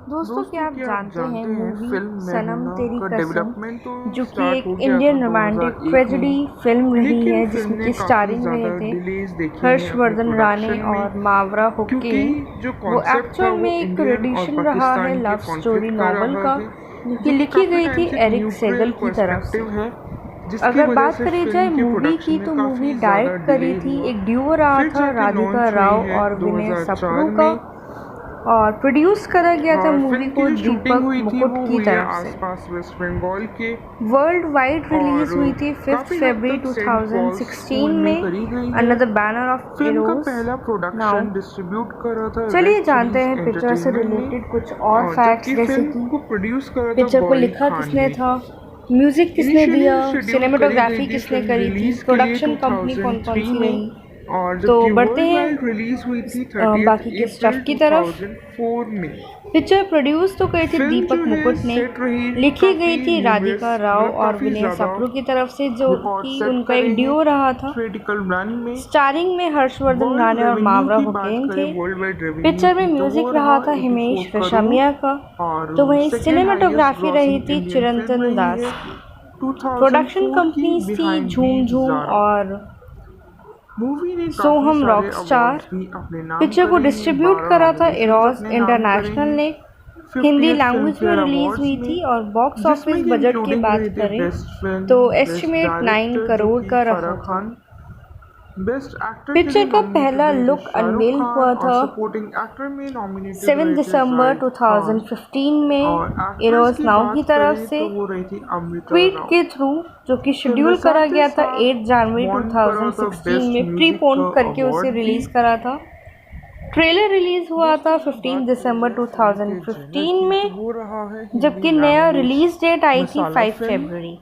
दोस्तों, क्या आप जानते हैं मूवी फिल्म सनम मैनूना तेरी का कसम, डेवलपमेंट तो जो कि स्टार्ट एक हो गया था इंडियन रोमांटिक 2001 में। ट्रेजेडी फिल्म रही लेकिन है फिल्म जिसमें ने कि काफ़ी स्टारिंग रहे ज़्यादा थे डिलेज देखे हैं अपने हर्षवर्धन राणे प्रोडक्शन में, और मावरा क्योंकि हुक्केन। जो वो कॉन्सेप्ट था एक्चुअल वो में एक इंडियन और रेडिशन रहा है पाकिस्तान के लव स्टोरी कॉन्फ्लिक्ट का नॉवल रहा का, है, जो कि जो कि लिखी काफ़ी गई टाइम थी से एक एरिक न्यूट्रल सेगल की तरफ से। पर्सपेक्टिव है, जिसकी अगर वजह बात से करी फिल्म जाए के मूवी प्रोडक्शन की, में तो मूवी काफ़ी ज़्यादा डायरेक्ट डिले करी थी हुआ। एक डुओ रहा फिर था जाके राधिका लॉन्च हुई राव है और विनय सप्रू 2004 का, में। और प्रोड्यूस करा गया था और मूवी फिल्म की को जो शूटिंग दीपक हुई थी मुकुट वो की हुई है तरफ से। आसपास वेस्ट बंगाल के। वर्ल्ड वाइड और रिलीज हुई थी 5 काफ़ी हद फरवरी तक सेंट पॉल 2016 स्कूल में में करी गई है। Under the banner of film का इरोस पहला नाउ। प्रोडक्शन डिस्ट्रीब्यूट करा था चलिए रेड जानते चिलीज हैं पिक्चर से एंटरटेनमेंट ने, रिलेटेड कुछ और और फैक्ट्स, जबकि जैसे फिल्म कि को प्रोड्यूस करा था पिक्चर को गौरी लिखा खान किसने ने। था, म्यूजिक किसने दिया, इनिशियली शेड्यूल करी गई सिनेमेटोग्राफी थी किसने फिल्म करी थी, रिलीज के लिए प्रोडक्शन कंपनी कौन कौन 2003 सी में, रही। और तो जबकि बढ़ते वर्ल्ड हैं वाइड रिलीज हुई थी 30 बाकी के अप्रैल स्टफ की तरफ। 2004 में। पिक्चर प्रोड्यूस तो करी थी फिल्म दीपक जो है मुकुट ने, सेट रही लिखी गई काफ़ी थी राधिका न्यूमरस, राव मतलब और काफ़ी विनय ज़्यादा सप्रू की तरफ से, जो रिकॉर्ड कि सेट उनका करे एक हैं ड्यूओ रहा था। थिएटिकल रन में। स्टारिंग में हर्षवर्धन वर्ल्ड राणे और रेवेन्यू मावरा की बात हुसैन करें, थे। वर्ल्ड वाइड रेवेन्यू पिक्चर में की, तो वो म्यूजिक रहा रहा था 84 हिमेश करोड़ रेशमिया का। और तो वहीं सेकेंड हाईएस्ट सिनेमेटोग्राफी रही ग्रॉसिंग थी इंडियन फिल्म चिरंतन रही दास है की। प्रोडक्शन 2004 की कंपनीज थी बिहाइंड झूम बीट्स झूम ज़ारा। और मूवी ने काफ़ी सोहम सारे रॉकस्टार। अवार्ड्स भी अपने नाम पिक्चर को करे हैं, डिस्ट्रीब्यूट 12 करा था नॉमिनेशंस इरोस अपने नाम करे इंटरनेशनल हैं ने। हिंदी 50th फिल्म लैंग्वेज में फेयर रिलीज अवार्ड्स हुई में, थी, और बॉक्स जिसमें ऑफिस कि बजट की इंक्लूडिंग बात रहे थे करें बेस्ट तो फिल्म, बेस्ट एस्टिमेट 9 डायरेक्टर जो करोड़ कि का रहा फराह था। खान, बेस्ट एक्टर के लिए पिक्चर का नॉमिनेटेड पहला रहे थे लुक शाहरुख अनवेल खान, हुआ और था सपोर्टिंग एक्टर में नॉमिनेटेड 7 रहे थे दिसंबर जाहिद खान। 2015 में और एक्ट्रेस इरोस की नाउ की बात तरफ करें से, तो वो रही थी अमृता ट्वीट राव। के थ्रू, जो कि फिल्म शेड्यूल करा साथ ही गया था साथ 8 जनवरी वॉन करा था 2016 बेस्ट में, म्यूजिक प्रीपोन का करके उसे अवार्ड भी। रिलीज करा था। ट्रेलर रिलीज हुआ था दोस्तों अगर 15 बात करी दिसंबर जाए फिल्म के जेनर 2015 की, तो में, वो रहा है हिंदी जबकि नया लैंग्वेज रिलीज डेट आई थी मसाला 5 फिल्म। फरवरी।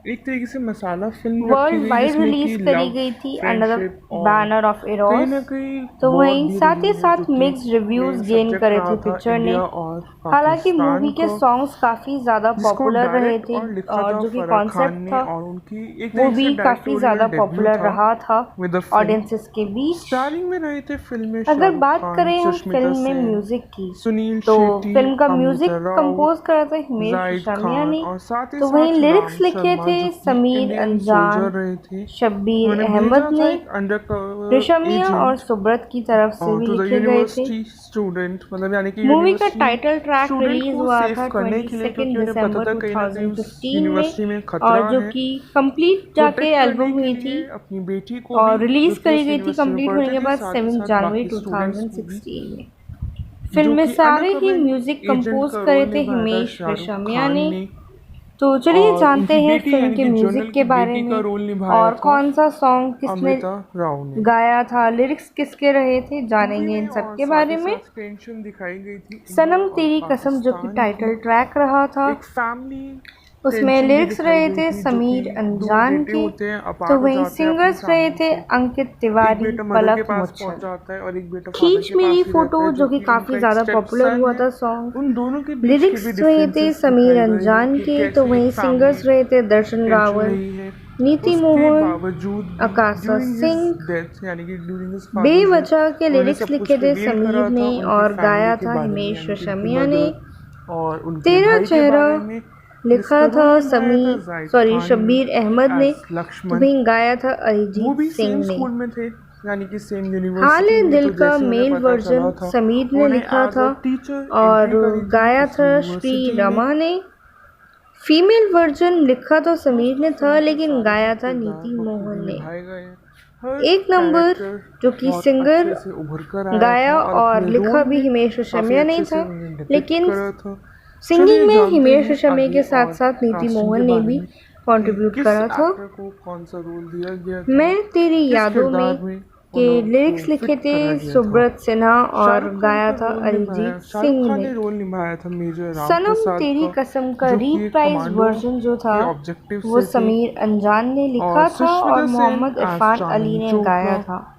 एक तरीके से मसाला फिल्म रखी वर्ल्ड गई, वाइड जिसमें रिलीज कि करी लव, गई थी अंडर द फ्रेंडशिप और बैनर ऑफ कहीं इरोस। ना कहीं तो वॉर वहीं भी साथ रही ही है, जो साथ कि mixed reviews main gain subject करे रहा थे था पिक्चर ने। इंडिया और हालांकि पाकिस्तान मूवी के को, सॉन्ग्स काफ़ी ज़्यादा जिसको पॉपुलर रहे डायरेक्ट थे, और लिखा और था जो कि फराह खान कॉन्सेप्ट ने, था और उनकी एक वो तरीके से भी काफ़ी डायरेक्टोरियल ज़्यादा डेब्यू पॉपुलर था रहा था विद द फिल्म। ऑडियंसेस के बीच। स्टारिंग में रहे थे फिल्म में अगर शाहरुख बात खान, करें हम सुष्मिता फिल्म में सेन, म्यूज़िक की, सुनील तो शेट्टी, फिल्म का अमृता म्यूज़िक राव, कंपोज करा था हिमेश जाहिद रेशमिया खान, ने। और साथ ही तो वहीं साथ लिरिक्स राम लिखे शर्मा, थे जो कि समीर इंडियन अंजान, सोल्जर रहे थे। शब्बीर उन्हें अहमद भेजा था ने। एक अंडर कवर रेशमिया और एजेंट सुब्रत की तरफ से भी टू द लिखे गए थे। यूनिवर्सिटी स्टूडेंट, मतलब यानी कि मूवी का university title track student release को हुआ सेव था करने के लिए, 22 क्योंकि उन्हें पता दिसंबर था कहीं ना कहीं उस 2015 में, यूनिवर्सिटी में और खतरा जो है। कि कंप्लीट जाके प्रोटेक्ट करने एल्बम के हुई थी लिए अपनी बेटी को भी, और जो रिलीज कि करी उस गई थी यूनिवर्सिटी में कंप्लीट होने पढ़ती के थी, बाद साथ ही 7 साथ जनवरी बाकी स्टूडेंट्स को भी, 2016 में। फिल्म जो में कि सारे ही म्यूजिक अंडरकवर एजेंट कंपोज का करे रोल थे निभाया था हिमेश शाहरुख रेशमिया खान ने। ने। तो चलिए और जानते उनकी हैं बेटी फिल्म यानी के कि म्यूजिक जनरल के की बारे बेटी का में, रोल निभाया और था कौन सा सॉन्ग किसने अमृता राव ने। गाया था, लिरिक्स किसके रहे थे, मूवी जानेंगे इन में सब और के साथ बारे ही में। साथ टेंशन दिखाई गई थी इंडिया सनम और तेरी कसम, जो कि पाकिस्तान की, टाइटल ट्रैक रहा था, एक फैमिली उसमें टेंशन भी लिरिक्स दिखाई रहे गई थे थी, जो कि समीर दो अंजान बेटे के। होते हैं, तो अपार्ट हो वहीं जाते हैं अपनी सिंगर्स रहे फैमिली थे से। अंकित एक तिवारी, बेटा मदर के पलक पास पहुंच मुच्छल। जाता है और एक बेटा फादर खींच के मेरी पास ही रहता फोटो, है, जो जो कि कि काफ़ी उनका एक ज़्यादा स्टेप पॉपुलर सन हुआ है। था सॉन्ग। उन दोनों के बीच के भी लिरिक्स रहे थे डिफरेंसेस समीर दिखाए गए हैं अंजान कि के, तो कैसे एक वहीं फैमिली सिंगर्स रहे थे दर्शन टेंशन रावल, रही है, नीति उसके मोहन, बावजूद भी आकाशा ड्यूरिंग हिज सिंह। डेथ, यानी कि ड्यूरिंग हिज फादर्स बेवजह के डेथ, उन्होंने लिरिक्स सब कुछ लिखे थे रिवील समीर करा था ने, उनकी और फैमिली गाया के था बारे में, हिमेश यानी कि उनकी रेशमिया ने। मदर और उनके तेरा भाई के चेहरा बारे में, लिखा जिसका था रोल निभाया था समीर, जाहिद सॉरी, खान ने शब्बीर अहमद ने। एज तो लक्ष्मण। वहीं गाया था वो अरिजीत भी सिंह सेम ने। स्कूल में थे, यानी कि सेम हाल यूनिवर्सिटी है में। दिल तो का जैसे उन्हें मेल पता चला वर्जन था, समीर ने उन्होंने लिखा एज था, अ टीचर और एंट्री करी थी गाया उस था श्री यूनिवर्सिटी में। रमा ने। फीमेल वर्जन लिखा तो समीर दोस्तों ने था, फिल्म के लेकिन सारे ही गाया था किरदार नीति बखूबी मोहन ने। निभाए गए हैं। हर एक नंबर, कैरेक्टर जो कि बहुत सिंगर अच्छे से उभर कर आया गाया था और और अपने लिखा रोल भी में हिमेश काफ़ी रेशमिया नहीं अच्छे से था, उन्हें डिपिक्ट लेकिन करा था। सिंगिंग चलिए में जानते हिमेश हैं रेशमिया आगे के साथ और साथ नीति कास्टिंग के मोहन ने बारे भी में कि कंट्रीब्यूट किस करा था। एक्टर को कौन सा रोल दिया गया था, मैं तेरी किस यादों में किरदार में के उनको लिरिक्स लिखे फिट थे करा गया था। सुब्रत सिन्हा, और गाया था अरिजीत शाहरुख सिंह खान ने। ने रोल निभाया था मेजर राम सनम प्रसाद तेरी का, कसम का जो कि एक रीप्राइज कमांडो वर्जन जो था, के ऑब्जेक्टिव वो से थे। समीर अंजान ने और लिखा था और सुष्मिता सेन मोहम्मद एज इरफान अली चांदनी ने गाया चोपड़ा, था।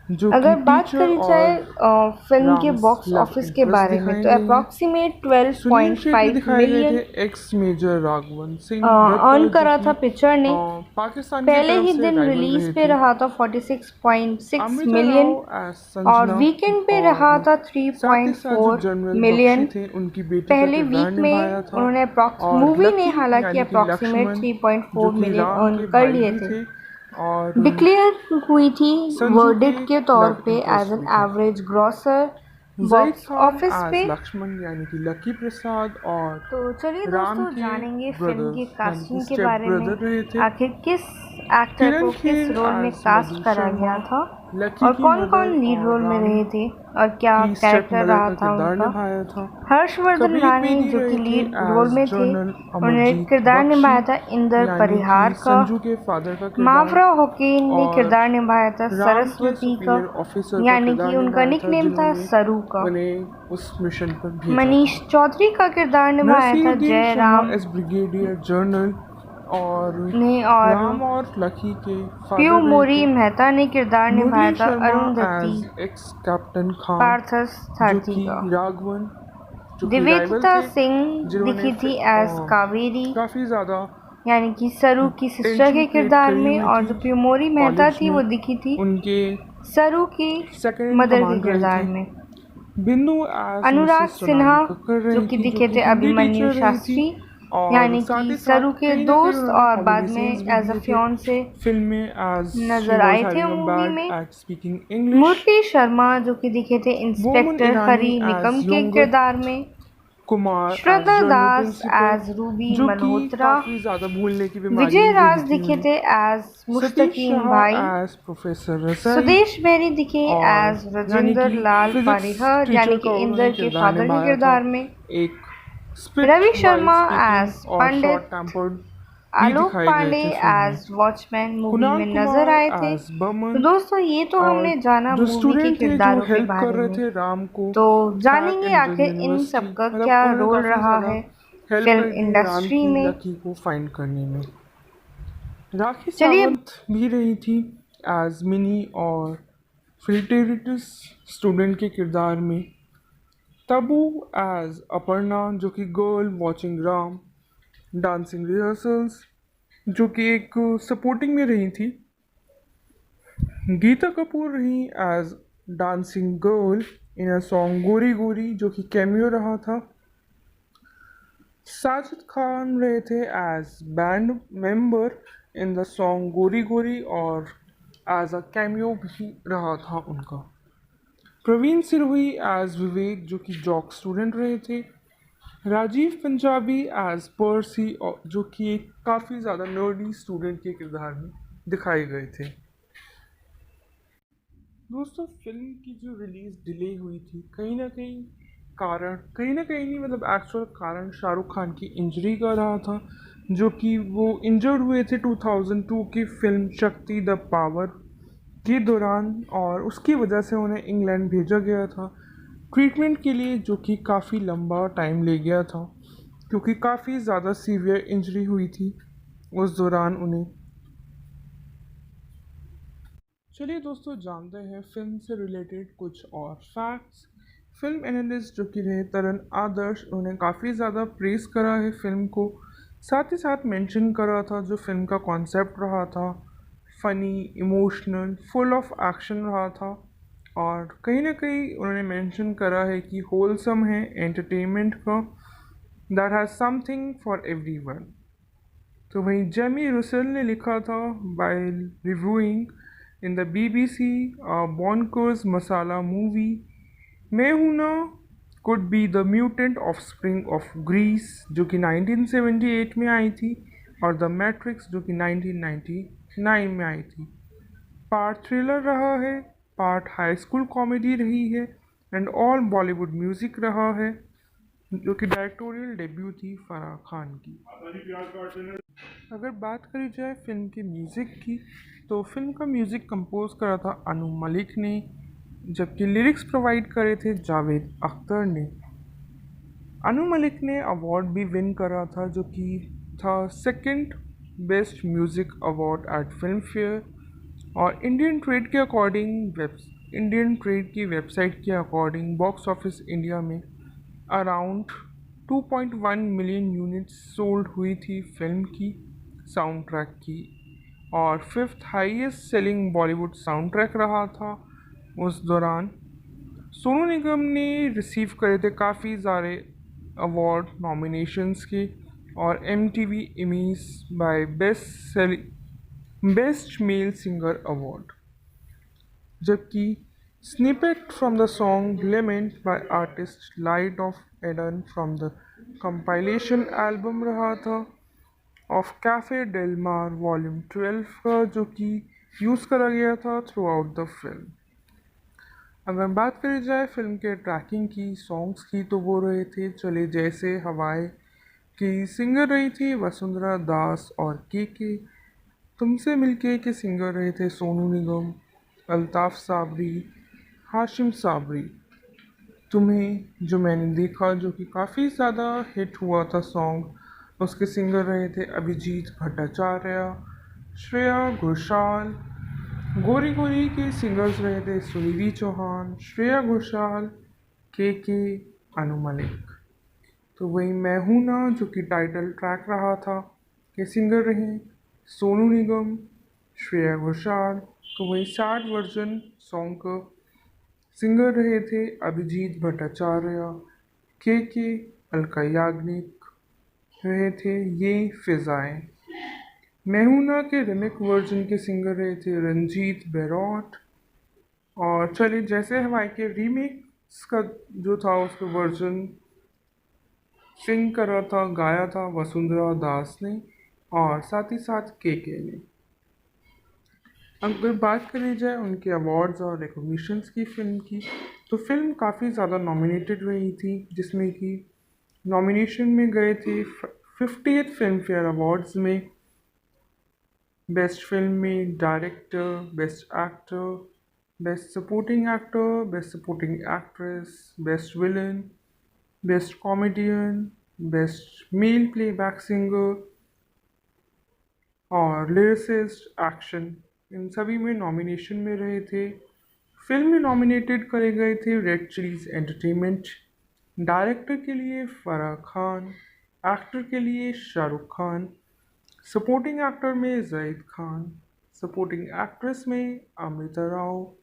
जो कि अगर बात टीचर करी जाए और फिल्म के राम्स बॉक्स लव ऑफिस के इंटरेस्ट बारे में दिखाई तो गई हैं। अप्रॉक्सीमेट सुनील शेट्टी 12.5 दिखाए गए थे million ex major Raghavan Singh अर्न दत्ता जो करा कि था पिक्चर ने। पाकिस्तान की पहले तरफ ही से दिन राइवल रिलीज रहे पे थे। रहा था 46.6 अमृता राव मिलियन एज और संजना वीकेंड पे रहा और था साथ ही साथ जो 3.4 जनरल बख्शी मिलियन थे उनकी बेटी का पहले किरदार वीक निभाया में। था। उन्होंने और मूवी ने लकी हालांकि यानी कि अप्रॉक्सीमेट लक्ष्मण जो 3.4 कि मिलियन राम अर्न के कर भाई लिए भी थे। थे और डिक्लेयर हुई थी संजू के वर्डिक्ट के तौर लव पे एज इंटरेस्ट एन भी थे। Average grosser Zaid box Khan office as पे। लक्ष्मण यानी कि लकी प्रसाद और तो चलिए राम दोस्तों के जानेंगे फिल्म की ब्रदर यानी कि कास्टिंग के स्टेप बारे में। ब्रदर रहे थे। आखिर किस एक्टर किरण को किस खेर रोल में एज कास्ट मधु करा शर्मा गया था लकी और की कौन कौन मदर लीड और रोल में राम रहे थे और क्या की स्टेप कैरेक्टर मदर रहा का था किरदार उनका। निभाया था। हर्षवर्धन कबीर रानी बेदी जो कि रहे थे लीड रोल एज में थे, जनरल उन्होंने अमरजीत किरदार बख्शी निभाया था इंदर यानी कि परिहार का। संजू के फादर का किरदार मावरा हुसैन ने और किरदार निभाया था राम के सरस्वती का, सुपीरियर ऑफिसर का यानी किरदार कि उनका निभाया था निकनेम था जिन्होंने सरू का। उन्हें उस मिशन पर भेजा मनीष था। चौधरी का किरदार निभाया था Naseeruddin Shah Jairam as brigadier general और ने और राम और लकी के पीयू फादर रहे मोरी थे। मेहता ने किरदार निभाया मुरली था Sharma Arundhati as ex captain Khan पार्थस जो सारथी कि का। राघवन जो कि राइवल निवेदिता थे सिंह जिन्होंने दिखी थी एज कावेरी, काफ़ी ज़्यादा यानी कि सरू की सिस्टर टेंशन के क्रिएट किरदार करी में। हुई और थी जो प्यूमोरी मेहता कॉलेज थी में। वो दिखी थी उनके सरू की सेकंड इन मदर के कमांड रहे किरदार थे। में। बिंदु एज अनुराग मिसेस सिन्हा सोनाली कक्कड़ जो रही कि थी जो दिखे कि थे हिंदी अभिमन्यु टीचर रही थी शास्त्री, और यानी साथ कि ही सरू साथ के कहीं ना कहीं दोस्त उन्होंने और बाद कॉमेडी में सीन्स भी एज अ दिए थे फियांसे फिल्म में एज शी नजर वाज आए थे हैविंग अ मूवी बैड में। At speaking English. Murli Sharma जो कि दिखे थे बोमन इंस्पेक्टर ईरानी हरी निकम एज के योंगर किरदार में। Kumar as Shraddha general Das principal as Ruby जो कि मल्होत्रा। काफ़ी ज़्यादा भूलने की बीमारी विजय रही राज थी दिखे उन्हें। थे एज सतीश मुस्तकीम शाह भाई। एज प्रोफेसर रसाई सुदेश बेरी दिखे और एज यानी राजेंद्र कि लाल फिजिक्स पारीहर, टीचर यानी का कि उन्होंने इंदर के किरदार फादर के निभाया था। किरदार में। एक spit Ravi wise Sharma speaking as और शॉर्ट पंडित, टेम्पर्ड भी आलोक दिखाए गए पांडे थे फिल्म में। एज वॉचमैन मूवी कुणाल में नजर कुमार आए थे। एज तो बमन दोस्तों ये तो और हमने जाना जो मूवी के स्टूडेंट थे जो किरदारों के हेल्प कर बारे रहे में। थे राम को तो बैक जानेंगे इन आखिर इन यूनिवर्सिटी सब का मतलब क्या उन्होंने रोल काफ़ी रहा ज़्यादा है हेल्प फिल्म करी थी राम इंडस्ट्री की में। लकी को फाइंड करने में। राखी चलिए सावंत भी रही थी एज मिनी और फिल्टेरिटस स्टूडेंट के किरदार में। तबू एज अपर्णा जो कि girl watching Ram dancing rehearsals जो कि एक सपोर्टिंग में रही थी। गीता कपूर रही as dancing girl in a song गोरी गोरी जो कि कैमियो रहा था। साजिद खान रहे थे as band member in the song गोरी गोरी और एज अ कैमियो भी रहा था उनका। प्रवीण सिरोही एज विवेक जो कि जॉक स्टूडेंट रहे थे। राजीव पंजाबी एज पर्सी जो कि एक काफ़ी ज़्यादा नर्डी स्टूडेंट के किरदार में दिखाए गए थे। दोस्तों फिल्म की जो रिलीज़ डिले हुई थी कहीं ना कहीं नहीं मतलब एक्चुअल कारण शाहरुख खान की इंजरी का रहा था जो कि वो इंजर्ड हुए थे 2002 की फिल्म शक्ति द पावर के दौरान और उसकी वजह से उन्हें इंग्लैंड भेजा गया था ट्रीटमेंट के लिए जो कि काफ़ी लंबा टाइम ले गया था क्योंकि काफ़ी ज़्यादा सीवियर इंजरी हुई थी उस दौरान उन्हें। चलिए दोस्तों जानते हैं फिल्म से रिलेटेड कुछ और फैक्ट्स। फिल्म एनालिस्ट जो कि रहे तरन आदर्श उन्हें काफ़ी ज़्यादा प्रेस करा है फिल्म को। साथ ही साथ मेंशन करा था जो फिल्म का कॉन्सेप्ट रहा था funny emotional full of action रहा था और कहीं ना कहीं उन्होंने मेंशन करा है कि होलसम है एंटरटेनमेंट का that has something for everyone. तो वहीं जेमी रुसेल ने लिखा था by reviewing in the BBC bonkers masala movie Main हूं Na could be the mutant offspring of Grease जो कि 1978 में आई थी और द मैट्रिक्स जो कि 1999 में आई थी। पार्ट थ्रिलर रहा है, पार्ट हाई स्कूल कॉमेडी रही है एंड ऑल बॉलीवुड म्यूज़िक रहा है जो कि डायरेक्टोरियल डेब्यू थी फराह खान की। अगर बात करी जाए फिल्म के म्यूज़िक की तो फिल्म का म्यूज़िक कंपोज करा था अनु मलिक ने जबकि लिरिक्स प्रोवाइड करे थे जावेद अख्तर ने। अनु मलिक ने अवार्ड भी विन करा था जो कि था second best music award eight film fair और इंडियन ट्रेड के अकॉर्डिंग इंडियन ट्रेड की वेबसाइट के अकॉर्डिंग बॉक्स ऑफिस इंडिया में अराउंड 2.1 मिलियन यूनिट्स सोल्ड हुई थी फिल्म की साउंड ट्रैक की, और fifth highest selling Bollywood sound track रहा था उस दौरान। सोनू निगम ने रिसीव करे थे काफ़ी सारे अवार्ड नॉमिनेशंस के, और M T V Immies by best male singer award, जबकि snippet from the song lament by artist light of Eden from the compilation album रहा था of cafe del mar volume 12 का, जो कि यूज़ करा गया था थ्रू आउट द फिल्म। अगर बात करी जाए फिल्म के ट्रैकिंग की, सॉन्ग्स की, तो वो रहे थे चले जैसे हवाएं की सिंगर रही थी वसुंधरा दास, और के तुमसे मिलके के सिंगर रहे थे सोनू निगम, अल्ताफ साबरी, हाशिम साबरी। तुम्हें जो मैंने देखा, जो कि काफ़ी ज़्यादा हिट हुआ था सॉन्ग, उसके सिंगर रहे थे अभिजीत भट्टाचार्य, श्रेया घोषाल। गोरी गोरी के सिंगर्स रहे थे सुनिधि चौहान, श्रेया घोषाल, के अनु मलिक। तो वही मैं हूं ना, जो कि टाइटल ट्रैक रहा था, के सिंगर रहे सोनू निगम, श्रेया घोषाल। तो वही सैड वर्जन सॉन्ग का सिंगर रहे थे अभिजीत भट्टाचार्य, के अलका याग्निक रहे थे ये फिजाएं। मेहुना के रिमिक वर्जन के सिंगर रहे थे रंजीत बेरौट, और चलिए जैसे हवाई के रीमिक्स का जो था उसका वर्जन सिंग करा था, गाया था वसुंधरा दास ने, और साथ ही साथ के ने। अगर बात करी जाए उनके अवार्ड्स और रिकॉग्निशंस की फिल्म की, तो फिल्म काफ़ी ज़्यादा नॉमिनेटेड रही थी, जिसमें कि नॉमिनेशन में गए थे 50th फिल्म फेयर अवार्ड्स में। बेस्ट फिल्म में director, best actor, best supporting actor, best supporting actress, best villain, best comedian, best male playback singer और लिरिसिस्ट एक्शन, इन सभी में नॉमिनेशन में रहे थे। फिल्म में नॉमिनेटेड करे गए थे रेड चिलीज एंटरटेनमेंट, डायरेक्टर के लिए फराह खान, एक्टर के लिए शाहरुख खान, सपोर्टिंग एक्टर में जाहिद खान, सपोर्टिंग एक्ट्रेस में अमृता राव,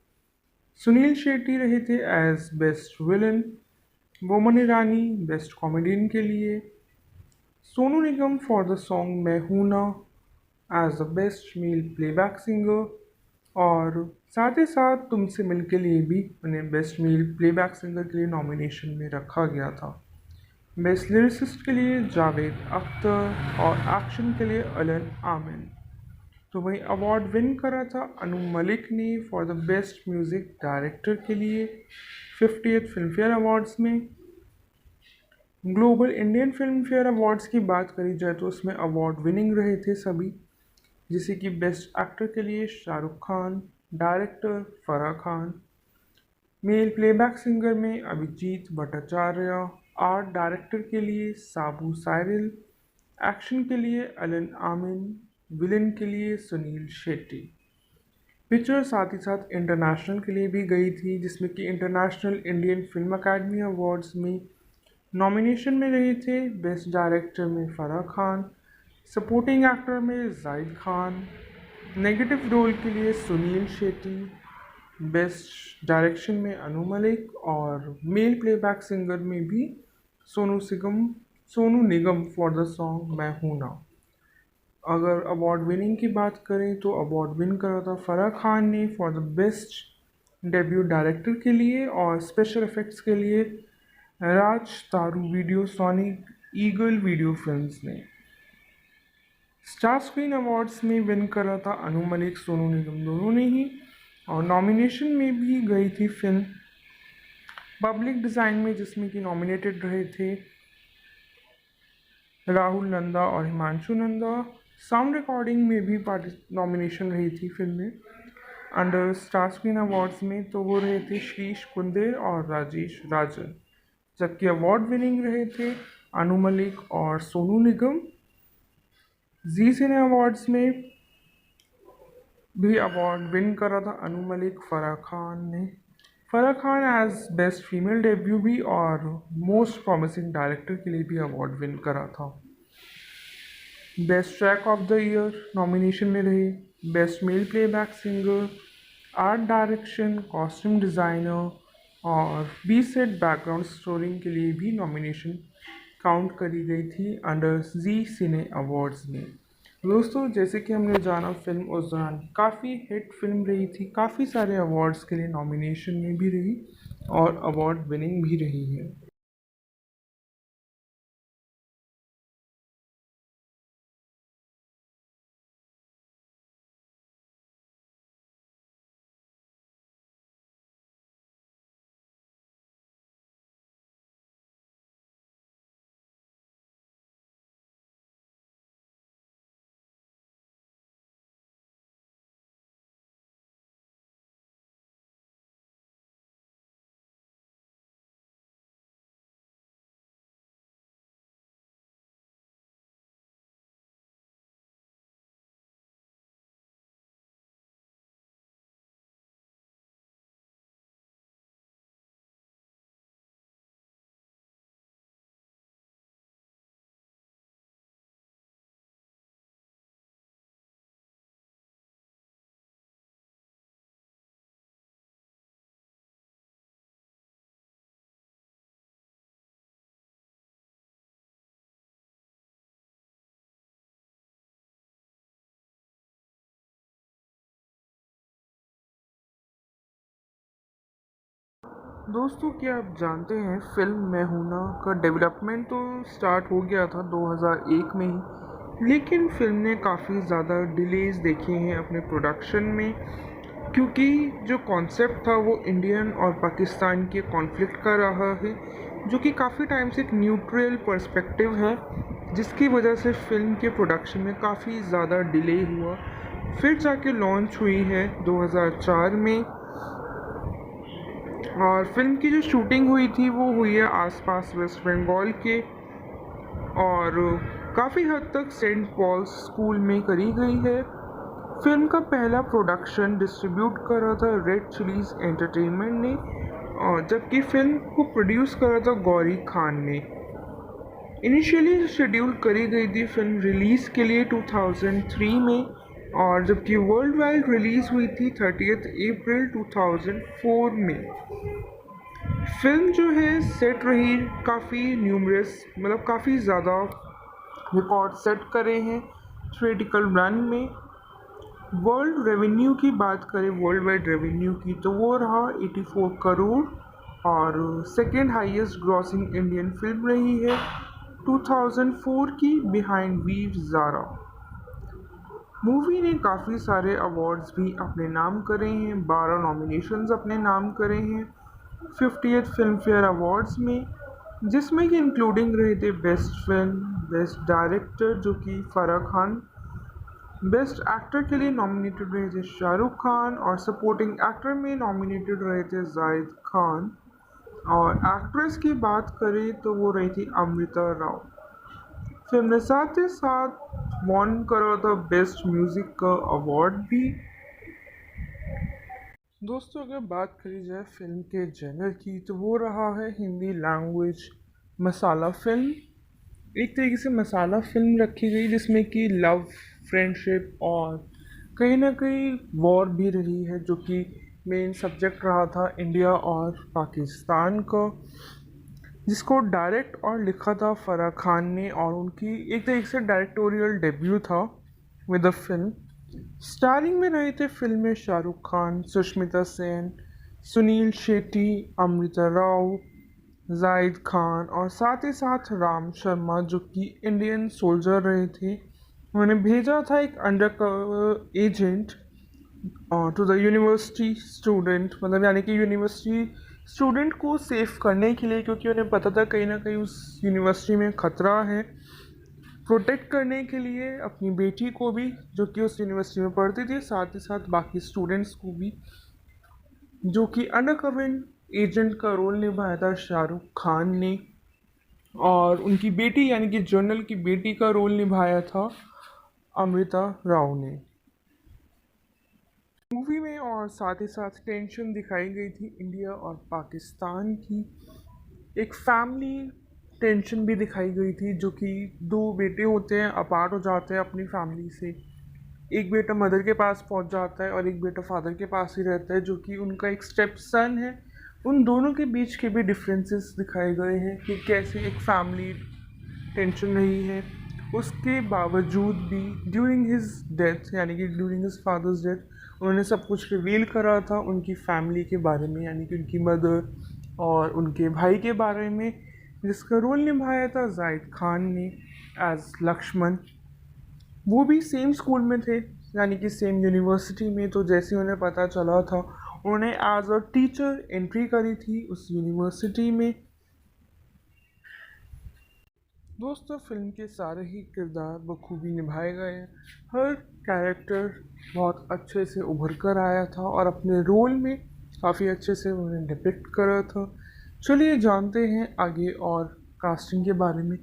सुनील शेट्टी रहे थे as best villain, Boman Irani best comedian के लिए, Sonu Nigam for the song मैं हूं ना as the best male playback singer, और साथ ही साथ तुमसे मिल के लिए भी उन्हें बेस्ट मेल प्लेबैक सिंगर के लिए नॉमिनेशन में रखा गया था। बेस्ट लिरिसिस्ट के लिए जावेद अख्तर, और एक्शन के लिए अलन आमिन। तो वही अवार्ड विन करा था अनु मलिक ने for the best music director के लिए 50th फिल्म फेयर अवार्ड्स में। Global Indian film fair awards की बात करी जाए तो उसमें अवार्ड विनिंग रहे थे सभी, जैसे कि बेस्ट एक्टर के लिए Shahrukh Khan, director Farah Khan, mail playback singer में अभिजीत भट्टाचार्य, आर्ट डायरेक्टर के लिए साबू साइरिल, एक्शन के लिए अलन आमिन, विलन के लिए सुनील शेट्टी। पिक्चर साथ ही साथ इंटरनेशनल के लिए भी गई थी, जिसमें कि international Indian film academy awards में नॉमिनेशन में रहे थे बेस्ट डायरेक्टर में फराह खान, सपोर्टिंग एक्टर में जाहिद खान, नेगेटिव रोल के लिए सुनील शेट्टी, बेस्ट डायरेक्शन में अनु मलिक, और मेल प्लेबैक सिंगर में भी Sonu Nigam for the song मैं हूं ना। अगर अवार्ड विनिंग की बात करें तो अवार्ड विन करा था फराह खान ने for the best debut director के लिए, और स्पेशल इफ़ेक्ट्स के लिए राज तारू video sonic eagle video films ने। स्टार स्क्रीन अवार्ड्स में विन करा था अनु मलिक, सोनू निगम दोनों ने ही, और नॉमिनेशन में भी गई थी फिल्म पब्लिक डिज़ाइन में, जिसमें कि नॉमिनेटेड रहे थे राहुल नंदा और हिमांशु नंदा। साउंड रिकॉर्डिंग में भी नॉमिनेशन रही थी फिल्म में अंडर स्टार स्क्रीन अवार्ड्स में, तो वो रहे थे शीश कुंदेर और राजेश राजन, जबकि अवार्ड विनिंग रहे थे अनु मलिक और सोनू निगम। जी सिने अवार्ड्स में भी अवार्ड विन करा था अनु मलिक, फराह खान ने, Farah Khan as best female debut भी और मोस्ट प्रॉमिसिंग डायरेक्टर के लिए भी अवार्ड विन करा था। Best track of the year nomination में रहे, best male playback singer, art direction, costume designer और बी सेट बैकग्राउंड स्कोरिंग के लिए भी नॉमिनेशन काउंट करी गई थी अंडर जी सिने अवार्ड्स में। दोस्तों, जैसे कि हमने जाना, फिल्म उस दौरान काफ़ी हिट फिल्म रही थी, काफ़ी सारे अवार्ड्स के लिए नॉमिनेशन में भी रही और अवार्ड विनिंग भी रही है। दोस्तों, क्या आप जानते हैं फिल्म मैं हूं ना का डेवलपमेंट तो स्टार्ट हो गया था 2001 में ही, लेकिन फिल्म ने काफ़ी ज़्यादा डिलेज देखे हैं अपने प्रोडक्शन में, क्योंकि जो कॉन्सेप्ट था वो इंडियन और पाकिस्तान के कॉन्फ्लिक्ट का रहा है, जो कि काफ़ी टाइम से एक न्यूट्रल पर्सपेक्टिव है, जिसकी वजह से फिल्म के प्रोडक्शन में काफ़ी ज़्यादा डिले हुआ। फिर जाके लॉन्च हुई है 2004 में, और फिल्म की जो शूटिंग हुई थी वो हुई है आसपास वेस्ट बंगाल के, और काफ़ी हद तक सेंट पॉल्स स्कूल में करी गई है। फिल्म का पहला प्रोडक्शन डिस्ट्रीब्यूट करा था रेड चिलीज एंटरटेनमेंट ने, और जबकि फिल्म को प्रोड्यूस करा था गौरी खान ने। इनिशियली शेड्यूल करी गई थी फिल्म रिलीज़ के लिए 2003 में, और जबकि वर्ल्ड वाइड रिलीज़ हुई थी 30 अप्रैल 2004 में। फिल्म जो है सेट रही काफ़ी न्यूमरस, मतलब काफ़ी ज़्यादा रिकॉर्ड सेट करे हैं थिएट्रिकल रन में। वर्ल्ड रेवेन्यू की बात करें, वर्ल्ड वाइड रेवेन्यू की, तो वो रहा 84 करोड़, और second highest grossing Indian film रही है 2004 की बिहाइंड वीर ज़ारा। मूवी ने काफ़ी सारे अवार्ड्स भी अपने नाम करे हैं, 12 नॉमिनेशंस अपने नाम करे हैं 50th फिल्म फेयर अवार्ड्स में, जिसमें कि इंक्लूडिंग रहे थे बेस्ट फिल्म, बेस्ट डायरेक्टर जो कि फराह खान, बेस्ट एक्टर के लिए नॉमिनेटेड रहे थे शाहरुख खान, और सपोर्टिंग एक्टर में नॉमिनेटेड रहे थे जाहिद खान, और एक्ट्रेस की बात करें तो वो रही थी अमृता राव। फिल्म ने साथ ही साथ वॉन करा था बेस्ट म्यूजिक का अवार्ड भी। दोस्तों, अगर बात करी जाए फिल्म के जनर की, तो वो रहा है हिंदी लैंग्वेज मसाला फिल्म। एक तरीके से मसाला फिल्म रखी गई, जिसमें कि लव, फ्रेंडशिप और कहीं ना कहीं वॉर भी रही है, जो कि मेन सब्जेक्ट रहा था इंडिया और पाकिस्तान का, जिसको डायरेक्ट और लिखा था फराह खान ने, और उनकी एक तरीके से डायरेक्टोरियल डेब्यू था विद द फिल्म। स्टारिंग में रहे थे फिल्म में शाहरुख खान, सुष्मिता सेन, सुनील शेट्टी, अमृता राव, जाहिद खान, और साथ ही साथ राम शर्मा, जो कि इंडियन सोल्जर रहे थे। उन्होंने भेजा था एक undercover agent to the university student, मतलब यानी कि यूनिवर्सिटी स्टूडेंट को सेव करने के लिए, क्योंकि उन्हें पता था कहीं ना कहीं उस यूनिवर्सिटी में ख़तरा है, प्रोटेक्ट करने के लिए अपनी बेटी को भी, जो कि उस यूनिवर्सिटी में पढ़ती थी, साथ ही साथ बाकी स्टूडेंट्स को भी, जो कि अंडर कवर एजेंट का रोल निभाया था शाहरुख खान ने, और उनकी बेटी यानी कि जनरल की बेटी का रोल निभाया था अमृता राव ने। मूवी में और साथ ही साथ टेंशन दिखाई गई थी इंडिया और पाकिस्तान की। एक फैमिली टेंशन भी दिखाई गई थी, जो कि दो बेटे होते हैं, अपार्ट हो जाते हैं अपनी फैमिली से। एक बेटा मदर के पास पहुंच जाता है और एक बेटा फादर के पास ही रहता है, जो कि उनका एक स्टेप सन है। उन दोनों के बीच के भी डिफरेंसेस दिखाए गए हैं कि कैसे एक फैमिली टेंशन रही है। उसके बावजूद भी ड्यूरिंग हिज डेथ, यानी कि ड्यूरिंग हिज फादर्स डेथ, उन्होंने सब कुछ रिवील करा था उनकी फैमिली के बारे में, यानी कि उनकी मदर और उनके भाई के बारे में, जिसका रोल निभाया था जाहिद खान ने एज लक्ष्मण। वो भी सेम स्कूल में थे, यानी कि सेम यूनिवर्सिटी में। तो जैसे उन्हें पता चला था, उन्होंने एज अ टीचर एंट्री करी थी उस यूनिवर्सिटी में। दोस्तों, फिल्म के सारे ही किरदार बखूबी निभाए गए हैं। हर कैरेक्टर बहुत अच्छे से उभर कर आया था और अपने रोल में काफ़ी अच्छे से उन्हें डिपिक्ट करा था। चलिए जानते हैं आगे और कास्टिंग के बारे में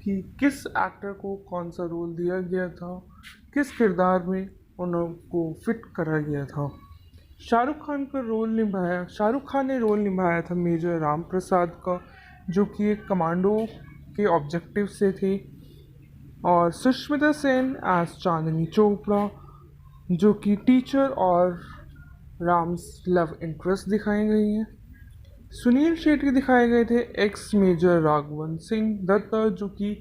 कि किस एक्टर को कौन सा रोल दिया गया था, किस किरदार में उनको फिट करा गया था। शाहरुख खान ने रोल निभाया था मेजर राम प्रसाद का, जो कि एक कमांडो के ऑब्जेक्टिव से थे। और सुष्मिता सेन एज चांदनी चोपड़ा, जो कि टीचर और राम्स लव इंटरेस्ट दिखाई गई हैं। सुनील शेट्टी दिखाए गए थे एक्स मेजर राघवन सिंह दत्ता, जो कि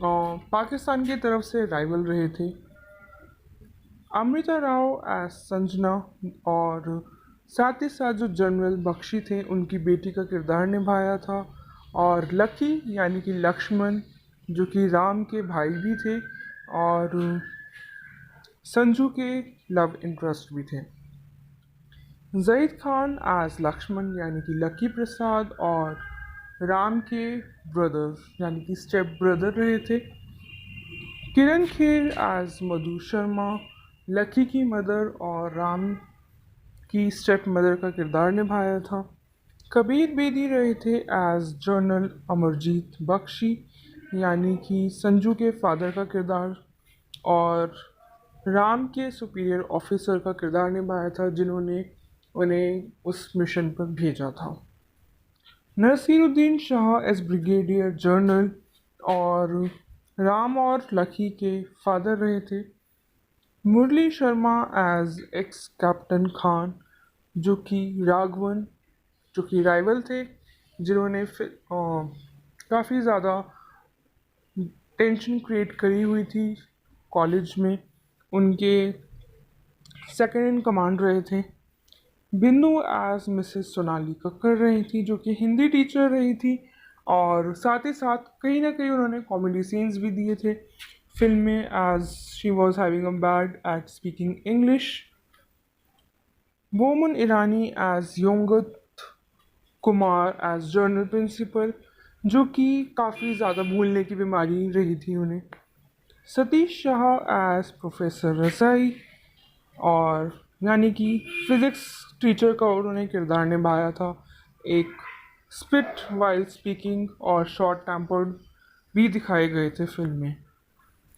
पाकिस्तान की तरफ से राइवल रहे थे। अमृता राव एज संजना, और साथ ही साथ जो जनरल बख्शी थे उनकी बेटी का किरदार निभाया था। और लकी यानी कि लक्ष्मण, जो कि राम के भाई भी थे और संजू के लव इंटरेस्ट भी थे। जईद खान एज लक्ष्मण यानी कि लकी प्रसाद और राम के ब्रदर यानी कि स्टेप ब्रदर रहे थे। किरण खेर एज मधु शर्मा, लकी की मदर और राम की स्टेप मदर का किरदार निभाया था। कबीर बेदी रहे थे एज जनरल अमरजीत बख्शी, यानी कि संजू के फादर का किरदार, और राम के सुपीरियर ऑफिसर का किरदार निभाया था, जिन्होंने उन्हें उस मिशन पर भेजा था। Naseeruddin Shah as brigadier general और राम और लकी के फादर रहे थे। Murli Sharma as ex captain Khan, जो कि राघवन, जो कि राइवल थे, जिन्होंने काफ़ी ज़्यादा टेंशन क्रिएट करी हुई थी कॉलेज में। उनके सेकंड इन कमांड रहे थे। बिंदु एज मिसेस सोनाली कक्कर रही थी, जो कि हिंदी टीचर रही थी, और साथ ही साथ कहीं ना कहीं उन्होंने कॉमेडी सीन्स भी दिए थे फिल्म में, as she was having a bad at speaking English. Boman Irani as योंगत कुमार एज जर्नल प्रिंसिपल, जो कि काफ़ी ज़्यादा भूलने की बीमारी रही थी उन्हें। सतीश शाह एज प्रोफेसर रसाई, और यानी कि फिज़िक्स टीचर का उन्होंने किरदार निभाया था। एक स्पिट वाइल स्पीकिंग और शॉर्ट टेम्पर्ड भी दिखाए गए थे फिल्म में।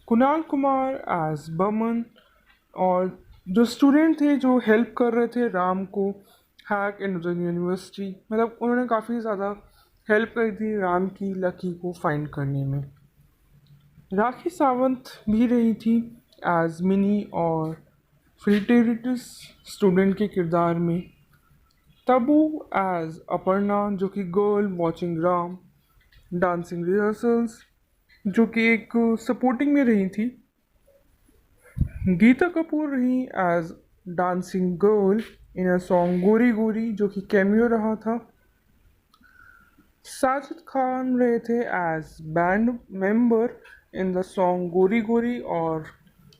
कुणाल कुमार एज बमन, और जो स्टूडेंट थे जो हेल्प कर रहे थे राम को हैक इन द यूनिवर्सिटी, मतलब उन्होंने काफ़ी ज़्यादा हेल्प करी थी राम की लकी को फाइंड करने में। राखी सावंत भी रही थी एज मिनी और फिल्टेरिटस स्टूडेंट के किरदार में। तबू एज अपर्णा, जो कि girl watching Ram dancing rehearsals, जो कि एक सपोर्टिंग में रही थी। गीता कपूर रही as dancing girl in a song गोरी गोरी, जो कि कैमियो रहा था। साजिद खान रहे थे as band member in the song गोरी गोरी, और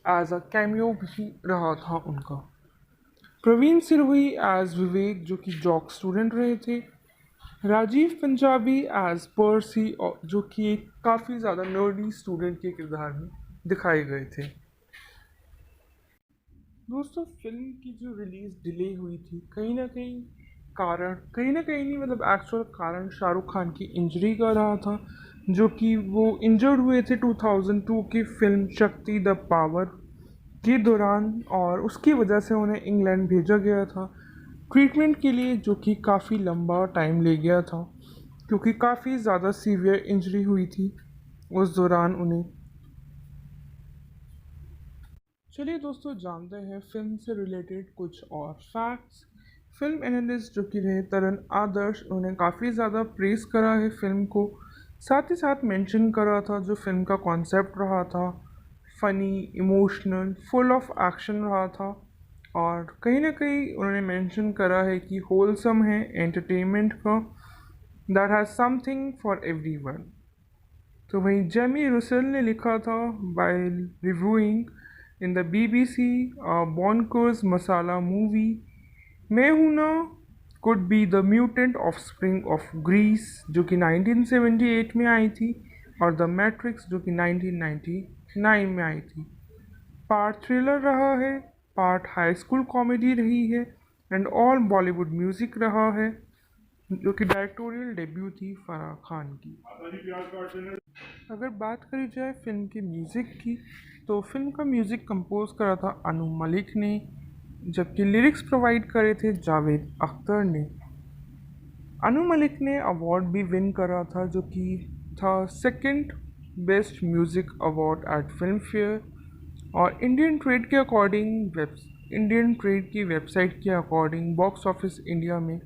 एज अ कैमियो भी रहा था उनका। प्रवीण सिरोही एज विवेक, जो कि जॉक स्टूडेंट रहे थे। राजीव पंजाबी एज पर्सी, जो कि एक काफ़ी ज़्यादा नर्डी स्टूडेंट के किरदार में दिखाए गए थे। दोस्तों, फिल्म की जो रिलीज़ डिले हुई थी, कहीं ना कहीं नहीं, मतलब एक्चुअल कारण शाहरुख खान की इंजरी का रहा था, जो कि वो इंजर्ड हुए थे 2002 की फिल्म शक्ति द पावर के दौरान और उसकी वजह से उन्हें इंग्लैंड भेजा गया था ट्रीटमेंट के लिए, जो कि काफ़ी लंबा टाइम ले गया था क्योंकि काफ़ी ज़्यादा सीवियर इंजरी हुई थी उस दौरान उन्हें। चलिए दोस्तों, जानते हैं फिल्म से रिलेटेड कुछ और फैक्ट्स। फिल्म एनालिस्ट जो कि रहे तरन आदर्श, उन्होंने काफ़ी ज़्यादा प्रेस करा है फिल्म को। साथ ही साथ मेंशन करा था जो फिल्म का कॉन्सेप्ट रहा था, funny, emotional, full of action रहा था। और कहीं ना कहीं उन्होंने मेंशन करा है कि होलसम है एंटरटेनमेंट का, that has something for everyone. तो वहीं जेमी रुसेल ने लिखा था by reviewing in the BBC bonkers masala movie, Main हूं Na could be the mutant offspring of Grease, जो कि 1978 में आई थी, और द मैट्रिक्स जो कि 1999 में आई थी। पार्ट थ्रिलर रहा है, पार्ट हाई स्कूल कॉमेडी रही है, एंड ऑल बॉलीवुड म्यूजिक रहा है, जो कि डायरेक्टोरियल डेब्यू थी फराह खान की। अगर बात करी जाए फिल्म के म्यूज़िक की, तो फिल्म का म्यूज़िक कंपोज करा था अनु मलिक ने, जबकि लिरिक्स प्रोवाइड करे थे जावेद अख्तर ने। अनु मलिक ने अवार्ड भी विन करा था, जो कि था second best music award eight film fair. और इंडियन ट्रेड की वेबसाइट के अकॉर्डिंग बॉक्स ऑफिस इंडिया में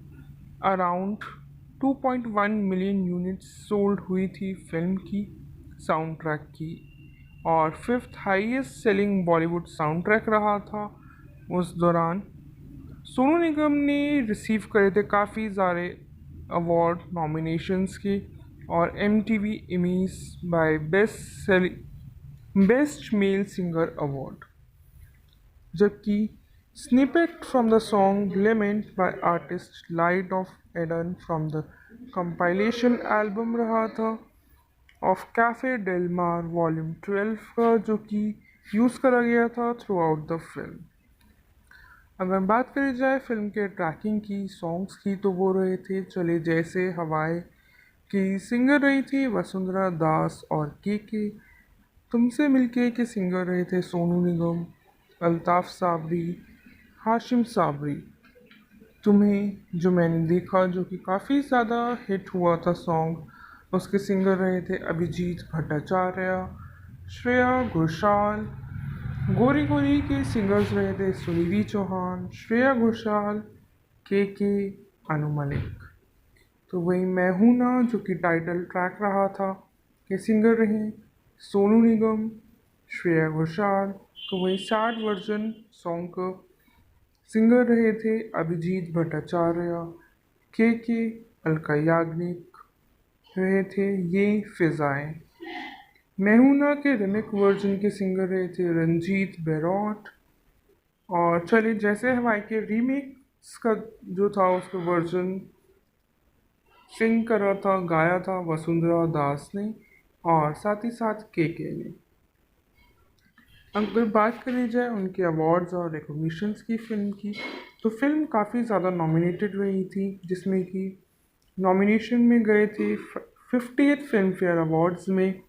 अराउंड 2.1 मिलियन यूनिट्स सोल्ड हुई थी फिल्म की साउंड ट्रैक की, और fifth highest selling Bollywood sound track रहा था उस दौरान। सोनू निगम ने रिसीव करे थे काफ़ी सारे अवार्ड नॉमिनेशंस के, और MTV Immies by best male singer award, जबकि snippet from the song lament by artist light of Eden from the compilation album रहा था of cafe del mar volume 12 का, जो कि यूज़ करा गया था थ्रू आउट द फिल्म। अगर बात करी जाए फिल्म के ट्रैकिंग की, सॉन्ग्स की, तो वो रहे थे चले जैसे हवाएं की सिंगर रही थी वसुंधरा दास, और के तुमसे मिलके के सिंगर रहे थे सोनू निगम, अल्ताफ साबरी, हाशिम साबरी। तुम्हें जो मैंने देखा, जो कि काफ़ी ज़्यादा हिट हुआ था सॉन्ग, उसके सिंगर रहे थे अभिजीत भट्टाचार्य, श्रेया घोषाल। गोरी गोरी के सिंगर्स रहे थे सुनिधि चौहान, श्रेया घोषाल, के अनु मलिक। तो वही मैं हूं ना, जो कि टाइटल ट्रैक रहा था, के सिंगर रहे सोनू निगम, श्रेया घोषाल। तो वही सैड वर्जन सॉन्ग का सिंगर रहे थे अभिजीत भट्टाचार्य, के अलका याग्निक रहे थे ये फिजाएं। मेहुना के रिमिक वर्जन के सिंगर रहे थे रंजीत बेरौट। और चलिए जैसे हवाई के रीमिक्स का जो था उसका वर्जन सिंग करा था, गाया था वसुंधरा दास ने, और साथ ही साथ के ने। अगर बात करी जाए उनके अवार्ड्स और रिकॉग्निशंस की फिल्म की, तो फिल्म काफ़ी ज़्यादा नॉमिनेटेड रही थी, जिसमें कि नॉमिनेशन में गए थे 50th फिल्म फेयर अवार्ड्स में।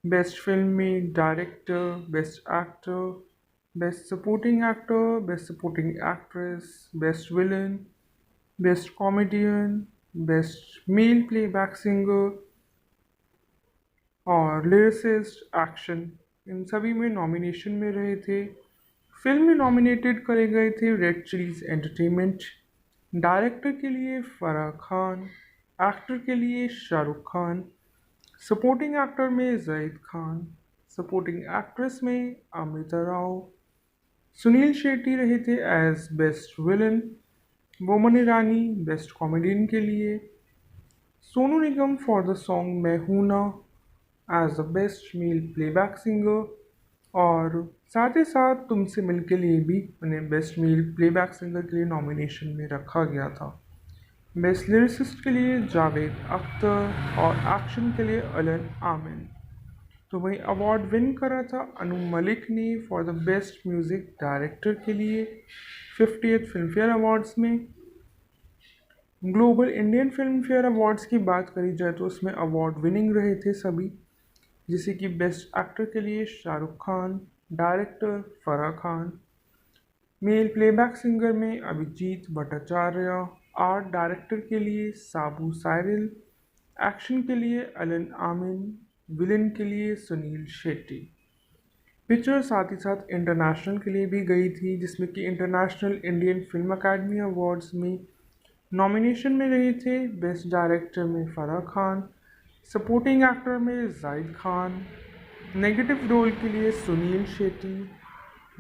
बेस्ट फिल्म में director, best actor, best supporting actor, best supporting actress, best villain, best comedian, best male playback singer और लिरिसिस्ट एक्शन, इन सभी में नॉमिनेशन में रहे थे। फिल्म में नॉमिनेटेड करे गए थे रेड चिलीज एंटरटेनमेंट, डायरेक्टर के लिए फराह खान, एक्टर के लिए शाहरुख खान, सपोर्टिंग एक्टर में जाहिद खान, सपोर्टिंग एक्ट्रेस में अमृता राव। सुनील शेट्टी रहे थे as best villain, Boman Irani best comedian के लिए, Sonu Nigam for the song मैं हूं ना as the best male playback singer, और साथ ही साथ तुमसे मिल के लिए भी उन्हें बेस्ट मेल प्लेबैक सिंगर के लिए नॉमिनेशन में रखा गया था। बेस्ट लिरिसिस्ट के लिए जावेद अख्तर, और एक्शन के लिए अलन आमिन। तो वही अवार्ड विन करा था अनु मलिक ने for the best music director के लिए 50th फिल्म फेयर अवार्ड्स में। Global Indian film fair awards की बात करी जाए तो उसमें अवार्ड विनिंग रहे थे सभी, जैसे कि बेस्ट एक्टर के लिए Shahrukh Khan, director Farah Khan, mail playback singer में अभिजीत भट्टाचार्य, आर्ट डायरेक्टर के लिए साबू साइरिल, एक्शन के लिए अलन आमिन, विलन के लिए सुनील शेट्टी। पिक्चर साथ ही साथ इंटरनेशनल के लिए भी गई थी, जिसमें कि international Indian film academy awards में नॉमिनेशन में रहे थे। बेस्ट डायरेक्टर में फराह खान, सपोर्टिंग एक्टर में जाहिद खान, नेगेटिव रोल के लिए सुनील शेट्टी,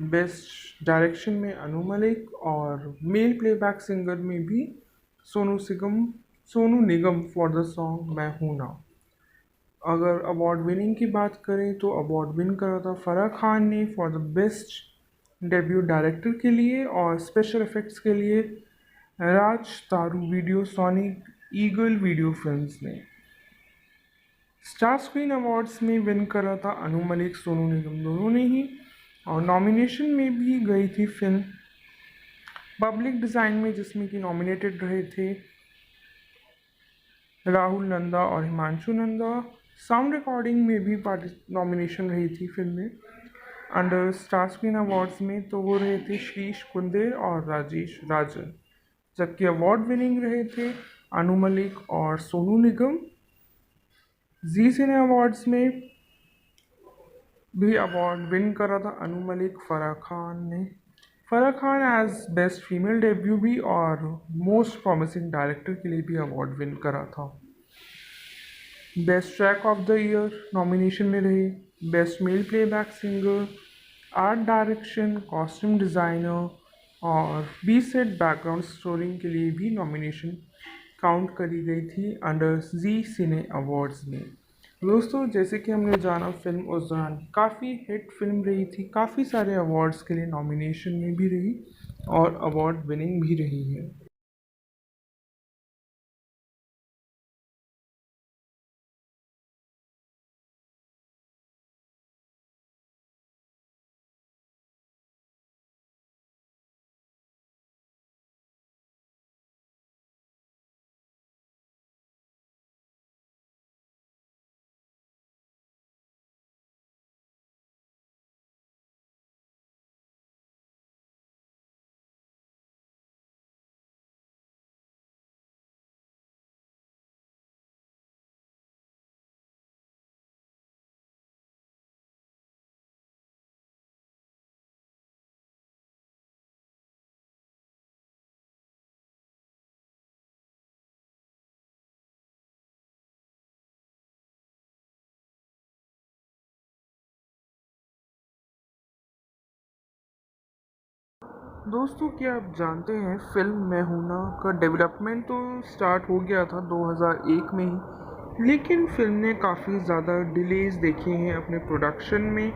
बेस्ट डायरेक्शन में अनु मलिक और मेल प्लेबैक सिंगर में भी Sonu Nigam for the song मैं हूं ना। अगर अवार्ड विनिंग की बात करें तो अवार्ड विन करा था फराह खान ने for the best debut director के लिए, और स्पेशल इफ़ेक्ट्स के लिए राज तारू video sonic eagle video films ने। स्टार स्क्रीन अवार्ड्स में विन करा था अनु मलिक सोनू निगम दोनों ने ही, और नॉमिनेशन में भी गई थी फिल्म पब्लिक डिज़ाइन में, जिसमें कि नॉमिनेटेड रहे थे राहुल नंदा और हिमांशु नंदा। साउंड रिकॉर्डिंग में भी नॉमिनेशन रही थी फिल्म में अंडर स्टार स्क्रीन अवार्ड्स में, तो वो रहे थे शीश कुंदेर और राजेश राजन, जबकि अवार्ड विनिंग रहे थे अनु मलिक और सोनू निगम। जी सिने अवार्ड्स में भी अवार्ड विन करा था अनु मलिक फराह खान ने। Farah Khan as best female debut भी और मोस्ट प्रॉमिसिंग डायरेक्टर के लिए भी अवार्ड विन करा था। Best track of the year nomination में रहे, best male playback singer, art direction, costume designer और बी सेट बैकग्राउंड स्कोरिंग के लिए भी नॉमिनेशन काउंट करी गई थी अंडर जी सिने अवार्ड्स में। दोस्तों, जैसे कि हमने जाना, फिल्म उस दौरान काफ़ी हिट फिल्म रही थी, काफ़ी सारे अवार्ड्स के लिए नॉमिनेशन में भी रही और अवार्ड विनिंग भी रही है। दोस्तों, क्या आप जानते हैं फिल्म मैं हूं ना का डेवलपमेंट तो स्टार्ट हो गया था 2001 में ही, लेकिन फिल्म ने काफ़ी ज़्यादा डिलेज देखे हैं अपने प्रोडक्शन में,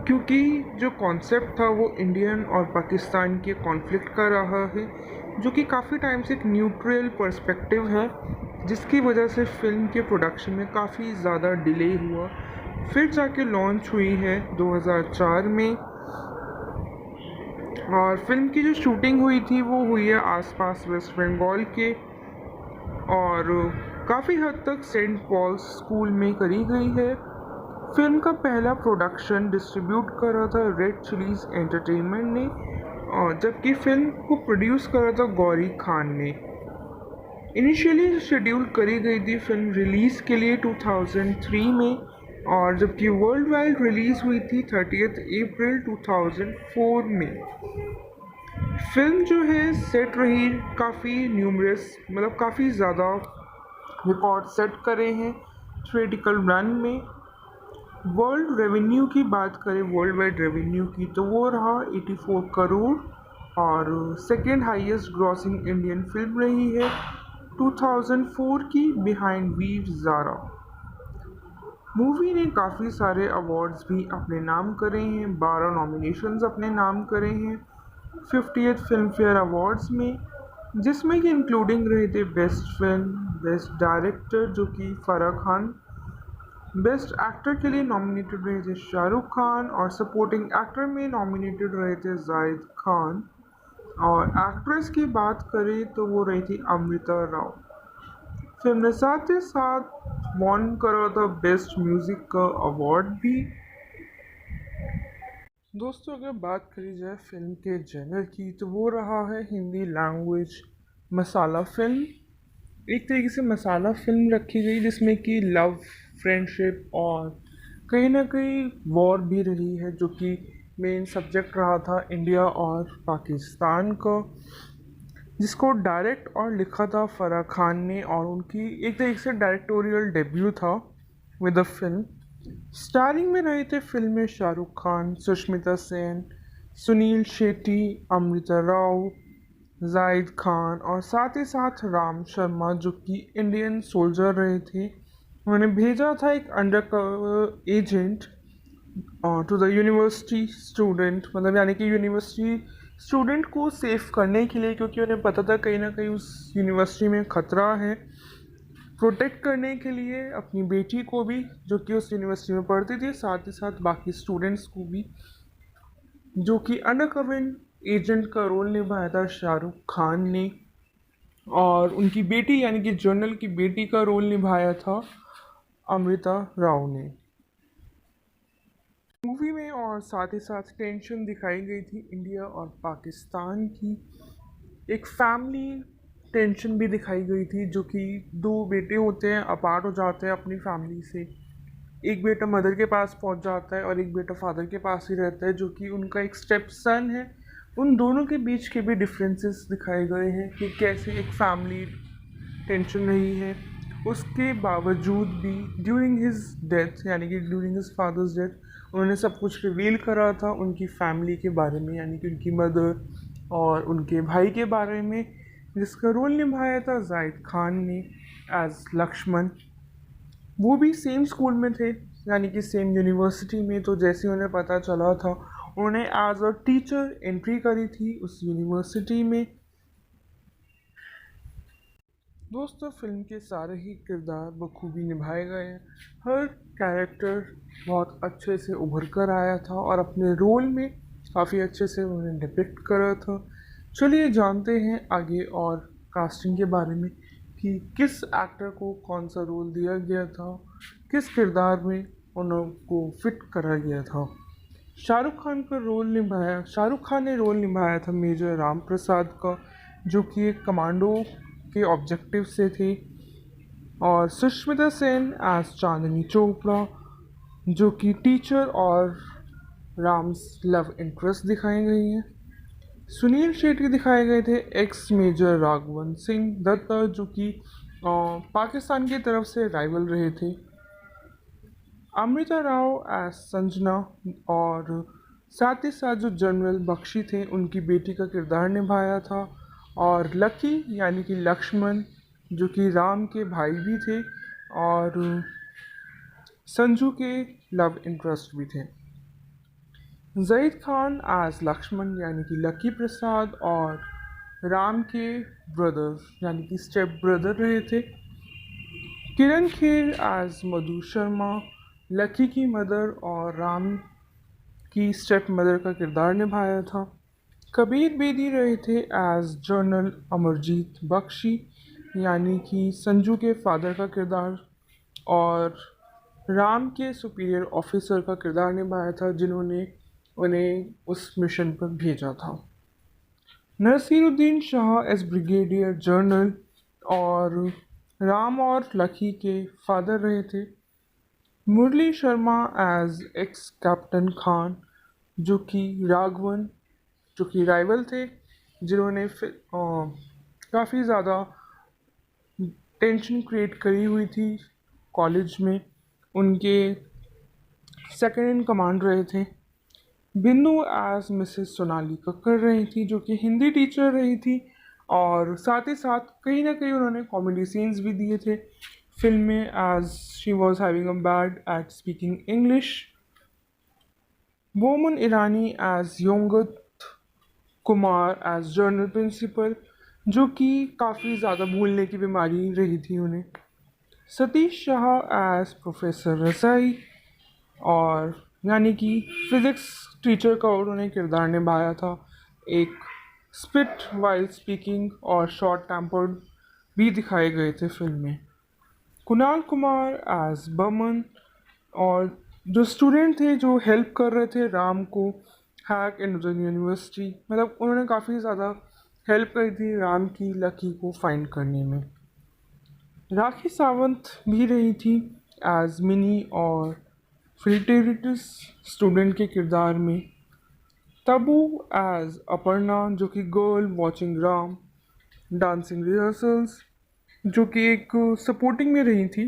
क्योंकि जो कॉन्सेप्ट था वो इंडियन और पाकिस्तान के कॉन्फ्लिक्ट का रहा है, जो कि काफ़ी टाइम से एक न्यूट्रल पर्सपेक्टिव है, जिसकी वजह से फिल्म के प्रोडक्शन में काफ़ी ज़्यादा डिले हुआ। फिर जाके लॉन्च हुई है 2004 में, और फिल्म की जो शूटिंग हुई थी वो हुई है आसपास वेस्ट बंगाल के, और काफ़ी हद तक सेंट पॉल्स स्कूल में करी गई है। फिल्म का पहला प्रोडक्शन डिस्ट्रीब्यूट करा था रेड चिलीज एंटरटेनमेंट ने, और जबकि फिल्म को प्रोड्यूस करा था गौरी खान ने। इनिशियली शेड्यूल करी गई थी फिल्म रिलीज़ के लिए 2003 में, और जबकि वर्ल्ड वाइड रिलीज़ हुई थी 30 अप्रैल 2004 में। फिल्म जो है सेट रही काफ़ी न्यूमरस, मतलब काफ़ी ज़्यादा रिकॉर्ड सेट करे हैं थिएट्रिकल रन में। वर्ल्ड रेवेन्यू की बात करें, वर्ल्ड वाइड रेवेन्यू की, तो वो रहा 84 करोड़, और second highest grossing Indian film रही है 2004 की बिहाइंड वीव ज़ारा। मूवी ने काफ़ी सारे अवार्ड्स भी अपने नाम करे हैं, 12 नॉमिनेशंस अपने नाम करे हैं 50th फिल्म फेयर अवार्ड्स में, जिसमें कि इंक्लूडिंग रहे थे बेस्ट फिल्म, बेस्ट डायरेक्टर जो कि फराह खान, बेस्ट एक्टर के लिए नॉमिनेटेड रहे थे शाहरुख खान, और सपोर्टिंग एक्टर में नॉमिनेटेड रहे थे जाहिद खान, और एक्ट्रेस की बात करें तो वो रही थी अमृता राव। फिल्म ने साथ ही साथ वॉन करा था बेस्ट म्यूज़िक का अवार्ड भी। दोस्तों अगर बात करी जाए फिल्म के जनर की तो वो रहा है हिंदी लैंग्वेज मसाला फिल्म। एक तरीके से मसाला फिल्म रखी गई जिसमें कि लव, फ्रेंडशिप और कहीं ना कहीं वॉर भी रही है, जो कि मेन सब्जेक्ट रहा था इंडिया और पाकिस्तान का, जिसको डायरेक्ट और लिखा था फराह खान ने, और उनकी एक तरीके से डायरेक्टोरियल डेब्यू था विद द फिल्म। स्टारिंग में रहे थे फिल्म में शाहरुख खान, सुष्मिता सेन, सुनील शेट्टी, अमृता राव, जाहिद खान और साथ ही साथ राम शर्मा, जो कि इंडियन सोल्जर रहे थे। उन्होंने भेजा था एक undercover agent to the university student, मतलब यानी कि यूनिवर्सिटी स्टूडेंट को सेव करने के लिए, क्योंकि उन्हें पता था कहीं ना कहीं उस यूनिवर्सिटी में खतरा है। प्रोटेक्ट करने के लिए अपनी बेटी को भी, जो कि उस यूनिवर्सिटी में पढ़ती थी, साथ ही साथ बाकी स्टूडेंट्स को भी, जो कि अंडर कवर एजेंट का रोल निभाया था शाहरुख खान ने, और उनकी बेटी यानी कि जनरल की बेटी का रोल निभाया था अमृता राव ने मूवी में। और साथ ही साथ टेंशन दिखाई गई थी इंडिया और पाकिस्तान की, एक फैमिली टेंशन भी दिखाई गई थी, जो कि दो बेटे होते हैं, अपार्ट हो जाते हैं अपनी फैमिली से। एक बेटा मदर के पास पहुंच जाता है और एक बेटा फादर के पास ही रहता है, जो कि उनका एक स्टेप सन है। उन दोनों के बीच के भी डिफरेंसेस दिखाए गए हैं कि कैसे एक फैमिली टेंशन रही है, उसके बावजूद भी ड्यूरिंग हिज डेथ, यानी कि ड्यूरिंग हिज फादर्स डेथ, उन्होंने सब कुछ रिवील करा था उनकी फैमिली के बारे में, यानी कि उनकी मदर और उनके भाई के बारे में, जिसका रोल निभाया था जाहिद खान ने एज लक्ष्मण। वो भी सेम स्कूल में थे, यानी कि सेम यूनिवर्सिटी में। तो जैसे उन्हें पता चला था, उन्होंने एज अ टीचर एंट्री करी थी उस यूनिवर्सिटी में। दोस्तों फिल्म के सारे ही किरदार बखूबी निभाए गए हैं। हर कैरेक्टर बहुत अच्छे से उभर कर आया था और अपने रोल में काफ़ी अच्छे से उन्होंने डिपिक्ट करा था। चलिए जानते हैं आगे और कास्टिंग के बारे में कि किस एक्टर को कौन सा रोल दिया गया था, किस किरदार में उनको फिट करा गया था। शाहरुख खान ने रोल निभाया था मेजर राम प्रसाद का, जो कि एक कमांडो के ऑब्जेक्टिव से थे। और सुष्मिता सेन एज चांदनी चोपड़ा, जो कि टीचर और राम्स लव इंटरेस्ट दिखाई गई हैं। सुनील शेट्टी दिखाए गए थे एक्स मेजर राघवन सिंह दत्ता, जो कि पाकिस्तान की तरफ से राइवल रहे थे। अमृता राव एज संजना, और साथ ही साथ जो जनरल बख्शी थे उनकी बेटी का किरदार निभाया था। और लकी यानी कि लक्ष्मण, जो कि राम के भाई भी थे और संजू के लव इंटरेस्ट भी थे। जईद खान एज लक्ष्मण यानी कि लकी प्रसाद, और राम के ब्रदर यानी कि स्टेप ब्रदर रहे थे। किरण खेर एज मधु शर्मा, लकी की मदर और राम की स्टेप मदर का किरदार निभाया था। कबीर बेदी रहे थे एज जनरल अमरजीत बख्शी, यानी कि संजू के फादर का किरदार, और राम के सुपीरियर ऑफिसर का किरदार निभाया था, जिन्होंने उन्हें उस मिशन पर भेजा था। Naseeruddin Shah as brigadier general, और राम और लकी के फादर रहे थे। Murli Sharma as ex captain Khan, जो कि राघवन, जो कि राइवल थे, जिन्होंने काफ़ी ज़्यादा टेंशन क्रिएट करी हुई थी कॉलेज में। उनके सेकंड इन कमांड रहे थे। बिंदु एज मिसेस सोनाली कक्कर रही थी, जो कि हिंदी टीचर रही थी, और साथ ही साथ कहीं ना कहीं उन्होंने कॉमेडी सीन्स भी दिए थे फिल्म में, as she was having a bad at speaking English. Boman Irani as योंगत कुमार एज जर्नल प्रिंसिपल, जो कि काफ़ी ज़्यादा भूलने की बीमारी रही थी उन्हें। सतीश शाह एज प्रोफेसर रसाई, और यानी कि फिज़िक्स टीचर का उन्होंने किरदार निभाया था। एक स्पिट वाइल स्पीकिंग और शॉर्ट टेम्पर्ड भी दिखाए गए थे फिल्म में। कुणाल कुमार एज बमन, और जो स्टूडेंट थे जो हेल्प कर रहे थे राम को हैक इन यूनिवर्सिटी, मतलब उन्होंने काफ़ी ज़्यादा हेल्प करी थी राम की लकी को फाइंड करने में। राखी सावंत भी रही थी एज मिनी और फिल्टेरिटस स्टूडेंट के किरदार में। तबू एज अपर्णा जो कि girl watching Ram, dancing rehearsals जो कि एक सपोर्टिंग में रही थी।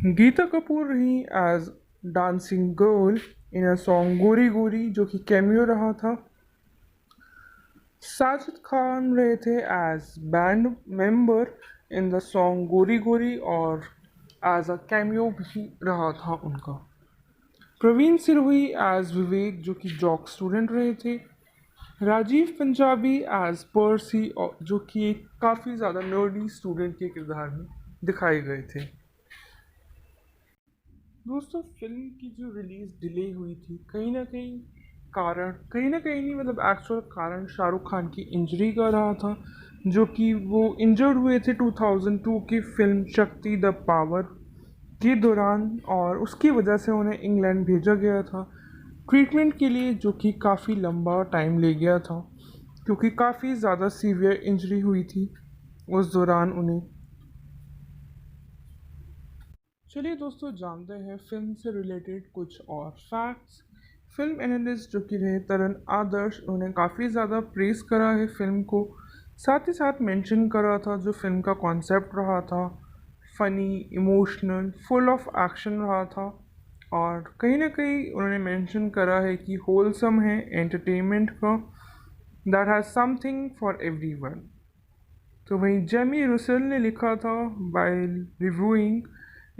गीता कपूर रही as dancing girl in a song गोरी गोरी जो कि कैमियो रहा था। साजिद खान रहे थे as band member in the song गोरी गोरी और एज अ कैमियो भी रहा था उनका। प्रवीण सिरोही एज विवेक जो कि जॉक स्टूडेंट रहे थे। राजीव पंजाबी एज पर्सी जो कि एक काफ़ी ज़्यादा नर्डी स्टूडेंट के किरदार में दिखाए गए थे। दोस्तों फिल्म की जो रिलीज़ डिले हुई थी, कहीं ना कहीं नहीं, मतलब एक्चुअल कारण शाहरुख खान की इंजरी का रहा था, जो कि वो इंजर्ड हुए थे 2002 की फिल्म शक्ति द पावर के दौरान, और उसकी वजह से उन्हें इंग्लैंड भेजा गया था ट्रीटमेंट के लिए, जो कि काफ़ी लंबा टाइम ले गया था क्योंकि काफ़ी ज़्यादा सीवियर इंजरी हुई थी उस दौरान उन्हें। चलिए दोस्तों जानते हैं फिल्म से रिलेटेड कुछ और फैक्ट्स। फिल्म एनालिस्ट जो कि रहे तरन आदर्श, उन्हें काफ़ी ज़्यादा प्रेस करा है फिल्म को, साथ ही साथ मेंशन करा था जो फिल्म का कॉन्सेप्ट रहा था, funny, emotional, full of action रहा था, और कहीं ना कहीं उन्होंने मेंशन करा है कि होलसम है एंटरटेनमेंट का, that has something for everyone. तो वहीं जेमी रुसेल ने लिखा था by reviewing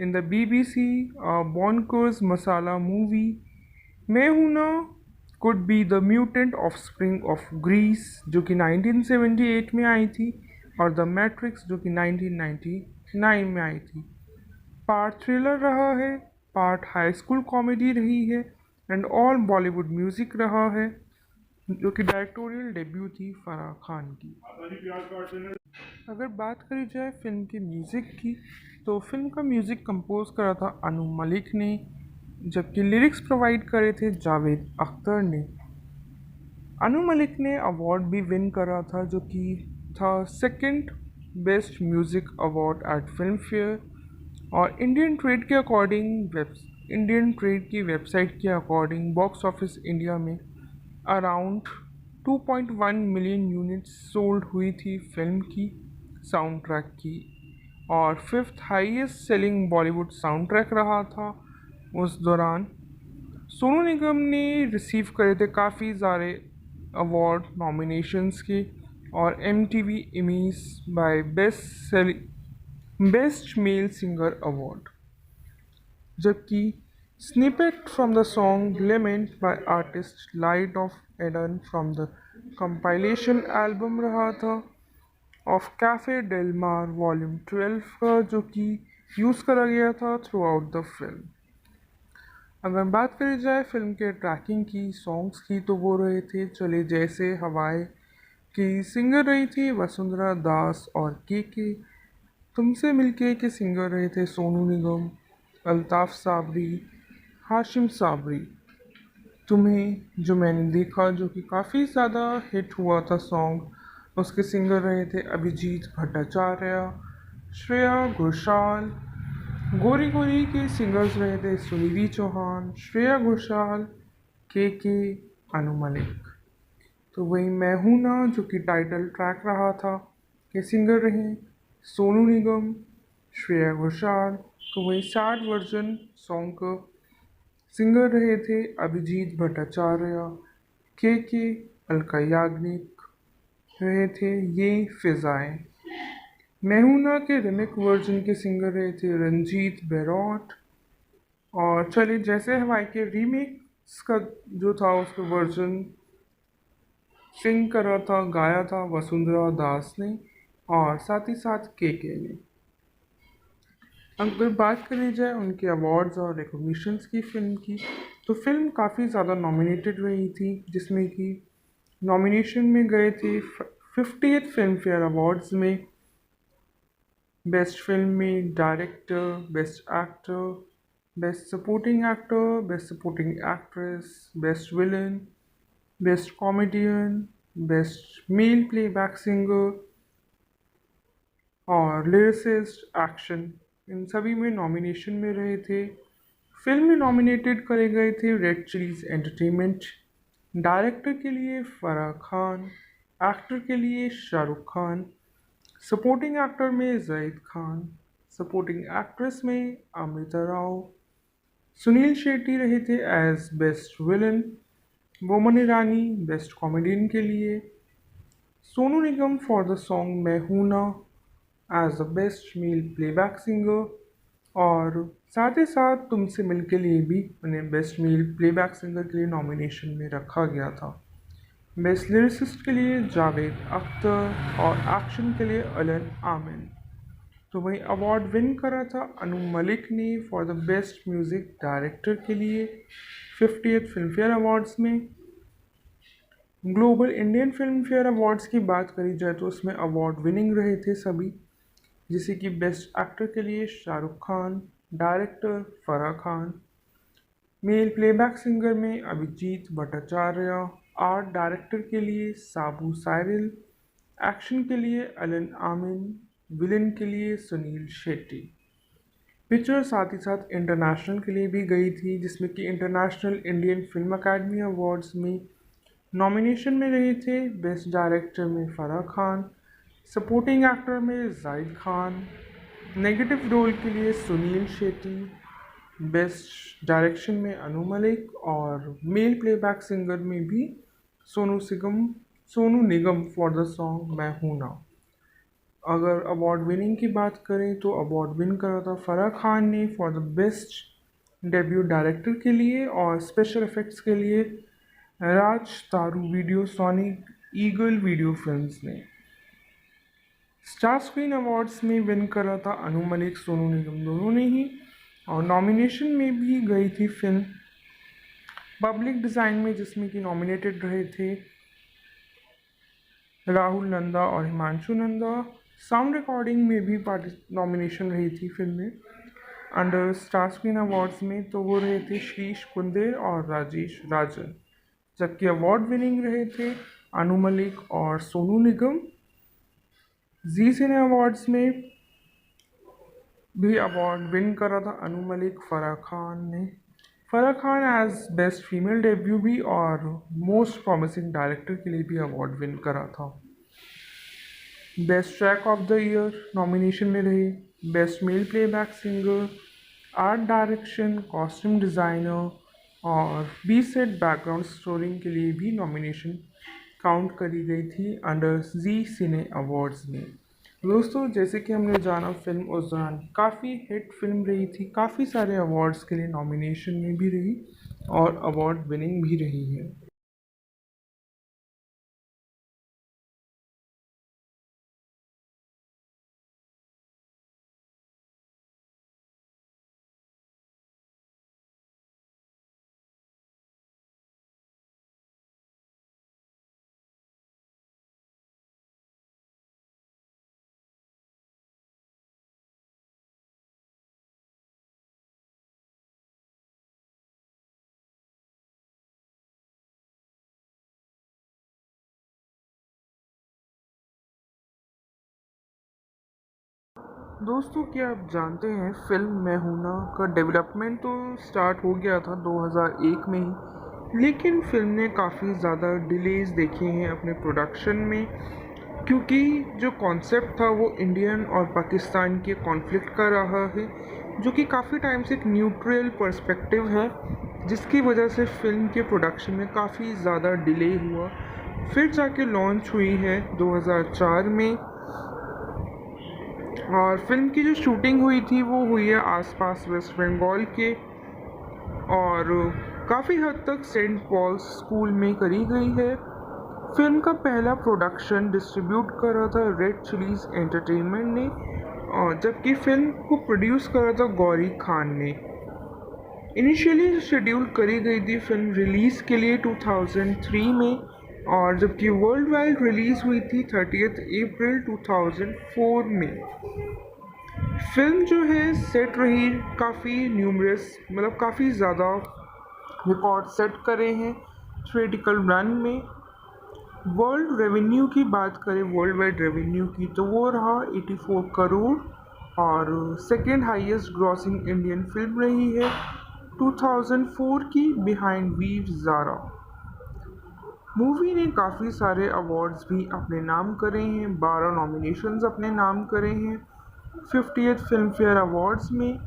in the BBC bonkers masala movie, Main हूं Na could be the mutant offspring of Grease जो कि 1978 में आई थी, और द मैट्रिक्स जो कि 1999 में आई थी। पार्ट थ्रिलर रहा है, पार्ट हाई स्कूल कॉमेडी रही है, एंड ऑल बॉलीवुड म्यूजिक रहा है, जो कि डायरेक्टोरियल डेब्यू थी फराह खान की। अगर बात करी जाए फिल्म के म्यूज़िक की, तो फिल्म का म्यूज़िक कंपोज करा था अनु मलिक ने, जबकि लिरिक्स प्रोवाइड करे थे जावेद अख्तर ने। अनु मलिक ने अवार्ड भी विन करा था, जो कि था second best music award eight film fair, और इंडियन ट्रेड की वेबसाइट के अकॉर्डिंग बॉक्स ऑफिस इंडिया में अराउंड 2.1 मिलियन यूनिट्स सोल्ड हुई थी फिल्म की साउंड ट्रैक की, और fifth highest selling Bollywood sound track रहा था उस दौरान। सोनू निगम ने रिसीव करे थे काफ़ी सारे अवार्ड नॉमिनेशंस के, और MTV Immies by best male singer award, जबकि snippet from the song lament by artist light of Eden from the compilation album रहा था of cafe del mar volume 12 का, जो कि यूज़ करा गया था थ्रू आउट द फिल्म। अगर बात करी जाए फिल्म के ट्रैकिंग की, सॉन्ग्स की, तो वो रहे थे चले जैसे हवाएं की सिंगर रही थी वसुंधरा दास, और के तुमसे मिलके के सिंगर रहे थे सोनू निगम, अल्ताफ़ साबरी, हाशिम साबरी। तुम्हें जो मैंने देखा जो कि काफ़ी ज़्यादा हिट हुआ था सॉन्ग, उसके सिंगर रहे थे अभिजीत भट्टाचार्य, श्रेया घोषाल। गोरी गोरी के सिंगर्स रहे थे सुनिधि चौहान, श्रेया घोषाल, के अनु मलिक। तो वही मैं हूं ना जो कि टाइटल ट्रैक रहा था के सिंगर रहे सोनू निगम, श्रेया घोषाल। तो वही सैड वर्जन सॉन्ग का सिंगर रहे थे अभिजीत भट्टाचार्य, के अलका याग्निक रहे थे ये फिजाएं। मेहुना के रिमिक वर्जन के सिंगर रहे थे रंजीत बेरौट, और चले जैसे हवाई के रीमेक्स का जो था उसका वर्जन सिंग करा था, गाया था वसुंधरा दास ने, और साथ ही साथ के ने। अगर बात करी जाए उनके अवार्ड्स और रिकॉग्निशंस की फिल्म की, तो फिल्म काफ़ी ज़्यादा नॉमिनेटेड रही थी, जिसमें कि नॉमिनेशन में गए थे 50th फिल्म फेयर अवार्ड्स में, बेस्ट फिल्म में director, best actor, best supporting actor, best supporting actress, best villain, best comedian, best male playback singer और लिरिसिस्ट एक्शन, इन सभी में नॉमिनेशन में रहे थे। फिल्म में नॉमिनेटेड करे गए थे रेड चिलीज एंटरटेनमेंट, डायरेक्टर के लिए फराह खान, एक्टर के लिए शाहरुख खान, सपोर्टिंग एक्टर में जाहिद खान, सपोर्टिंग एक्ट्रेस में अमृता राव, सुनील शेट्टी रहे थे as best villain, Boman Irani best comedian के लिए, Sonu Nigam for the song मैं हूं ना as the best male playback singer, और साथ ही साथ तुमसे मिल के लिए भी उन्हें बेस्ट मेल प्लेबैक सिंगर के लिए नॉमिनेशन में रखा गया था। बेस्ट लिरिसिस्ट के लिए जावेद अख्तर और एक्शन के लिए अलन आमिन। तो वही अवार्ड विन करा था अनु मलिक ने for the best music director के लिए 50th फिल्म फेयर अवार्ड्स में। Global Indian film fair awards की बात करी जाए तो उसमें अवार्ड विनिंग रहे थे सभी, जैसे कि बेस्ट एक्टर के लिए Shahrukh Khan, director Farah Khan, mail playback singer में अभिजीत भट्टाचार्य, आर्ट डायरेक्टर के लिए साबू साइरिल, एक्शन के लिए अलन आमिन, विलन के लिए सुनील शेट्टी। पिक्चर साथ ही साथ इंटरनेशनल के लिए भी गई थी, जिसमें कि international Indian film academy awards में नॉमिनेशन में रहे थे बेस्ट डायरेक्टर में फराह खान, सपोर्टिंग एक्टर में जाहिद खान, नेगेटिव रोल के लिए सुनील शेट्टी, बेस्ट डायरेक्शन में अनु मलिक और मेल प्लेबैक सिंगर में भी Sonu Nigam for the song मैं हूं ना। अगर अवार्ड विनिंग की बात करें तो अवार्ड विन करा था फराह खान ने for the best debut director के लिए, और स्पेशल इफ़ेक्ट्स के लिए राज तारू video sonic eagle video films ने। स्टार स्क्रीन अवार्ड्स में विन करा था अनु मलिक सोनू निगम दोनों ने ही, और नॉमिनेशन में भी गई थी फिल्म पब्लिक डिज़ाइन में, जिसमें कि नॉमिनेटेड रहे थे राहुल नंदा और हिमांशु नंदा। साउंड रिकॉर्डिंग में भी नॉमिनेशन रही थी फिल्म में अंडर स्टार स्क्रीन अवार्ड्स में, तो वो रहे थे शीश कुंदेर और राजेश राजन, जबकि अवार्ड विनिंग रहे थे अनु मलिक और सोनू निगम। जी सिने अवार्ड्स में भी अवार्ड विन करा था अनु मलिक फराह खान ने। Farah Khan as best female debut भी और मोस्ट प्रॉमिसिंग डायरेक्टर के लिए भी अवार्ड विन करा था। Best track of the year nomination में रहे best male playback singer, art direction, costume designer और बी सेट बैकग्राउंड स्कोरिंग के लिए भी नॉमिनेशन काउंट करी गई थी अंडर जी सिने अवार्ड्स में। दोस्तों, जैसे कि हमने जाना फिल्म उस दौरान काफ़ी हिट फिल्म रही थी, काफ़ी सारे अवार्ड्स के लिए नॉमिनेशन में भी रही और अवार्ड विनिंग भी रही है। दोस्तों, क्या आप जानते हैं फिल्म मैं हूं ना का डेवलपमेंट तो स्टार्ट हो गया था 2001 में ही, लेकिन फिल्म ने काफ़ी ज़्यादा डिलेज देखे हैं अपने प्रोडक्शन में, क्योंकि जो कॉन्सेप्ट था वो इंडियन और पाकिस्तान के कॉन्फ्लिक्ट का रहा है, जो कि काफ़ी टाइम से एक न्यूट्रल पर्सपेक्टिव है, जिसकी वजह से फिल्म के प्रोडक्शन में काफ़ी ज़्यादा डिले हुआ। फिर जाके लॉन्च हुई है 2004 में, और फिल्म की जो शूटिंग हुई थी वो हुई है आसपास वेस्ट बंगाल के, और काफ़ी हद तक सेंट पॉल्स स्कूल में करी गई है। फिल्म का पहला प्रोडक्शन डिस्ट्रीब्यूट करा था रेड चिलीज एंटरटेनमेंट ने, और जबकि फिल्म को प्रोड्यूस करा था गौरी खान ने। इनिशियली शेड्यूल करी गई थी फिल्म रिलीज़ के लिए 2003 में, और जबकि वर्ल्ड वाइड रिलीज़ हुई थी 30th अप्रैल 2004 में। फिल्म जो है सेट रही काफ़ी न्यूमरस, मतलब काफ़ी ज़्यादा रिकॉर्ड सेट करे हैं थिएटिकल रन में। वर्ल्ड रेवेन्यू की बात करें, वर्ल्ड वाइड रेवेन्यू की, तो वो रहा 84 करोड़ और second highest grossing Indian film रही है 2004 की बिहाइंड वीर ज़ारा। मूवी ने काफ़ी सारे अवार्ड्स भी अपने नाम करे हैं, 12 नॉमिनेशंस अपने नाम करे हैं 50th फिल्म फेयर अवार्ड्स में,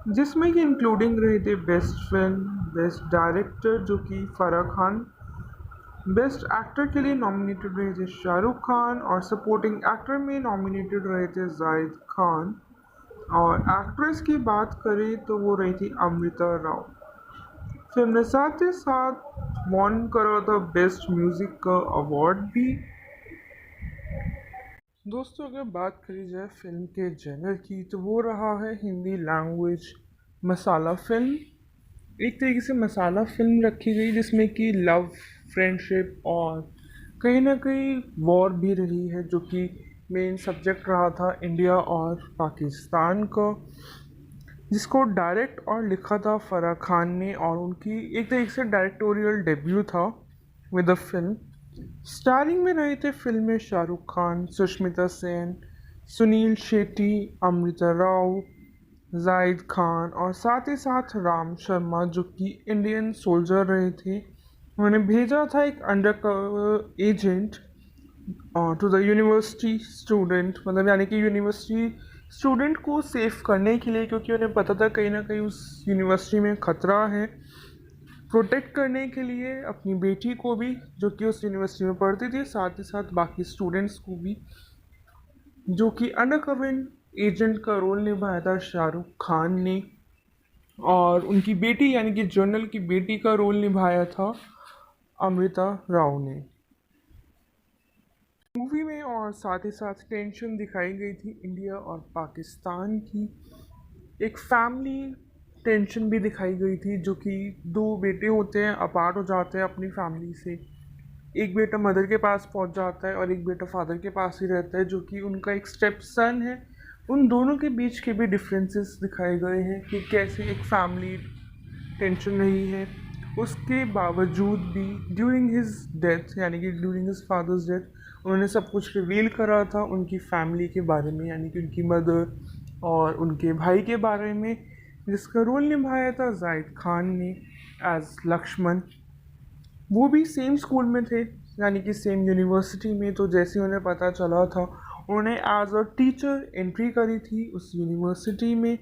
जिसमें कि इंक्लूडिंग रहे थे बेस्ट फिल्म, बेस्ट डायरेक्टर जो कि फराह खान, बेस्ट एक्टर के लिए नॉमिनेटेड रहे थे शाहरुख खान और सपोर्टिंग एक्टर में नॉमिनेटेड रहे थे जाहिद खान, और एक्ट्रेस की बात करें तो वो रही थी अमृता राव। फिल्म ने साथ ही साथ वॉन करा था बेस्ट म्यूजिक का अवार्ड भी। दोस्तों अगर बात करी जाए फिल्म के जनर की तो वो रहा है हिंदी लैंग्वेज मसाला फिल्म। एक तरीके से मसाला फिल्म रखी गई जिसमें कि लव, फ्रेंडशिप और कहीं ना कहीं वॉर भी रही है, जो कि मेन सब्जेक्ट रहा था इंडिया और पाकिस्तान का, जिसको डायरेक्ट और लिखा था फराह खान ने, और उनकी एक तरीके से डायरेक्टोरियल डेब्यू था विद द फिल्म। स्टारिंग में रहे थे फिल्म में शाहरुख खान, सुष्मिता सेन, सुनील शेट्टी, अमृता राव, जाहिद खान और साथ ही साथ राम शर्मा जो कि इंडियन सोल्जर रहे थे। उन्होंने भेजा था एक undercover agent to the university student, मतलब यानी कि यूनिवर्सिटी स्टूडेंट को सेव करने के लिए, क्योंकि उन्हें पता था कहीं ना कहीं उस यूनिवर्सिटी में ख़तरा है, प्रोटेक्ट करने के लिए अपनी बेटी को भी जो कि उस यूनिवर्सिटी में पढ़ती थी, साथ ही साथ बाकी स्टूडेंट्स को भी, जो कि अंडर कवर एजेंट का रोल निभाया था शाहरुख खान ने, और उनकी बेटी यानी कि जनरल की बेटी का रोल निभाया था अमृता राव ने मूवी में। और साथ ही साथ टेंशन दिखाई गई थी इंडिया और पाकिस्तान की, एक फैमिली टेंशन भी दिखाई गई थी, जो कि दो बेटे होते हैं, अपार्ट हो जाते हैं अपनी फैमिली से। एक बेटा मदर के पास पहुंच जाता है और एक बेटा फादर के पास ही रहता है, जो कि उनका एक स्टेप सन है। उन दोनों के बीच के भी डिफरेंसेस दिखाए गए हैं कि कैसे एक फैमिली टेंशन रही है, उसके बावजूद भी ड्यूरिंग हिज डेथ, यानी कि ड्यूरिंग हिज फादर्स डेथ, उन्होंने सब कुछ रिवील करा था उनकी फैमिली के बारे में, यानी कि उनकी मदर और उनके भाई के बारे में, जिसका रोल निभाया था जाहिद खान ने एज लक्ष्मण। वो भी सेम स्कूल में थे, यानी कि सेम यूनिवर्सिटी में, तो जैसे उन्हें पता चला था उन्हें एज अ टीचर एंट्री करी थी उस यूनिवर्सिटी में।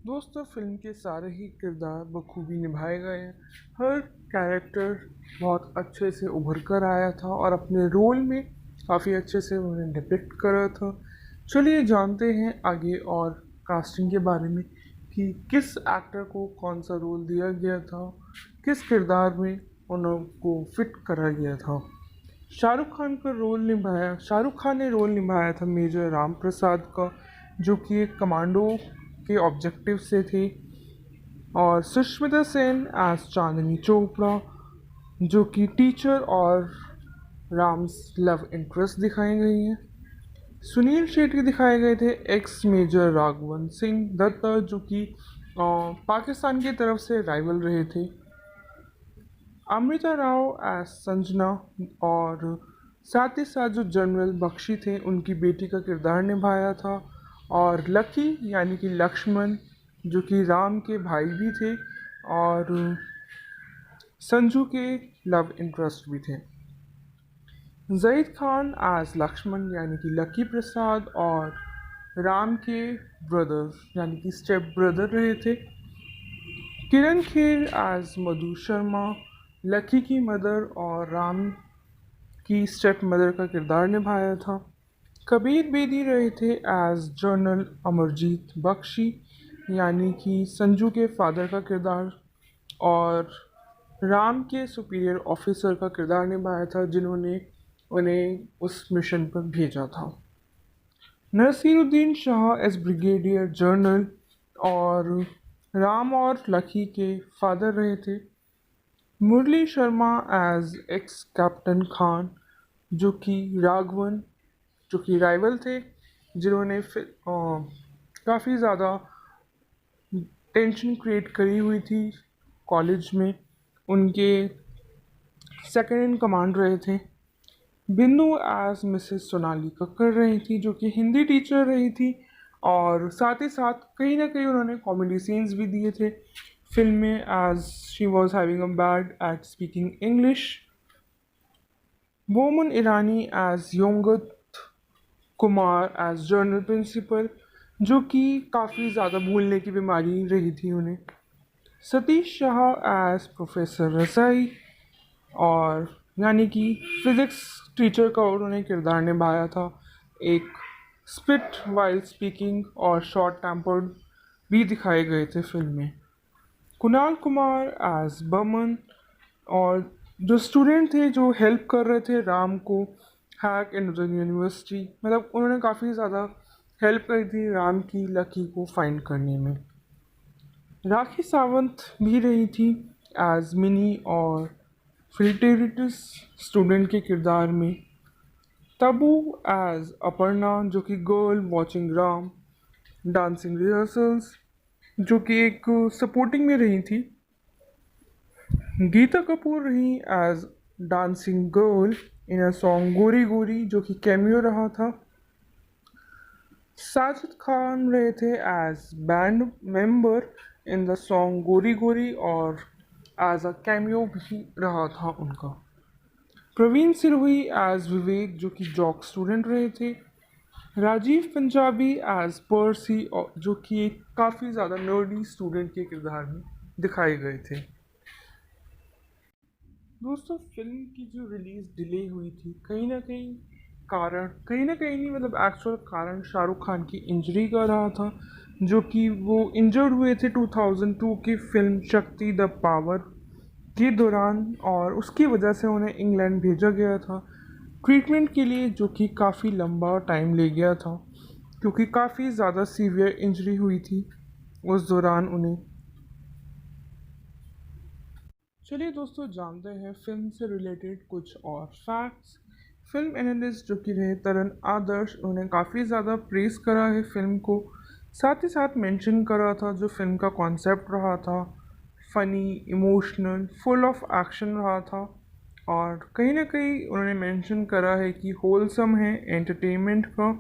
दोस्तों फिल्म के सारे ही किरदार बखूबी निभाए गए हैं, हर कैरेक्टर बहुत अच्छे से उभर कर आया था और अपने रोल में काफ़ी अच्छे से उन्हें डिपिक्ट करा था। चलिए जानते हैं आगे और कास्टिंग के बारे में कि किस एक्टर को कौन सा रोल दिया गया था, किस किरदार में उनको फिट करा गया था। शाहरुख खान ने रोल निभाया था मेजर राम प्रसाद का, जो कि एक कमांडो के ऑब्जेक्टिव से थे, और सुष्मिता सेन एज चांदनी चोपड़ा, जो कि टीचर और राम्स लव इंटरेस्ट दिखाई गई हैं। सुनील शेट्टी दिखाए गए थे एक्स मेजर राघवन सिंह दत्ता, जो कि पाकिस्तान की तरफ से राइवल रहे थे। अमृता राव एज संजना, और साथ ही साथ जो जनरल बख्शी थे उनकी बेटी का किरदार निभाया था, और लकी यानी कि लक्ष्मण जो कि राम के भाई भी थे और संजू के लव इंटरेस्ट भी थे। जईद खान एज लक्ष्मण यानी कि लकी प्रसाद और राम के ब्रदर यानी कि स्टेप ब्रदर रहे थे। किरण खेर एज मधु शर्मा, लकी की मदर और राम की स्टेप मदर का किरदार निभाया था। कबीर बेदी रहे थे एज जनरल अमरजीत बख्शी, यानी कि संजू के फादर का किरदार, और राम के सुपीरियर ऑफिसर का किरदार निभाया था जिन्होंने उन्हें उस मिशन पर भेजा था। Naseeruddin Shah as brigadier general और राम और लकी के फादर रहे थे। Murli Sharma as ex captain Khan, जो कि राघवन जो कि राइवल थे, जिन्होंने काफ़ी ज़्यादा टेंशन क्रिएट करी हुई थी कॉलेज में। उनके सेकंड इन कमांड रहे थे। बिंदु एज मिसेस सोनाली कक्कड़ रही थी, जो कि हिंदी टीचर रही थी, और साथ ही साथ कहीं ना कहीं उन्होंने कॉमेडी सीन्स भी दिए थे फिल्म में, as she was having a bad at speaking English. Boman Irani as योंगत कुमार एज जर्नल प्रिंसिपल, जो कि काफ़ी ज़्यादा भूलने की बीमारी रही थी उन्हें। सतीश शाह एज प्रोफेसर रसाई, और यानी कि फिज़िक्स टीचर का उन्होंने किरदार निभाया था। एक स्पिट वाइल स्पीकिंग और शॉर्ट टेम्पर्ड भी दिखाए गए थे फिल्म में। कुणाल कुमार एज बमन, और जो स्टूडेंट थे जो हेल्प कर रहे थे राम को हैक इन द यूनिवर्सिटी, मतलब उन्होंने काफ़ी ज़्यादा हेल्प करी थी राम की लकी को फाइंड करने में। राखी सावंत भी रही थी एज मिनी और फिल्टेरिटस स्टूडेंट के किरदार में। तबू एज अपर्णा, जो कि girl watching Ram dancing rehearsals, जो कि एक सपोर्टिंग में रही थी। गीता कपूर रही as dancing girl in a song गोरी गोरी, जो कि कैमियो रहा था। साजिद खान रहे थे as band member in the song गोरी गोरी, और एज अ कैमियो भी रहा था उनका। प्रवीण सिरोही एज विवेक, जो कि जॉक स्टूडेंट रहे थे। राजीव पंजाबी एज पर्सी, जो कि एक काफ़ी ज़्यादा नर्डी स्टूडेंट के किरदार में दिखाए गए थे। दोस्तों, फिल्म की जो रिलीज़ डिले हुई थी, कहीं ना कहीं नहीं, मतलब एक्चुअल कारण शाहरुख खान की इंजरी का रहा था, जो कि वो इंजर्ड हुए थे 2002 की फिल्म शक्ति द पावर के दौरान, और उसकी वजह से उन्हें इंग्लैंड भेजा गया था ट्रीटमेंट के लिए, जो कि काफ़ी लंबा टाइम ले गया था क्योंकि काफ़ी ज़्यादा सीवियर इंजरी हुई थी उस दौरान उन्हें। चलिए दोस्तों, जानते हैं फिल्म से रिलेटेड कुछ और फैक्ट्स। फिल्म एनालिस्ट जो कि रहे तरन आदर्श, उन्होंने काफ़ी ज़्यादा प्रेस करा है फिल्म को। साथ ही साथ मेंशन करा था जो फिल्म का कॉन्सेप्ट रहा था, funny, emotional, full of action रहा था, और कहीं ना कहीं उन्होंने मेंशन करा है कि होलसम है एंटरटेनमेंट का,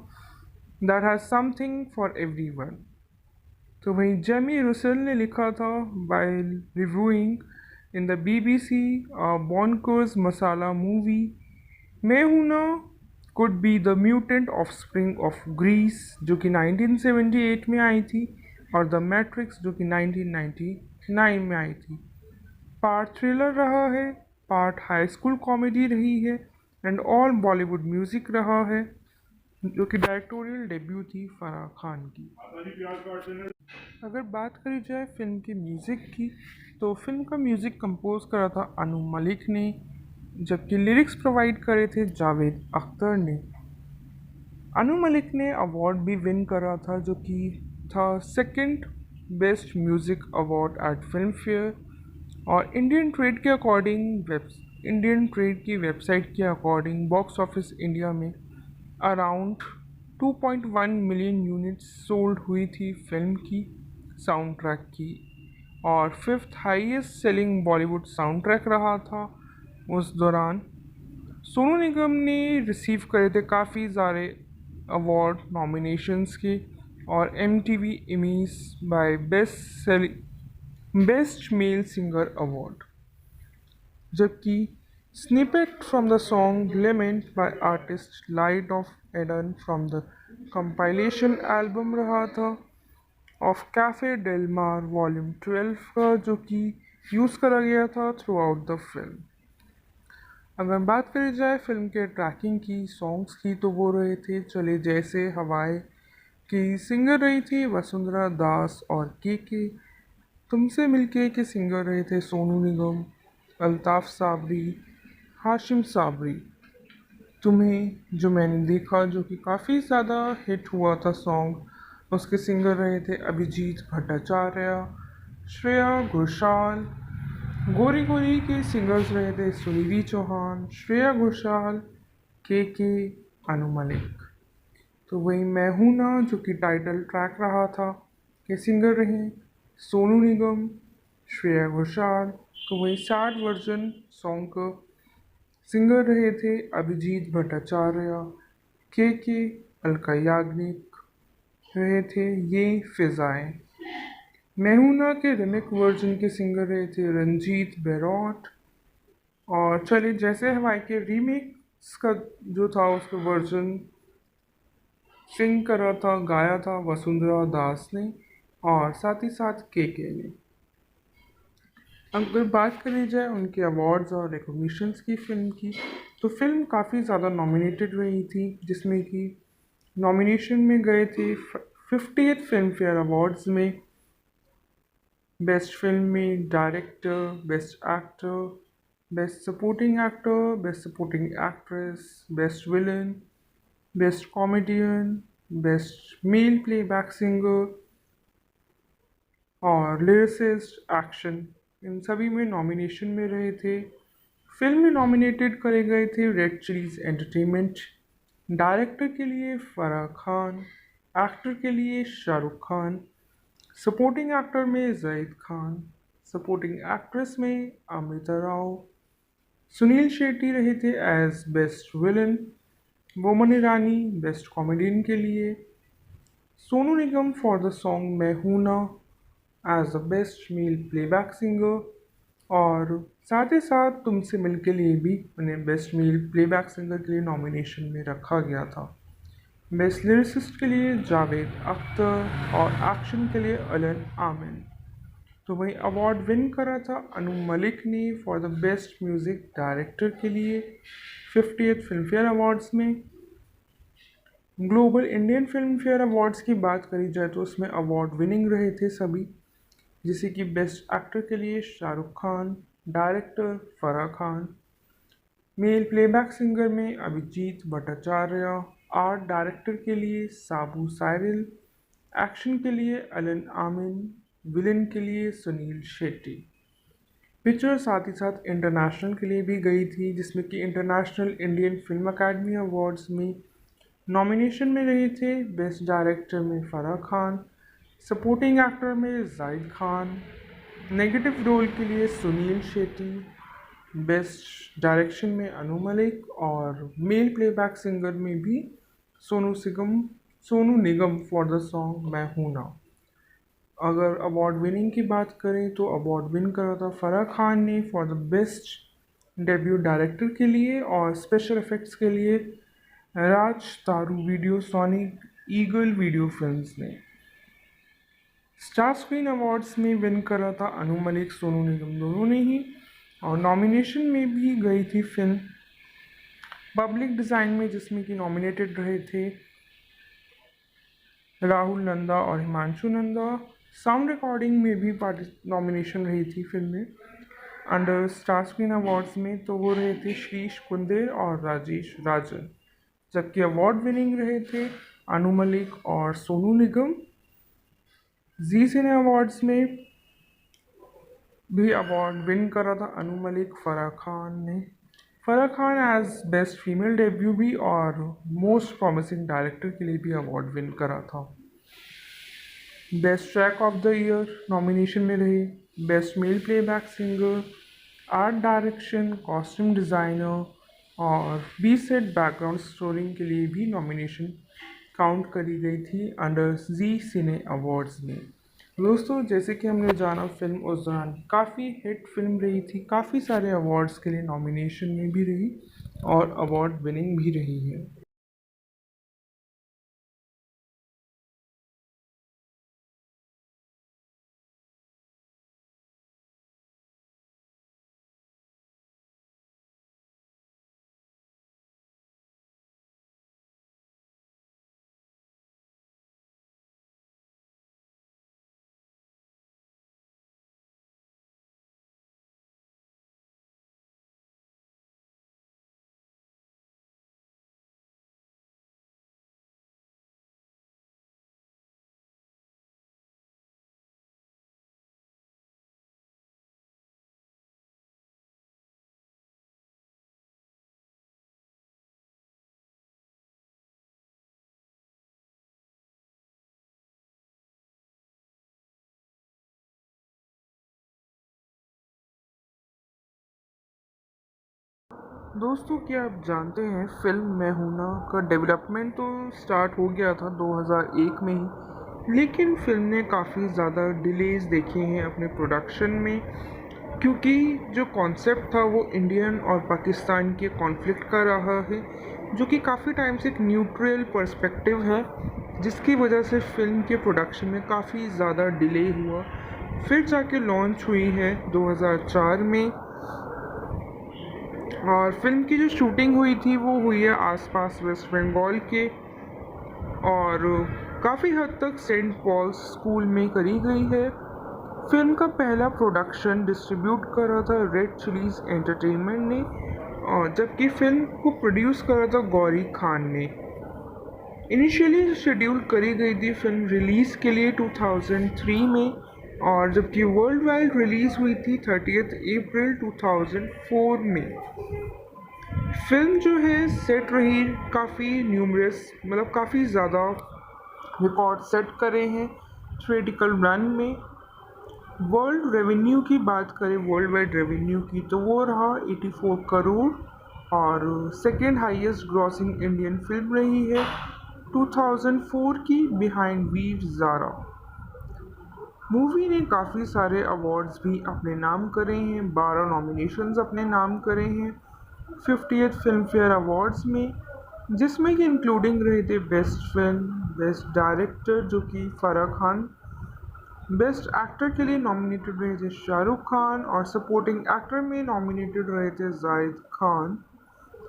that has something for everyone. तो वहीं जेमी रुसेल ने लिखा था by reviewing in the BBC bonkers masala movie, Main हूं Na could be the mutant offspring of Grease, जो कि 1978 में आई थी, और द मैट्रिक्स जो कि 1999 में आई थी। पार्ट थ्रिलर रहा है, पार्ट हाई स्कूल कॉमेडी रही है, एंड ऑल बॉलीवुड म्यूज़िक रहा है, जो कि डायरेक्टोरियल डेब्यू थी फराह खान की। अगर बात करी जाए फिल्म के म्यूज़िक की, तो फिल्म का म्यूज़िक कंपोज करा था अनु मलिक ने, जबकि लिरिक्स प्रोवाइड करे थे जावेद अख्तर ने। अनु मलिक ने अवार्ड भी विन करा था, जो कि था second best music award eight film fair, और इंडियन ट्रेड की वेबसाइट के अकॉर्डिंग बॉक्स ऑफिस इंडिया में अराउंड 2.1 मिलियन यूनिट्स सोल्ड हुई थी फिल्म की साउंड ट्रैक की, और fifth highest selling Bollywood sound track रहा था उस दौरान। सोनू निगम ने रिसीव करे थे काफ़ी सारे अवार्ड नॉमिनेशंस के, और MTV Immies by best male singer award, जबकि snippet from the song lament by artist light of Eden from the compilation album रहा था of cafe del mar volume 12 का, जो कि यूज़ करा गया था थ्रू आउट द फिल्म। अगर बात करी जाए फिल्म के ट्रैकिंग की, सॉन्ग्स की, तो वो रहे थे चले जैसे हवाएं की सिंगर रही थी वसुंधरा दास, और के तुमसे मिलके के सिंगर रहे थे सोनू निगम, अल्ताफ़ साबरी, हाशिम साबरी। तुम्हें जो मैंने देखा, जो कि काफ़ी ज़्यादा हिट हुआ था सॉन्ग, उसके सिंगर रहे थे अभिजीत भट्टाचार्य, श्रेया घोषाल। गोरी गोरी के सिंगर्स रहे थे सुनिधि चौहान, श्रेया घोषाल, के अनु मलिक। तो वही मैं हूं ना जो कि टाइटल ट्रैक रहा था के सिंगर रहे सोनू निगम, श्रेया घोषाल। तो वही सैड वर्जन सॉन्ग का सिंगर रहे थे अभिजीत भट्टाचार्य, के अलका याग्निक रहे थे ये फिजाएं। मेहुना के रिमिक वर्जन के सिंगर रहे थे रंजीत बेरौट। और चलिए जैसे हवाई के रीमिक्स का जो था उसका वर्जन सिंग करा था गाया था वसुंधरा दास ने और साथ ही साथ के ने। अगर बात करी जाए उनके अवार्ड्स और रिकॉग्निशंस की फ़िल्म की, तो फिल्म काफ़ी ज़्यादा नॉमिनेटेड रही थी, जिसमें कि नॉमिनेशन में गए थे 50th फिल्म फेयर अवार्ड्स में बेस्ट फिल्म में director, best actor, best supporting actor, best supporting actress, best villain, best comedian, best male playback singer और लिरिसिस्ट एक्शन, इन सभी में नॉमिनेशन में रहे थे। फिल्म में नॉमिनेटेड करे गए थे रेड चिलीज एंटरटेनमेंट, डायरेक्टर के लिए फराह खान, एक्टर के लिए शाहरुख खान, सपोर्टिंग एक्टर में जाहिद खान, सपोर्टिंग एक्ट्रेस में अमृता राव, सुनील शेट्टी रहे थे as best villain, Boman Irani best comedian के लिए, Sonu Nigam for the song मैं हूं ना as the best male playback singer और साथ ही साथ तुमसे मिल के लिए भी उन्हें बेस्ट मेल प्लेबैक सिंगर के लिए नॉमिनेशन में रखा गया था। बेस्ट लिरिसिस्ट के लिए जावेद अख्तर और एक्शन के लिए अलन आमिन। तो वही अवार्ड विन करा था अनु मलिक ने for the best music director के लिए 50th फिल्म फेयर अवार्ड्स में। Global Indian film fair awards की बात करी जाए तो उसमें अवार्ड विनिंग रहे थे सभी, जैसे कि बेस्ट एक्टर के लिए Shahrukh Khan, director Farah Khan, mail playback singer में अभिजीत भट्टाचार्य, आर्ट डायरेक्टर के लिए साबू साइरिल, एक्शन के लिए अलन आमिन, विलन के लिए सुनील शेट्टी। पिक्चर साथ ही साथ इंटरनेशनल के लिए भी गई थी, जिसमें कि international Indian film academy awards में नॉमिनेशन में रहे थे बेस्ट डायरेक्टर में फराह खान, सपोर्टिंग एक्टर में जाहिद खान, नेगेटिव रोल के लिए सुनील शेट्टी, बेस्ट डायरेक्शन में अनु मलिक और मेल प्लेबैक सिंगर में भी Sonu Nigam for the song मैं हूं ना। अगर अवार्ड विनिंग की बात करें तो अवार्ड विन करा था फराह खान ने for the best debut director के लिए और स्पेशल इफ़ेक्ट्स के लिए राज तारू video sonic eagle video films ने। स्टार स्क्रीन अवार्ड्स में विन करा था अनु मलिक सोनू निगम दोनों ने ही और नॉमिनेशन में भी गई थी फिल्म पब्लिक डिज़ाइन में, जिसमें कि नॉमिनेटेड रहे थे राहुल नंदा और हिमांशु नंदा। साउंड रिकॉर्डिंग में भी नॉमिनेशन रही थी फिल्म में अंडर स्टार स्क्रीन अवार्ड्स में, तो वो रहे थे शीश कुंदेर और राजेश राजन, जबकि अवार्ड विनिंग रहे थे अनु मलिक और सोनू निगम। जी सिने अवार्ड्स में भी अवार्ड विन करा था अनु मलिक फराह खान ने। Farah Khan as best female debut भी और मोस्ट प्रॉमिसिंग डायरेक्टर के लिए भी अवार्ड विन करा था। Best track of the year nomination में रहे best male playback singer, art direction, costume designer और बी सेट बैकग्राउंड स्कोरिंग के लिए भी नॉमिनेशन काउंट करी गई थी अंडर जी सिने अवार्ड्स में। दोस्तों जैसे कि हमने जाना फिल्म उस दौरान काफ़ी हिट फिल्म रही थी, काफ़ी सारे अवार्ड्स के लिए नॉमिनेशन में भी रही और अवार्ड विनिंग भी रही है। दोस्तों, क्या आप जानते हैं फिल्म मैं हूं ना का डेवलपमेंट तो स्टार्ट हो गया था 2001 में ही, लेकिन फिल्म ने काफ़ी ज़्यादा डिलेज देखे हैं अपने प्रोडक्शन में, क्योंकि जो कॉन्सेप्ट था वो इंडियन और पाकिस्तान के कॉन्फ्लिक्ट का रहा है, जो कि काफ़ी टाइम से एक न्यूट्रल पर्सपेक्टिव है, जिसकी वजह से फिल्म के प्रोडक्शन में काफ़ी ज़्यादा डिले हुआ। फिर जाके लॉन्च हुई है 2004 में, और फिल्म की जो शूटिंग हुई थी वो हुई है आसपास वेस्ट बंगाल के, और काफ़ी हद तक सेंट पॉल्स स्कूल में करी गई है। फिल्म का पहला प्रोडक्शन डिस्ट्रीब्यूट करा था रेड चिलीज एंटरटेनमेंट ने, और जबकि फिल्म को प्रोड्यूस करा था गौरी खान ने। इनिशियली शेड्यूल करी गई थी फिल्म रिलीज़ के लिए 2003 में, और जबकि वर्ल्ड वाइड रिलीज़ हुई थी 30 अप्रैल 2004 में। फिल्म जो है सेट रही काफ़ी न्यूमरस, मतलब काफ़ी ज़्यादा रिकॉर्ड सेट करे हैं थिएट्रिकल रन में। वर्ल्ड रेवेन्यू की बात करें, वर्ल्ड वाइड रेवेन्यू की, तो वो रहा 84 करोड़, और second highest grossing Indian film रही है 2004 की बिहाइंड वीर ज़ारा। मूवी ने काफ़ी सारे अवार्ड्स भी अपने नाम करे हैं, 12 नॉमिनेशंस अपने नाम करे हैं 50th फिल्म फेयर अवार्ड्स में, जिसमें कि इंक्लूडिंग रहे थे बेस्ट फिल्म, बेस्ट डायरेक्टर जो कि फराह खान, बेस्ट एक्टर के लिए नॉमिनेटेड रहे थे शाहरुख खान, और सपोर्टिंग एक्टर में नॉमिनेटेड रहे थे जाहिद खान,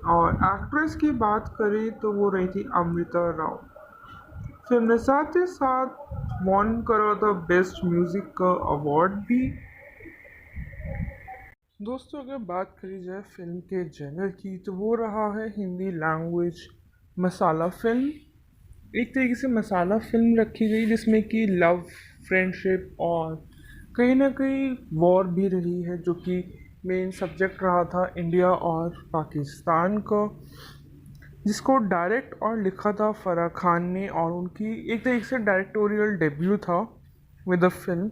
और एक्ट्रेस की बात करें तो वो रही थी अमृता राव। फिल्म ने साथ ही साथ वॉन करा था बेस्ट म्यूजिक का अवार्ड भी। दोस्तों, अगर बात करी जाए फिल्म के जनर की, तो वो रहा है हिंदी लैंग्वेज मसाला फिल्म। एक तरीके से मसाला फिल्म रखी गई, जिसमें कि लव, फ्रेंडशिप और कहीं ना कहीं वॉर भी रही है, जो कि मेन सब्जेक्ट रहा था इंडिया और पाकिस्तान का, जिसको डायरेक्ट और लिखा था फराह खान ने, और उनकी एक तरीके से डायरेक्टोरियल डेब्यू था विद द फिल्म।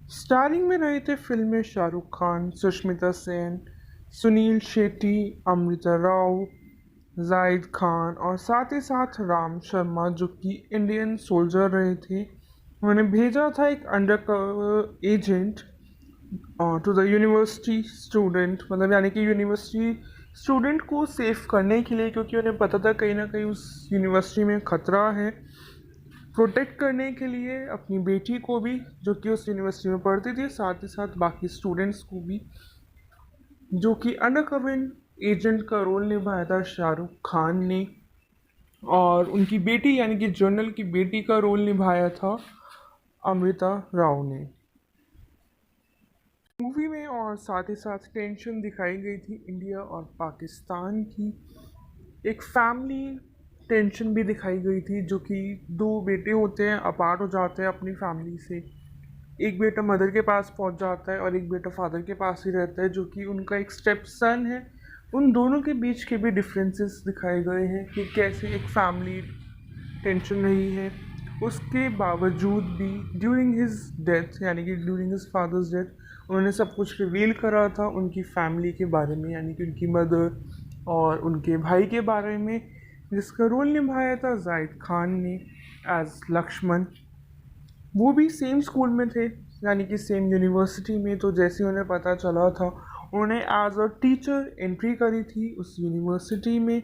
स्टारिंग में रहे थे फिल्म में शाहरुख खान, सुष्मिता सेन, सुनील शेट्टी, अमृता राव, जाहिद खान, और साथ ही साथ राम शर्मा, जो कि इंडियन सोल्जर रहे थे। उन्होंने भेजा था एक undercover agent to the university student, मतलब यानी कि यूनिवर्सिटी स्टूडेंट को सेव करने के लिए, क्योंकि उन्हें पता था कहीं ना कहीं उस यूनिवर्सिटी में ख़तरा है। प्रोटेक्ट करने के लिए अपनी बेटी को भी, जो कि उस यूनिवर्सिटी में पढ़ती थी, साथ ही साथ बाकी स्टूडेंट्स को भी, जो कि अंडर कवर एजेंट का रोल निभाया था शाहरुख खान ने, और उनकी बेटी यानी कि जनरल की बेटी का रोल निभाया था अमृता राव ने मूवी में। और साथ ही साथ टेंशन दिखाई गई थी इंडिया और पाकिस्तान की, एक फैमिली टेंशन भी दिखाई गई थी, जो कि दो बेटे होते हैं, अपार्ट हो जाते हैं अपनी फैमिली से। एक बेटा मदर के पास पहुंच जाता है और एक बेटा फादर के पास ही रहता है, जो कि उनका एक स्टेप सन है। उन दोनों के बीच के भी डिफरेंसेस दिखाए गए हैं कि कैसे एक फैमिली टेंशन रही है। उसके बावजूद भी ड्यूरिंग हिज डेथ, यानी कि ड्यूरिंग हिज फादर्स डेथ, उन्होंने सब कुछ रिवील करा था उनकी फैमिली के बारे में, यानी कि उनकी मदर और उनके भाई के बारे में, जिसका रोल निभाया था जाहिद खान ने एज लक्ष्मण। वो भी सेम स्कूल में थे, यानी कि सेम यूनिवर्सिटी में। तो जैसे उन्हें पता चला था, उन्होंने एज अ टीचर एंट्री करी थी उस यूनिवर्सिटी में।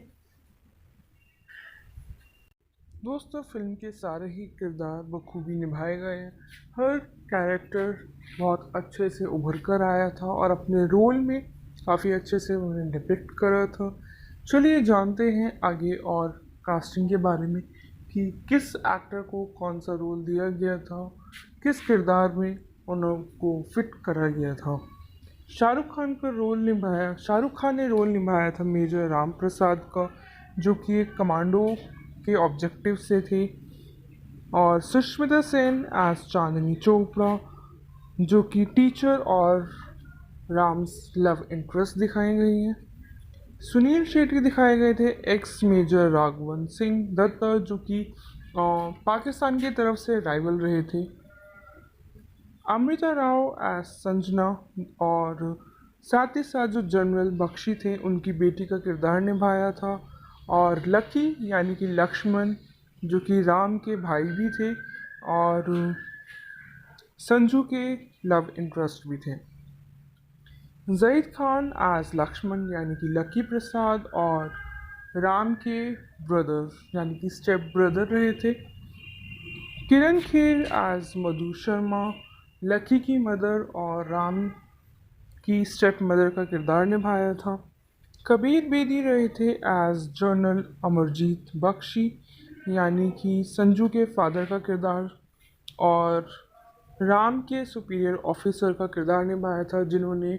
दोस्तों, फिल्म के सारे ही किरदार बखूबी निभाए गए हैं। हर कैरेक्टर बहुत अच्छे से उभर कर आया था और अपने रोल में काफ़ी अच्छे से उन्हें डिपिक्ट करा था। चलिए जानते हैं आगे और कास्टिंग के बारे में कि किस एक्टर को कौन सा रोल दिया गया था, किस किरदार में उनको फिट करा गया था। शाहरुख खान ने रोल निभाया था मेजर राम प्रसाद का, जो कि एक कमांडो के ऑब्जेक्टिव से थे, और सुष्मिता सेन एज चांदनी चोपड़ा, जो कि टीचर और राम्स लव इंटरेस्ट दिखाई गई हैं। सुनील शेट्टी दिखाए गए थे एक्स मेजर राघवन सिंह दत्ता, जो कि पाकिस्तान की तरफ से राइवल रहे थे। अमृता राव एज संजना, और साथ ही साथ जो जनरल बख्शी थे उनकी बेटी का किरदार निभाया था, और लकी यानी कि लक्ष्मण जो कि राम के भाई भी थे और संजू के लव इंटरेस्ट भी थे। जईद खान एज लक्ष्मण यानी कि लकी प्रसाद और राम के ब्रदर यानी कि स्टेप ब्रदर रहे थे। किरण खेर एज मधु शर्मा लकी की मदर और राम की स्टेप मदर का किरदार निभाया था। कबीर बेदी रहे थे एज जनरल अमरजीत बख्शी यानी कि संजू के फादर का किरदार, और राम के सुपीरियर ऑफिसर का किरदार निभाया था जिन्होंने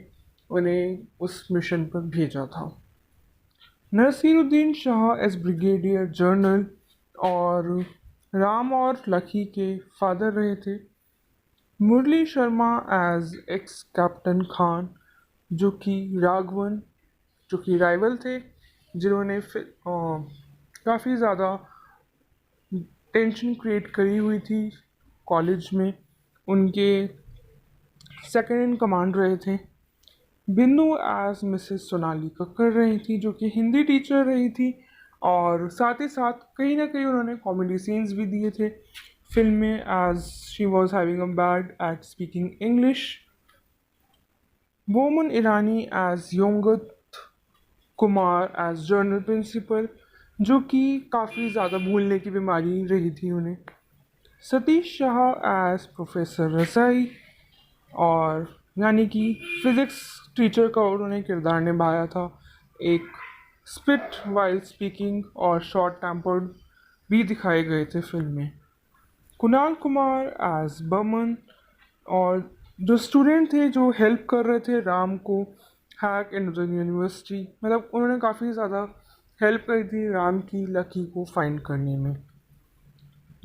उन्हें उस मिशन पर भेजा था। Naseeruddin Shah as brigadier general और राम और लकी के फादर रहे थे। Murli Sharma as ex captain Khan जो कि राघवन जो कि राइवल थे, जिन्होंने काफ़ी ज़्यादा टेंशन क्रिएट करी हुई थी कॉलेज में। उनके सेकंड इन कमांड रहे थे। बिंदु एज मिसेस सोनाली कक्कर रही थी जो कि हिंदी टीचर रही थी, और साथ ही साथ कहीं ना कहीं उन्होंने कॉमेडी सीन्स भी दिए थे फिल्म में, as she was having a bad at speaking English. Boman Irani as योंगत कुमार एज जर्नल प्रिंसिपल जो कि काफ़ी ज़्यादा भूलने की बीमारी रही थी उन्हें। सतीश शाह एज प्रोफेसर रसाई और यानी कि फिज़िक्स टीचर का उन्होंने किरदार निभाया था। एक स्पिट वाइल स्पीकिंग और शॉर्ट टेम्पर्ड भी दिखाए गए थे फिल्म में। कुणाल कुमार एज बमन, और जो स्टूडेंट थे जो हेल्प कर रहे थे राम को हैक इन यूनिवर्सिटी, मतलब उन्होंने काफ़ी ज़्यादा हेल्प करी थी राम की लकी को फाइंड करने में।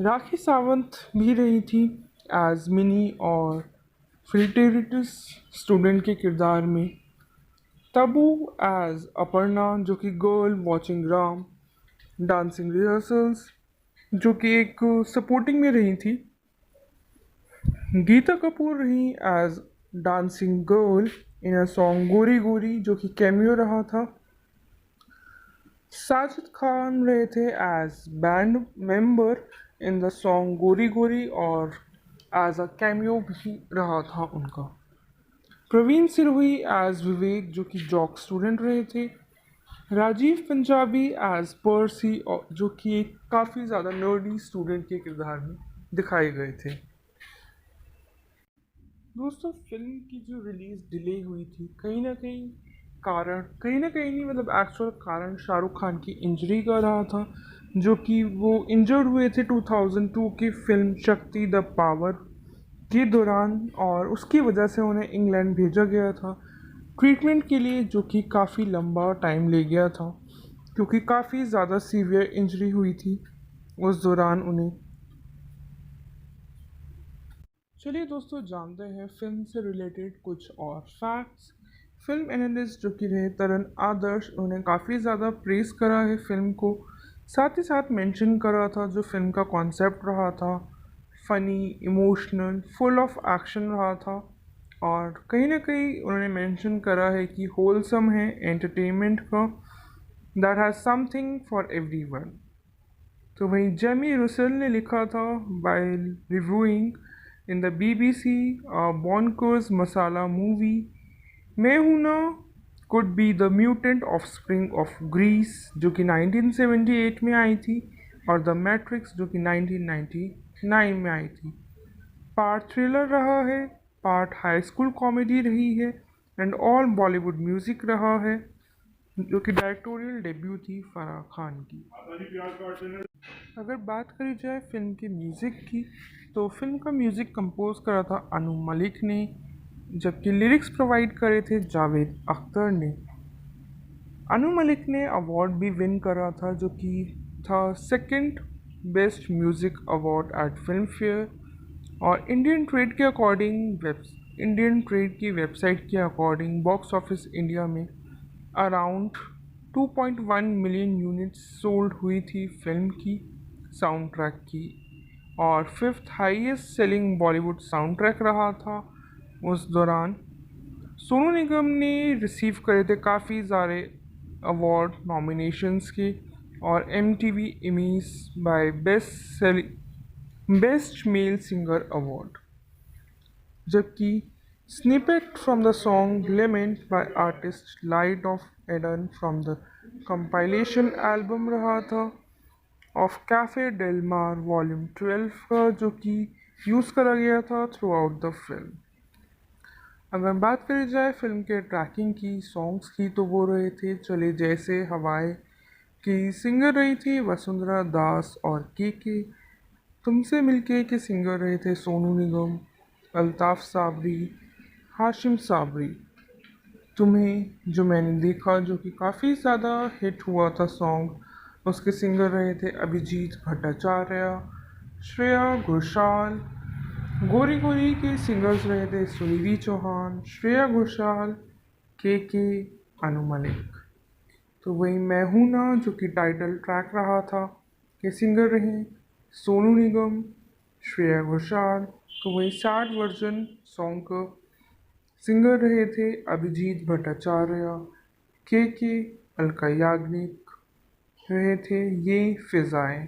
राखी सावंत भी रही थी एज मिनी और फिल्टेरिटस स्टूडेंट के किरदार में। तबू एज अपर्णा जो कि girl watching Ram dancing rehearsals जो कि एक सपोर्टिंग में रही थी। गीता कपूर रही as dancing girl in a song गोरी गोरी जो कि कैमियो रहा था। साजिद खान रहे थे as band member in the song गोरी गोरी और एज अ कैमियो भी रहा था उनका। प्रवीण सिरोही एज विवेक जो कि जॉक स्टूडेंट रहे थे। राजीव पंजाबी एज पर्सी जो कि एक काफ़ी ज़्यादा नर्डी स्टूडेंट के किरदार में दिखाए गए थे। दोस्तों, फिल्म की जो रिलीज़ डिले हुई थी कहीं ना कहीं नहीं, मतलब एक्चुअल कारण शाहरुख खान की इंजरी का रहा था, जो कि वो इंजर्ड हुए थे 2002 की फिल्म शक्ति द पावर के दौरान, और उसकी वजह से उन्हें इंग्लैंड भेजा गया था ट्रीटमेंट के लिए, जो कि काफ़ी लंबा टाइम ले गया था क्योंकि काफ़ी ज़्यादा सीवियर इंजरी हुई थी उस दौरान उन्हें। चलिए दोस्तों, जानते हैं फिल्म से रिलेटेड कुछ और फैक्ट्स। फिल्म एनालिस्ट जो कि रहे तरन आदर्श, उन्हें काफ़ी ज़्यादा प्रेस करा है फिल्म को, साथ ही साथ मेंशन करा था जो फिल्म का कॉन्सेप्ट रहा था funny, emotional, full of action रहा था, और कहीं ना कहीं उन्होंने मेंशन करा है कि होलसम है एंटरटेनमेंट का, that has something for everyone. तो वहीं जेमी रुसेल ने लिखा था by reviewing in the BBC bonkers masala movie, Main हूं Na could be the mutant offspring of Grease जो कि 1978 में आई थी, और द मैट्रिक्स जो कि 1999 में आई थी। पार्ट थ्रिलर रहा है, पार्ट हाई स्कूल कॉमेडी रही है, एंड ऑल बॉलीवुड म्यूज़िक रहा है, जो कि डायरेक्टोरियल डेब्यू थी फराह खान की। अगर बात करी जाए फिल्म के म्यूज़िक की, तो फिल्म का म्यूज़िक कंपोज करा था अनु मलिक ने, जबकि लिरिक्स प्रोवाइड करे थे जावेद अख्तर ने। अनु मलिक ने अवार्ड भी विन करा था, जो कि था second best music award eight film fair, और इंडियन ट्रेड की वेबसाइट के अकॉर्डिंग बॉक्स ऑफिस इंडिया में अराउंड 2.1 मिलियन यूनिट्स सोल्ड हुई थी फिल्म की साउंड ट्रैक की, और fifth highest selling Bollywood sound track रहा था उस दौरान। सोनू निगम ने रिसीव करे थे काफ़ी सारे अवार्ड नॉमिनेशंस के और M T V Emmys by best male singer award, जबकि snippet from the song lament by artist light of Eden from the compilation album रहा था of cafe del mar volume 12 का, जो कि यूज़ करा गया था थ्रू आउट द फिल्म। अगर बात करी जाए फिल्म के ट्रैकिंग की, सॉन्ग्स की, तो वो रहे थे चले जैसे हवाएं की सिंगर रही थी वसुंधरा दास और के तुमसे मिलके के सिंगर रहे थे सोनू निगम, अल्ताफ साबरी, हाशिम साबरी। तुम्हें जो मैंने देखा, जो कि काफ़ी ज़्यादा हिट हुआ था सॉन्ग, उसके सिंगर रहे थे अभिजीत भट्टाचार्य, श्रेया घोषाल। गोरी गोरी के सिंगर्स रहे थे सुनिधि चौहान, श्रेया घोषाल, के अनु मलिक। तो वही मैं हूं ना, जो कि टाइटल ट्रैक रहा था, के सिंगर रहे सोनू निगम, श्रेया घोषाल। तो वही सैड वर्जन सॉन्ग का सिंगर रहे थे अभिजीत भट्टाचार्य, के अलका याग्निक रहे थे ये फिजाएं।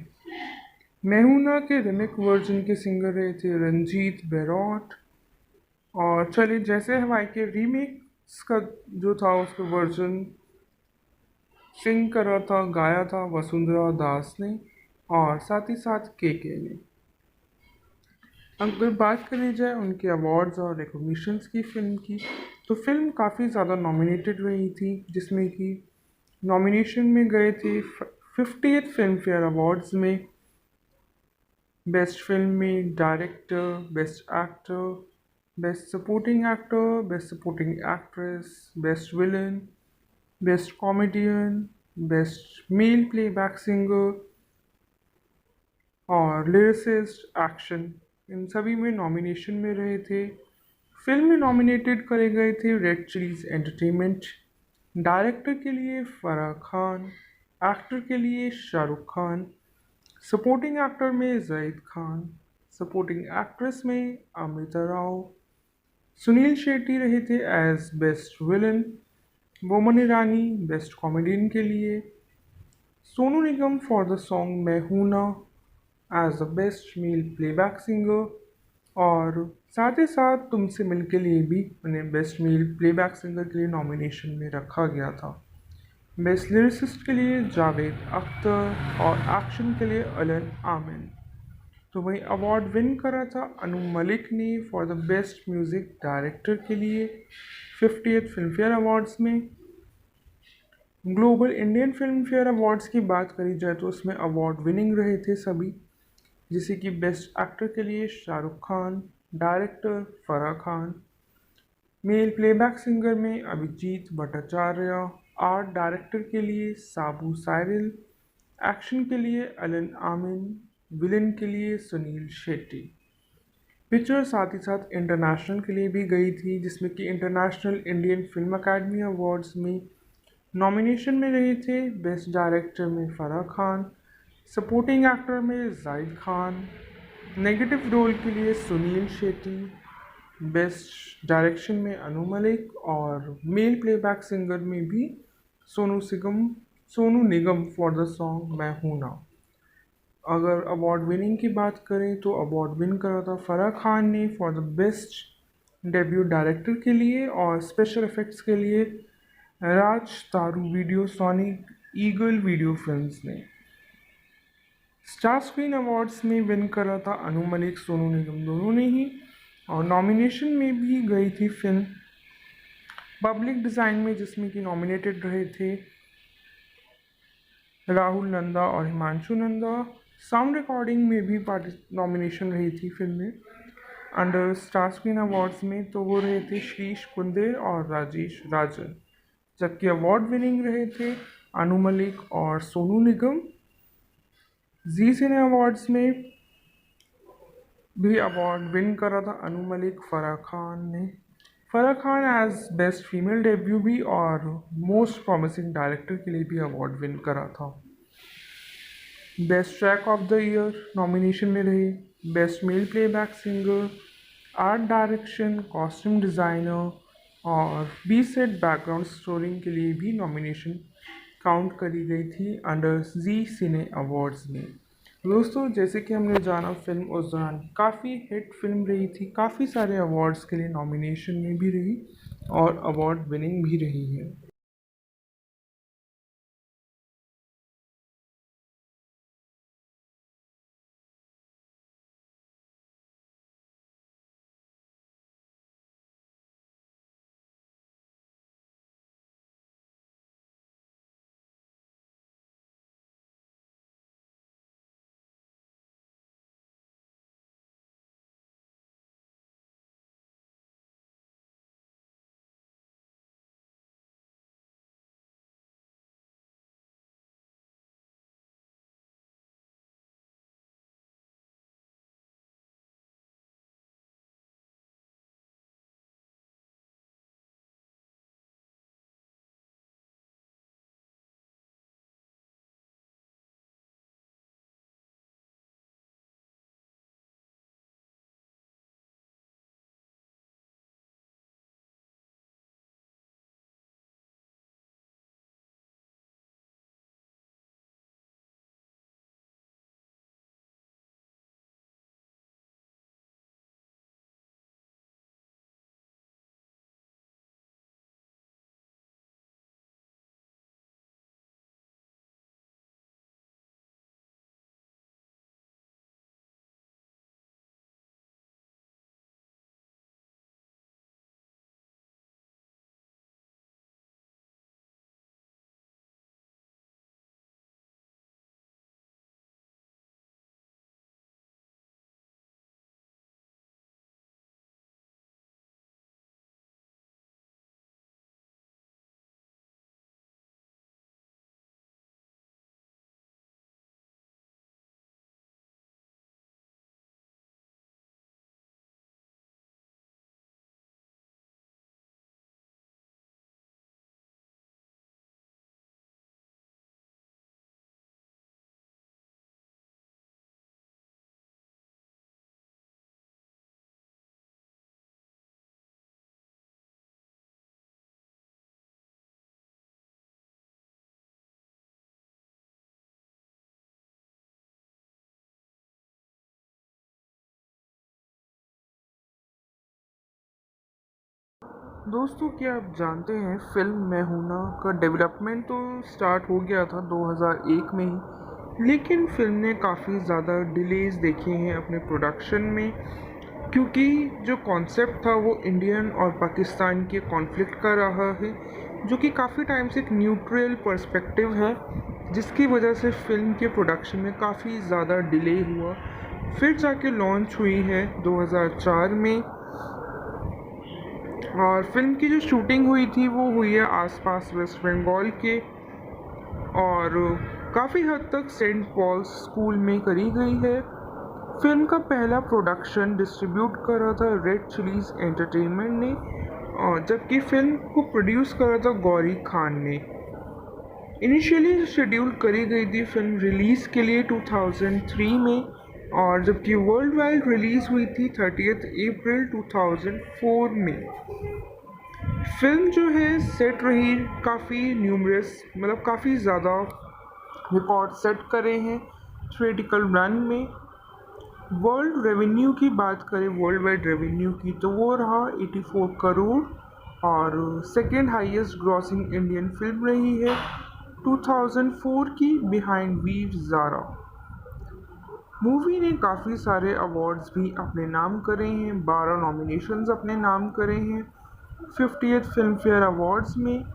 मेहुना के रिमिक वर्जन के सिंगर रहे थे रंजीत बेरौट। और चलिए जैसे हवाई के रीमिक्स का जो था उसका वर्जन सिंग करा था, गाया था वसुंधरा दास ने और साथ ही साथ के ने। अगर बात करी जाए उनके अवार्ड्स और रिकॉग्निशंस की फिल्म की, तो फिल्म काफ़ी ज़्यादा नॉमिनेटेड रही थी, जिसमें कि नॉमिनेशन में गए थे 50th फिल्म फेयर अवार्ड्स में। बेस्ट फिल्म में director, best actor, best supporting actor, best supporting actress, best villain, best comedian, best male playback singer और लिरिसिस्ट एक्शन, इन सभी में नॉमिनेशन में रहे थे। फिल्म में नॉमिनेटेड करे गए थे रेड चिलीज एंटरटेनमेंट, डायरेक्टर के लिए फराह खान, एक्टर के लिए शाहरुख खान, सपोर्टिंग एक्टर में जाहिद खान, सपोर्टिंग एक्ट्रेस में अमृता राव। सुनील शेट्टी रहे थे as best villain, Boman Irani best comedian के लिए, Sonu Nigam for the song मैं हूं ना as the best male playback singer, और साथ ही साथ तुमसे मिल के लिए भी उन्हें बेस्ट मेल प्लेबैक सिंगर के लिए नॉमिनेशन में रखा गया था। बेस्ट लिरिसिस्ट के लिए जावेद अख्तर और एक्शन के लिए अलन आमिन। तो वही अवार्ड विन करा था अनु मलिक ने for the best music director के लिए 50th फिल्म फेयर अवार्ड्स में। Global Indian film fair awards की बात करी जाए तो उसमें अवार्ड विनिंग रहे थे सभी, जैसे कि बेस्ट एक्टर के लिए Shahrukh Khan, director Farah Khan, mail playback singer में अभिजीत भट्टाचार्य, आर्ट डायरेक्टर के लिए साबू साइरिल, एक्शन के लिए अलन आमिन, विलन के लिए सुनील शेट्टी। पिक्चर साथ ही साथ इंटरनेशनल के लिए भी गई थी, जिसमें कि international Indian film academy awards में नॉमिनेशन में रहे थे बेस्ट डायरेक्टर में फराह खान, सपोर्टिंग एक्टर में जाहिद खान, नेगेटिव रोल के लिए सुनील शेट्टी, बेस्ट डायरेक्शन में अनु मलिक और मेल प्लेबैक सिंगर में भी Sonu Nigam for the song मैं हूं ना। अगर अवार्ड विनिंग की बात करें तो अवार्ड विन करा था फराह खान ने for the best debut director के लिए, और स्पेशल इफ़ेक्ट्स के लिए राज तारू video sonic eagle video films ने। स्टार स्क्रीन अवार्ड्स में विन करा था अनु मलिक सोनू निगम दोनों ने ही, और नॉमिनेशन में भी गई थी फिल्म पब्लिक डिज़ाइन में, जिसमें कि नॉमिनेटेड रहे थे राहुल नंदा और हिमांशु नंदा। साउंड रिकॉर्डिंग में भी नॉमिनेशन रही थी फिल्म में अंडर स्टार स्क्रीन अवार्ड्स में, तो वो रहे थे शीश कुंदेर और राजेश राजन, जबकि अवार्ड विनिंग रहे थे अनु मलिक और सोनू निगम। जी सिने अवार्ड्स में भी अवार्ड विन करा था अनु मलिक फराह खान ने, Farah Khan as best female debut भी और मोस्ट प्रॉमिसिंग डायरेक्टर के लिए भी अवार्ड विन करा था। Best track of the year nomination में रहे best male playback singer, art direction, costume designer, और बी सेट बैकग्राउंड स्कोरिंग के लिए भी नॉमिनेशन काउंट करी गई थी अंडर जी सिने अवार्ड्स में। दोस्तों, जैसे कि हमने जाना, फिल्म उस दौरान काफ़ी हिट फिल्म रही थी, काफ़ी सारे अवार्ड्स के लिए नॉमिनेशन में भी रही और अवार्ड विनिंग भी रही है। दोस्तों, क्या आप जानते हैं, फिल्म मैं हूं ना का डेवलपमेंट तो स्टार्ट हो गया था 2001 में ही, लेकिन फिल्म ने काफ़ी ज़्यादा डिलेज देखे हैं अपने प्रोडक्शन में, क्योंकि जो कॉन्सेप्ट था वो इंडियन और पाकिस्तान के कॉन्फ्लिक्ट का रहा है, जो कि काफ़ी टाइम से एक न्यूट्रल पर्सपेक्टिव है, जिसकी वजह से फिल्म के प्रोडक्शन में काफ़ी ज़्यादा डिले हुआ। फिर जाके लॉन्च हुई है 2004 में, और फिल्म की जो शूटिंग हुई थी वो हुई है आसपास वेस्ट बंगाल के, और काफ़ी हद तक सेंट पॉल्स स्कूल में करी गई है। फिल्म का पहला प्रोडक्शन डिस्ट्रीब्यूट करा था रेड चिलीज एंटरटेनमेंट ने, और जबकि फिल्म को प्रोड्यूस करा था गौरी खान ने। इनिशियली शेड्यूल करी गई थी फिल्म रिलीज़ के लिए 2003 में, और जबकि वर्ल्ड वाइड रिलीज़ हुई थी 30 अप्रैल 2004 में। फिल्म जो है सेट रही काफ़ी न्यूमरस, मतलब काफ़ी ज़्यादा रिकॉर्ड सेट करे हैं थिएटिकल रन में। वर्ल्ड रेवेन्यू की बात करें, वर्ल्ड वाइड रेवेन्यू की, तो वो रहा 84 करोड़, और second highest grossing Indian film रही है 2004 की बिहाइंड वीव ज़ारा। मूवी ने काफ़ी सारे अवार्ड्स भी अपने नाम करे हैं, 12 नॉमिनेशंस अपने नाम करे हैं 50th फिल्म फेयर अवार्ड्स में,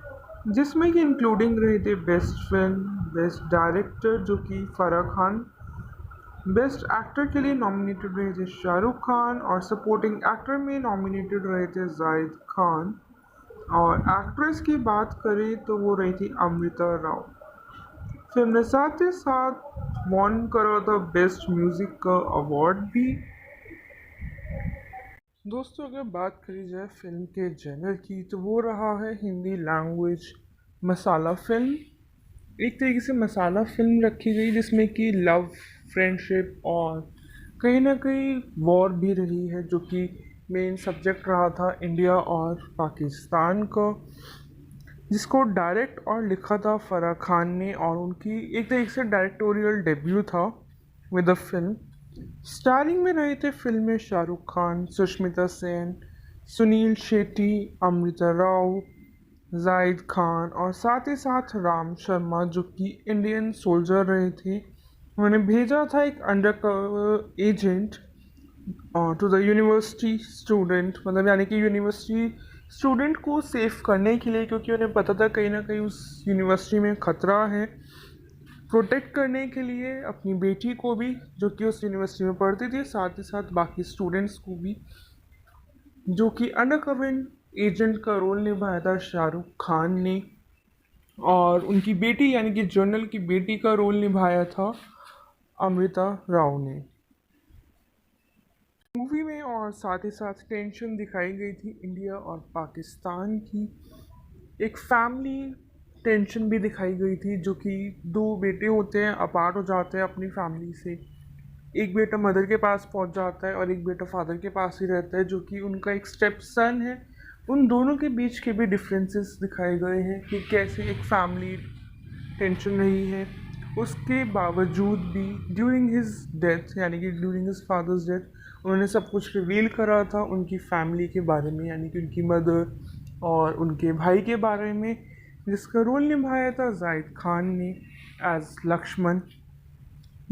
जिसमें कि इंक्लूडिंग रहे थे बेस्ट फिल्म, बेस्ट डायरेक्टर जो कि फराह खान, बेस्ट एक्टर के लिए नॉमिनेटेड रहे थे शाहरुख खान, और सपोर्टिंग एक्टर में नॉमिनेटेड रहे थे जाहिद खान, और एक्ट्रेस की बात करें तो वो रही थी अमृता राव। फिल्म ने साथ ही साथ वॉन करा था बेस्ट म्यूजिक का अवार्ड भी। दोस्तों, अगर बात करी जाए फिल्म के जनर की, तो वो रहा है हिंदी लैंग्वेज मसाला फिल्म। एक तरीके से मसाला फिल्म रखी गई, जिसमें कि लव, फ्रेंडशिप और कहीं ना कहीं वॉर भी रही है, जो कि मेन सब्जेक्ट रहा था इंडिया और पाकिस्तान का, जिसको डायरेक्ट और लिखा था फराह खान ने, और उनकी एक तरीके से डायरेक्टोरियल डेब्यू था विद द फिल्म। स्टारिंग में रहे थे फिल्म में शाहरुख खान, सुष्मिता सेन, सुनील शेट्टी, अमृता राव, जाहिद खान और साथ ही साथ राम शर्मा, जो कि इंडियन सोल्जर रहे थे। उन्होंने भेजा था एक undercover agent to the university student, मतलब यानी कि यूनिवर्सिटी स्टूडेंट को सेव करने के लिए, क्योंकि उन्हें पता था कहीं ना कहीं उस यूनिवर्सिटी में खतरा है। प्रोटेक्ट करने के लिए अपनी बेटी को भी, जो कि उस यूनिवर्सिटी में पढ़ती थी, साथ ही साथ बाकी स्टूडेंट्स को भी, जो कि अंडर कवर एजेंट का रोल निभाया था शाहरुख खान ने, और उनकी बेटी यानी कि जनरल की बेटी का रोल निभाया था अमृता राव ने मूवी में। और साथ ही साथ टेंशन दिखाई गई थी इंडिया और पाकिस्तान की, एक फैमिली टेंशन भी दिखाई गई थी, जो कि दो बेटे होते हैं, अपार्ट हो जाते हैं अपनी फैमिली से। एक बेटा मदर के पास पहुंच जाता है और एक बेटा फादर के पास ही रहता है, जो कि उनका एक स्टेप सन है। उन दोनों के बीच के भी डिफरेंसेस दिखाए गए हैं कि कैसे एक फैमिली टेंशन रही है। उसके बावजूद भी ड्यूरिंग हिज डेथ, यानी कि ड्यूरिंग हिज फादर्स डेथ, उन्होंने सब कुछ रिवील करा था उनकी फैमिली के बारे में, यानी कि उनकी मदर और उनके भाई के बारे में, जिसका रोल निभाया था जाहिद खान ने एज लक्ष्मण।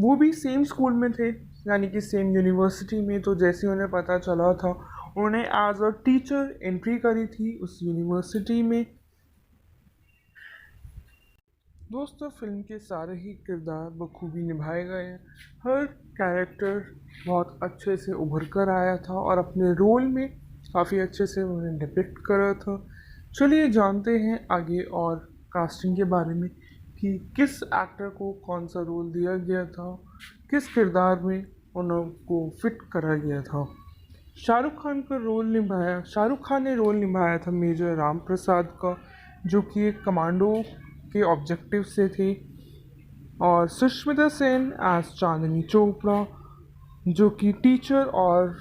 वो भी सेम स्कूल में थे, यानी कि सेम यूनिवर्सिटी में। तो जैसे उन्हें पता चला था, उन्होंने एज अ टीचर एंट्री करी थी उस यूनिवर्सिटी में। दोस्तों, फिल्म के सारे ही किरदार बखूबी निभाए गए हैं। हर कैरेक्टर बहुत अच्छे से उभर कर आया था और अपने रोल में काफ़ी अच्छे से उन्हें डिपिक्ट करा था। चलिए जानते हैं आगे और कास्टिंग के बारे में कि किस एक्टर को कौन सा रोल दिया गया था, किस किरदार में उनको फिट करा गया था। शाहरुख खान ने रोल निभाया था मेजर राम प्रसाद का, जो कि एक कमांडो के ऑब्जेक्टिव से थे। और सुष्मिता सेन एज चांदनी चोपड़ा, जो कि टीचर और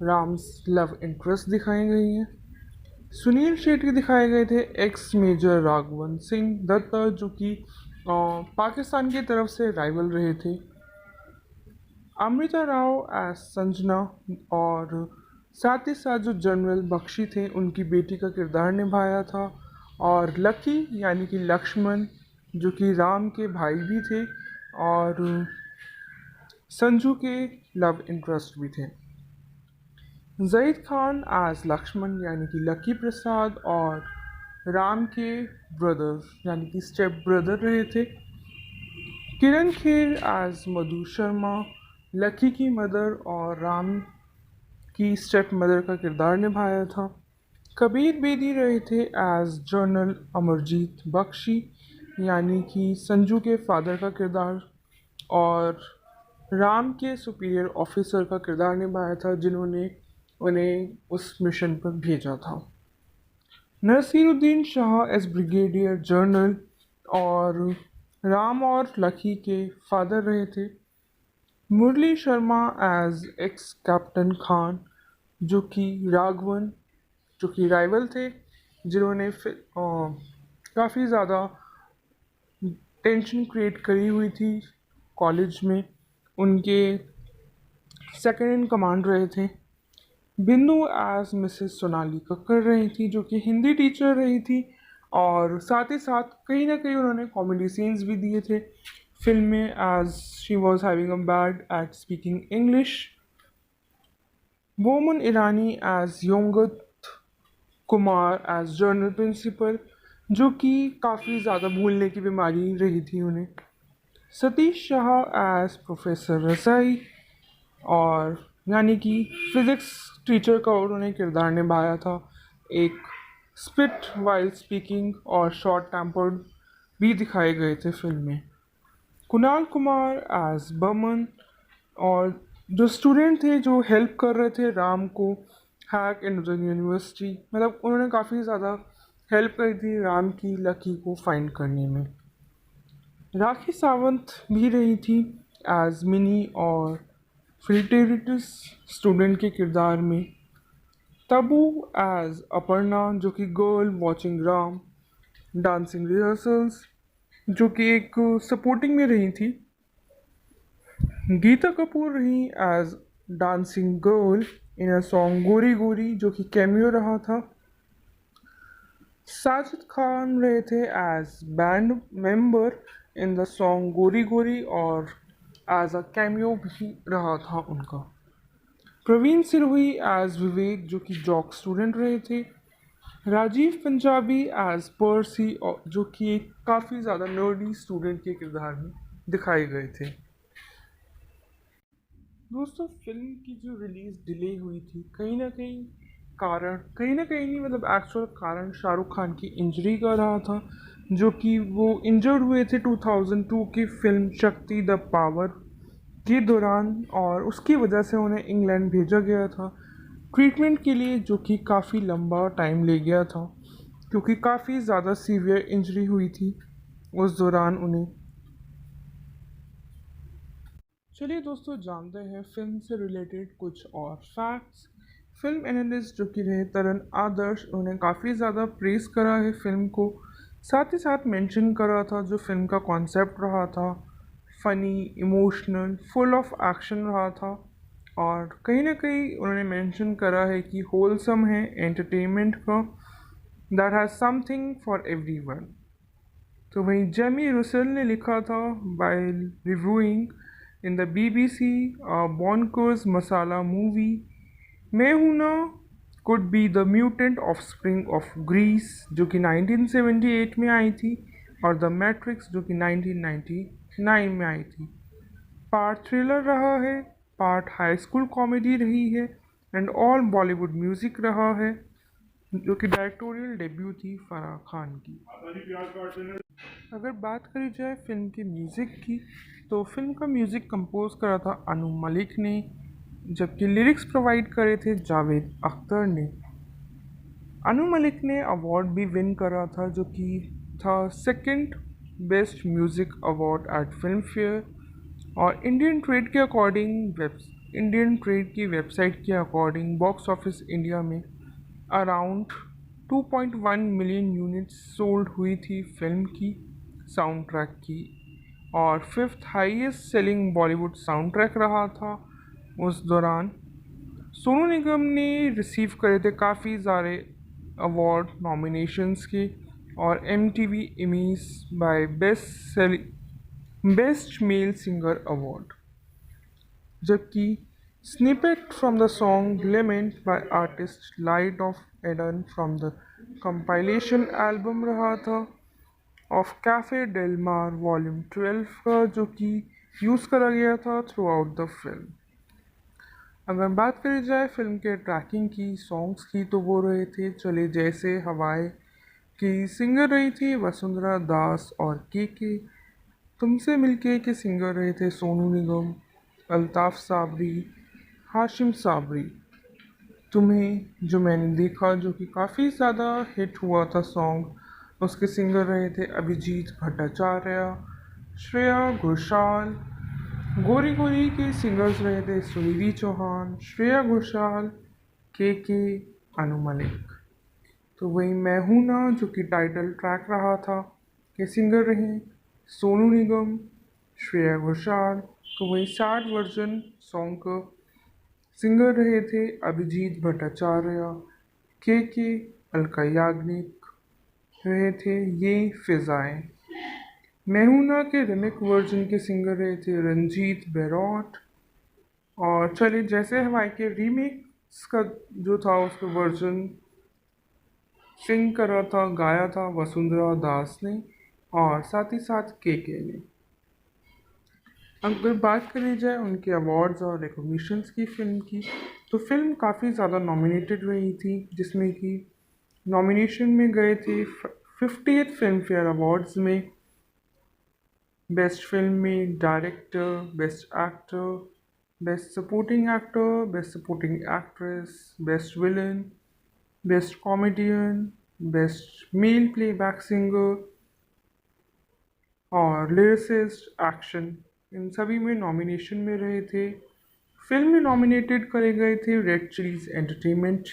राम्स लव इंटरेस्ट दिखाई गई हैं। सुनील शेट्टी दिखाए गए थे एक्स मेजर राघवन सिंह दत्ता, जो कि पाकिस्तान की तरफ से राइवल रहे थे। अमृता राव एज संजना, और साथ ही साथ जो जनरल बख्शी थे उनकी बेटी का किरदार निभाया था। और लकी यानी कि लक्ष्मण, जो कि राम के भाई भी थे और संजू के लव इंटरेस्ट भी थे। जाहिद खान एज लक्ष्मण यानी कि लकी प्रसाद, और राम के ब्रदर यानी कि स्टेप ब्रदर रहे थे। किरण खेर एज मधु शर्मा, लकी की मदर और राम की स्टेप मदर का किरदार निभाया था। कबीर बेदी रहे थे एज जनरल अमरजीत बख्शी, यानी कि संजू के फादर का किरदार, और राम के सुपीरियर ऑफिसर का किरदार निभाया था, जिन्होंने उन्हें उस मिशन पर भेजा था। Naseeruddin Shah as brigadier general, और राम और लकी के फादर रहे थे। Murli Sharma as ex captain Khan, जो कि राघवन, जो कि राइवल थे, जिन्होंने काफ़ी ज़्यादा टेंशन क्रिएट करी हुई थी कॉलेज में। उनके सेकंड इन कमांड रहे थे। बिंदु एज मिसेस सोनाली कक्कर रही थी, जो कि हिंदी टीचर रही थी, और साथ ही साथ कहीं ना कहीं उन्होंने कॉमेडी सीन्स भी दिए थे फिल्म में, as she was having a bad at speaking English. Boman Irani as योंगत कुमार एज जर्नल प्रिंसिपल, जो कि काफ़ी ज़्यादा भूलने की बीमारी रही थी उन्हें। सतीश शाह एज प्रोफेसर रसाई, और यानी कि फिज़िक्स टीचर का उन्होंने किरदार निभाया था। एक स्पिट वाइल स्पीकिंग और शॉर्ट टेम्पर्ड भी दिखाए गए थे फिल्म में। कुणाल कुमार एज बमन, और जो स्टूडेंट थे जो हेल्प कर रहे थे राम को हैक इन द यूनिवर्सिटी, मतलब उन्होंने काफ़ी ज़्यादा हेल्प करी थी राम की लकी को फाइंड करने में। राखी सावंत भी रही थी एज मिनी और फिल्टेरिटस स्टूडेंट के किरदार में। तबू एज अपर्णा जो कि girl watching Ram, dancing rehearsals जो कि एक सपोर्टिंग में रही थी, गीता कपूर रही as dancing girl in a song गोरी गोरी जो कि कैमियो रहा था, साजिद खान रहे थे as band member in the song गोरी गोरी और एज अ कैमियो भी रहा था उनका, प्रवीण सिरोही एज विवेक जो कि जॉक स्टूडेंट रहे थे, राजीव पंजाबी एज पर्सी जो कि एक काफ़ी ज़्यादा नर्डी स्टूडेंट के किरदार में दिखाए गए थे। दोस्तों फिल्म की जो रिलीज़ डिले हुई थी, कहीं ना कहीं नहीं, मतलब एक्चुअल कारण शाहरुख खान की इंजरी का रहा था, जो कि वो इंजर्ड हुए थे 2002 की फिल्म शक्ति द पावर के दौरान, और उसकी वजह से उन्हें इंग्लैंड भेजा गया था ट्रीटमेंट के लिए, जो कि काफ़ी लंबा टाइम ले गया था क्योंकि काफ़ी ज़्यादा सीवियर इंजरी हुई थी उस दौरान उन्हें। चलिए दोस्तों जानते हैं फिल्म से रिलेटेड कुछ और फैक्ट्स। फिल्म एनालिस्ट जो कि रहे तरन आदर्श, उन्हें काफ़ी ज़्यादा प्रेस करा है फिल्म को, साथ ही साथ मेंशन करा था जो फिल्म का कॉन्सेप्ट रहा था, funny, emotional, full of action रहा था, और कहीं ना कहीं उन्होंने मेंशन करा है कि होलसम है एंटरटेनमेंट का, that has something for everyone. तो वहीं जेमी रुसेल ने लिखा था by reviewing in the BBC bonkers masala movie, Main हूं Na could be the mutant offspring of Grease जो कि 1978 में आई थी, और द मैट्रिक्स जो कि 1999 में आई थी। पार्ट थ्रिलर रहा है, पार्ट हाई स्कूल कॉमेडी रही है, एंड ऑल बॉलीवुड म्यूजिक रहा है, जो कि डायरेक्टोरियल डेब्यू थी फराह खान की। अगर बात करी जाए फिल्म के म्यूज़िक की, तो फिल्म का म्यूज़िक कंपोज करा था अनु मलिक ने, जबकि लिरिक्स प्रोवाइड करे थे जावेद अख्तर ने। अनु मलिक ने अवार्ड भी विन करा था, जो कि था second best music award eight film fair, और इंडियन ट्रेड की वेबसाइट के अकॉर्डिंग बॉक्स ऑफिस इंडिया में अराउंड 2.1 मिलियन यूनिट्स सोल्ड हुई थी फिल्म की साउंड ट्रैक की, और fifth highest selling Bollywood sound track रहा था उस दौरान। सोनू निगम ने रिसीव करे थे काफ़ी सारे अवार्ड नॉमिनेशंस के, और MTV Immies by best male singer award, जबकि snippet from the song lament by artist light of Eden from the compilation album रहा था of cafe del mar volume 12 का, जो कि यूज़ करा गया था थ्रू आउट द फिल्म। अगर बात करी जाए फिल्म के ट्रैकिंग की, सॉन्ग्स की, तो वो रहे थे चले जैसे हवाएं की सिंगर रही थी वसुंधरा दास, और के तुमसे मिलके के सिंगर रहे थे सोनू निगम, अल्ताफ़ साबरी, हाशिम साबरी। तुम्हें जो मैंने देखा जो कि काफ़ी ज़्यादा हिट हुआ था सॉन्ग, उसके सिंगर रहे थे अभिजीत भट्टाचार्य, श्रेया घोषाल। गोरी गोरी के सिंगर्स रहे थे सुनिधि चौहान, श्रेया घोषाल, के अनु मलिक। तो वही मैं हूं ना जो कि टाइटल ट्रैक रहा था, के सिंगर रहे सोनू निगम, श्रेया घोषाल। तो वही सैड वर्जन सॉन्ग का सिंगर रहे थे अभिजीत भट्टाचार्य, के अलका याग्निक रहे थे ये फिजाएं। मेहुना के रिमिक वर्जन के सिंगर रहे थे रंजीत बेरौट, और चलिए जैसे हमारे के रीमिक्स का जो था उसका वर्जन सिंग करा था, गाया था वसुंधरा दास ने, और साथ ही साथ के ने। अगर बात करी जाए उनके अवार्ड्स और रिकॉग्निशंस की फिल्म की, तो फिल्म काफ़ी ज़्यादा नॉमिनेटेड रही थी, जिसमें कि नॉमिनेशन में गए थे 50th फिल्म फेयर अवार्ड्स में, बेस्ट फिल्म में director, best actor, best supporting actor, best supporting actress, best villain, best comedian, best male playback singer, और लिरिसिस्ट एक्शन, इन सभी में नॉमिनेशन में रहे थे। फिल्म में नॉमिनेटेड करे गए थे रेड चिलीज एंटरटेनमेंट,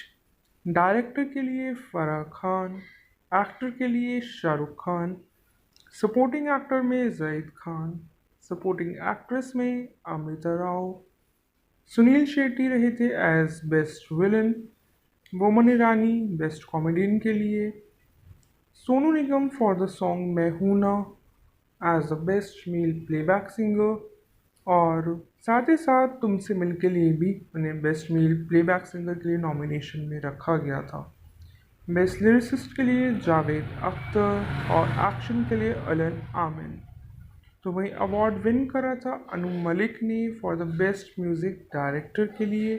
डायरेक्टर के लिए फराह खान, एक्टर के लिए शाहरुख खान, सपोर्टिंग एक्टर में जाहिद खान, सपोर्टिंग एक्ट्रेस में अमृता राव, सुनील शेट्टी रहे थे as best villain, Boman Irani best comedian के लिए, Sonu Nigam for the song मैं हूं ना as the best male playback singer, और साथ ही साथ तुमसे मिल के लिए भी उन्हें बेस्ट मेल प्लेबैक सिंगर के लिए नॉमिनेशन में रखा गया था। बेस्ट लिरिसिस्ट के लिए जावेद अख्तर और एक्शन के लिए अलन आमिन। तो वही अवार्ड विन करा था अनु मलिक ने for the best music director के लिए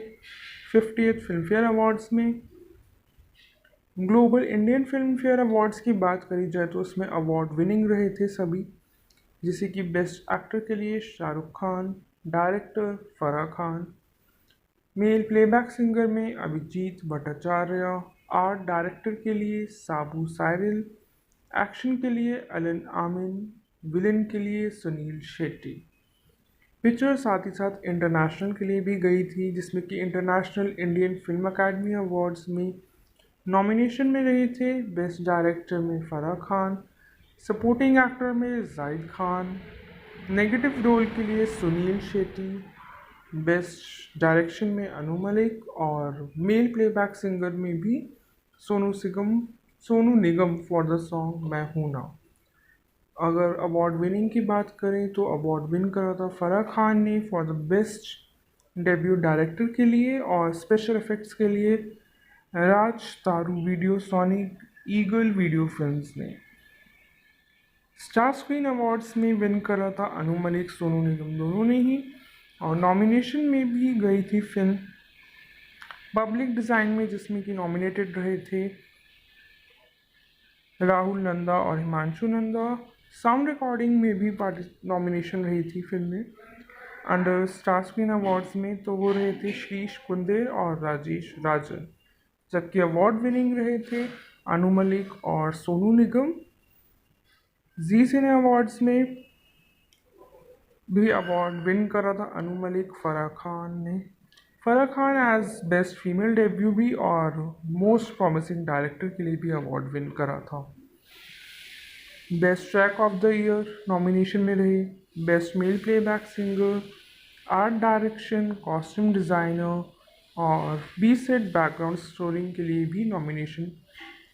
50th फिल्म फेयर अवार्ड्स में। Global Indian film fair awards की बात करी जाए तो उसमें अवार्ड विनिंग रहे थे सभी, जैसे कि बेस्ट एक्टर के लिए Shahrukh Khan, director Farah Khan, mail playback singer में अभिजीत भट्टाचार्य, आर्ट डायरेक्टर के लिए साबू साइरिल, एक्शन के लिए अलन आमिन, विलन के लिए सुनील शेट्टी। पिक्चर साथ ही साथ इंटरनेशनल के लिए भी गई थी, जिसमें कि international Indian film academy awards में नॉमिनेशन में रहे थे बेस्ट डायरेक्टर में फराह खान, सपोर्टिंग एक्टर में जाहिद खान, नेगेटिव रोल के लिए सुनील शेट्टी, बेस्ट डायरेक्शन में अनु मलिक और मेल प्लेबैक सिंगर में भी Sonu Nigam for the song मैं हूं ना। अगर अवार्ड विनिंग की बात करें तो अवार्ड विन करा था फराह खान ने for the best debut director के लिए, और स्पेशल इफ़ेक्ट्स के लिए राज तारू video sonic eagle video films ने। स्टार स्क्रीन अवार्ड्स में विन करा था अनु मलिक सोनू निगम दोनों ने ही, और नॉमिनेशन में भी गई थी फिल्म पब्लिक डिज़ाइन में, जिसमें कि नॉमिनेटेड रहे थे राहुल नंदा और हिमांशु नंदा। साउंड रिकॉर्डिंग में भी नॉमिनेशन रही थी फिल्म में अंडर स्टार स्क्रीन अवार्ड्स में, तो वो रहे थे श्रीश कुंदेर और राजेश राजन, जबकि अवार्ड विनिंग रहे थे अनु मलिक और सोनू निगम। जी सिने अवार्ड्स में भी अवार्ड विन करा था अनु मलिक फराह खान ने। Farah Khan as best female debut भी और मोस्ट प्रॉमिसिंग डायरेक्टर के लिए भी अवार्ड विन करा था। Best track of the year nomination में रहे best male playback singer, art direction, costume designer और बी सेट बैकग्राउंड स्कोरिंग के लिए भी नॉमिनेशन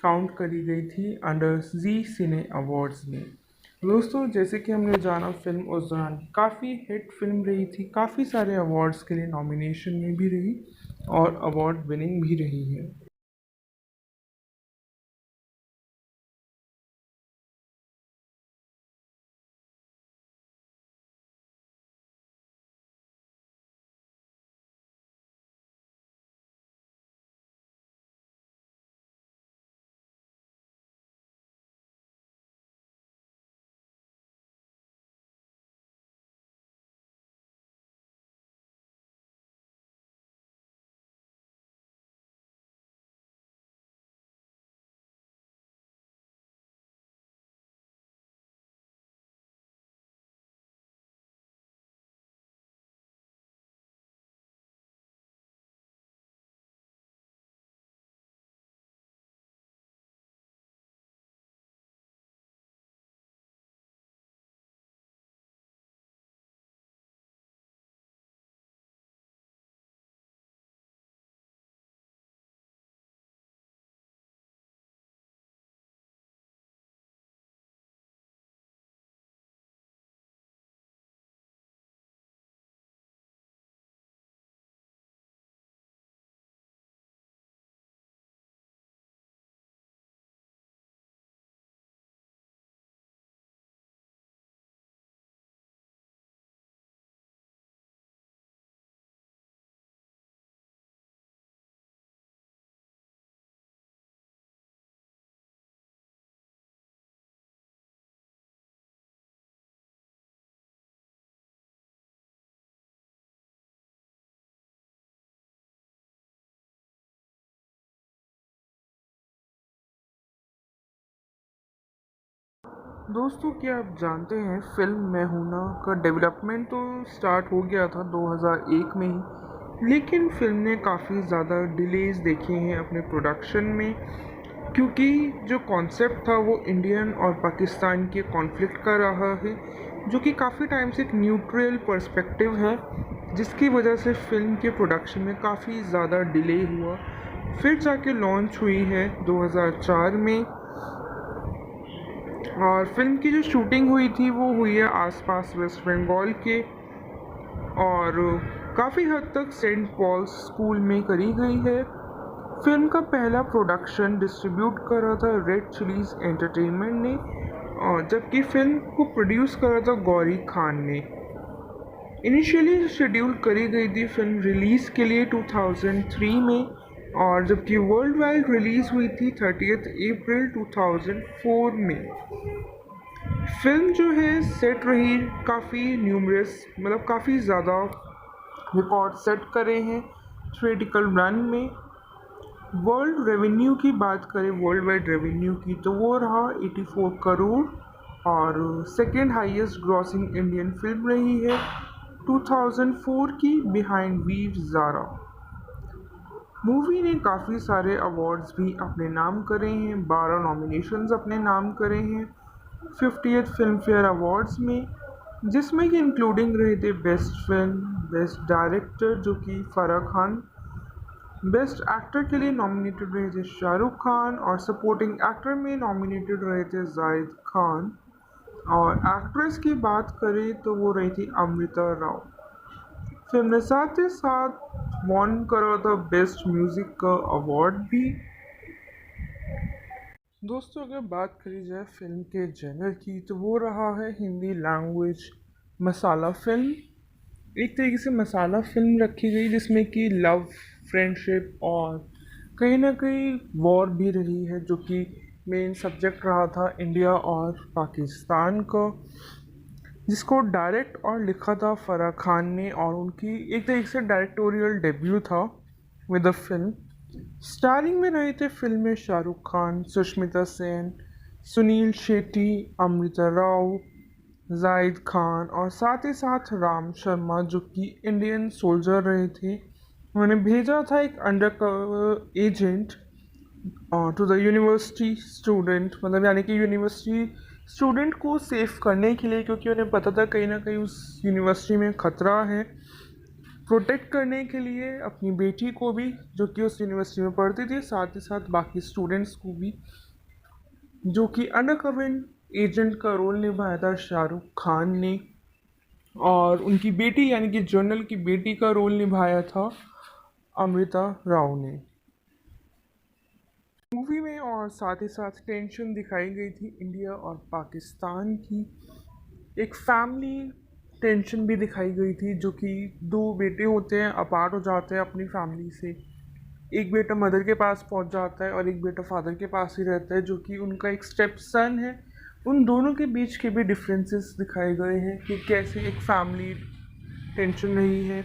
काउंट करी गई थी अंडर जी सिने अवार्ड्स में। दोस्तों, जैसे कि हमने जाना फिल्म उस दौरान काफ़ी हिट फिल्म रही थी, काफ़ी सारे अवार्ड्स के लिए नॉमिनेशन में भी रही और अवार्ड विनिंग भी रही है। दोस्तों, क्या आप जानते हैं फिल्म मैं हूं ना का डेवलपमेंट तो स्टार्ट हो गया था 2001 में ही, लेकिन फिल्म ने काफ़ी ज़्यादा डिलेज देखे हैं अपने प्रोडक्शन में, क्योंकि जो कॉन्सेप्ट था वो इंडियन और पाकिस्तान के कॉन्फ्लिक्ट का रहा है, जो कि काफ़ी टाइम से एक न्यूट्रल पर्सपेक्टिव है, जिसकी वजह से फिल्म के प्रोडक्शन में काफ़ी ज़्यादा डिले हुआ। फिर जाके लॉन्च हुई है 2004 में, और फिल्म की जो शूटिंग हुई थी वो हुई है आसपास वेस्ट बंगाल के, और काफ़ी हद तक सेंट पॉल्स स्कूल में करी गई है। फिल्म का पहला प्रोडक्शन डिस्ट्रीब्यूट करा था रेड चिलीज एंटरटेनमेंट ने, और जबकि फिल्म को प्रोड्यूस करा था गौरी खान ने। इनिशियली शेड्यूल करी गई थी फिल्म रिलीज़ के लिए 2003 में, और जबकि वर्ल्ड वाइड रिलीज़ हुई थी 30 अप्रैल 2004 में। फिल्म जो है सेट रही काफ़ी न्यूमरस, मतलब काफ़ी ज़्यादा रिकॉर्ड सेट करे हैं थिएट्रिकल रन में। वर्ल्ड रेवेन्यू की बात करें, वर्ल्ड वाइड रेवेन्यू की, तो वो रहा 84 करोड़, और second highest grossing Indian film रही है 2004 की बिहाइंड वीव ज़ारा। मूवी ने काफ़ी सारे अवार्ड्स भी अपने नाम करे हैं, 12 नॉमिनेशंस अपने नाम करे हैं 50th फिल्म फेयर अवार्ड्स में, जिसमें कि इंक्लूडिंग रहे थे बेस्ट फिल्म, बेस्ट डायरेक्टर जो कि फराह खान, बेस्ट एक्टर के लिए नॉमिनेटेड रहे थे शाहरुख खान, और सपोर्टिंग एक्टर में नॉमिनेटेड रहे थे जाहिद खान, और एक्ट्रेस की बात करें तो वो रही थी अमृता राव। फिल्म ने साथ ही साथ वॉन करा था बेस्ट म्यूजिक का अवार्ड भी। दोस्तों, अगर बात करी जाए फिल्म के जनर की, तो वो रहा है हिंदी लैंग्वेज मसाला फिल्म। एक तरीके से मसाला फिल्म रखी गई, जिसमें कि लव, फ्रेंडशिप और कहीं ना कहीं वॉर भी रही है, जो कि मेन सब्जेक्ट रहा था इंडिया और पाकिस्तान का, जिसको डायरेक्ट और लिखा था फराह खान ने, और उनकी एक तरीके से डायरेक्टोरियल डेब्यू था विद द फिल्म। स्टारिंग में रहे थे फिल्म में शाहरुख खान, सुष्मिता सेन, सुनील शेट्टी, अमृता राव, जाहिद खान, और साथ ही साथ राम शर्मा, जो कि इंडियन सोल्जर रहे थे। उन्होंने भेजा था एक undercover agent to the university student, मतलब यानी कि यूनिवर्सिटी स्टूडेंट को सेव करने के लिए, क्योंकि उन्हें पता था कहीं ना कहीं उस यूनिवर्सिटी में ख़तरा है। प्रोटेक्ट करने के लिए अपनी बेटी को भी, जो कि उस यूनिवर्सिटी में पढ़ती थी, साथ ही साथ बाकी स्टूडेंट्स को भी, जो कि अंडर कवर एजेंट का रोल निभाया था शाहरुख खान ने, और उनकी बेटी यानी कि जनरल की बेटी का रोल निभाया था अमृता राव ने मूवी में। और साथ ही साथ टेंशन दिखाई गई थी इंडिया और पाकिस्तान की, एक फैमिली टेंशन भी दिखाई गई थी, जो कि दो बेटे होते हैं, अपार्ट हो जाते हैं अपनी फैमिली से। एक बेटा मदर के पास पहुंच जाता है और एक बेटा फादर के पास ही रहता है, जो कि उनका एक स्टेप सन है। उन दोनों के बीच के भी डिफरेंसेस दिखाए गए हैं कि कैसे एक फैमिली टेंशन रही है,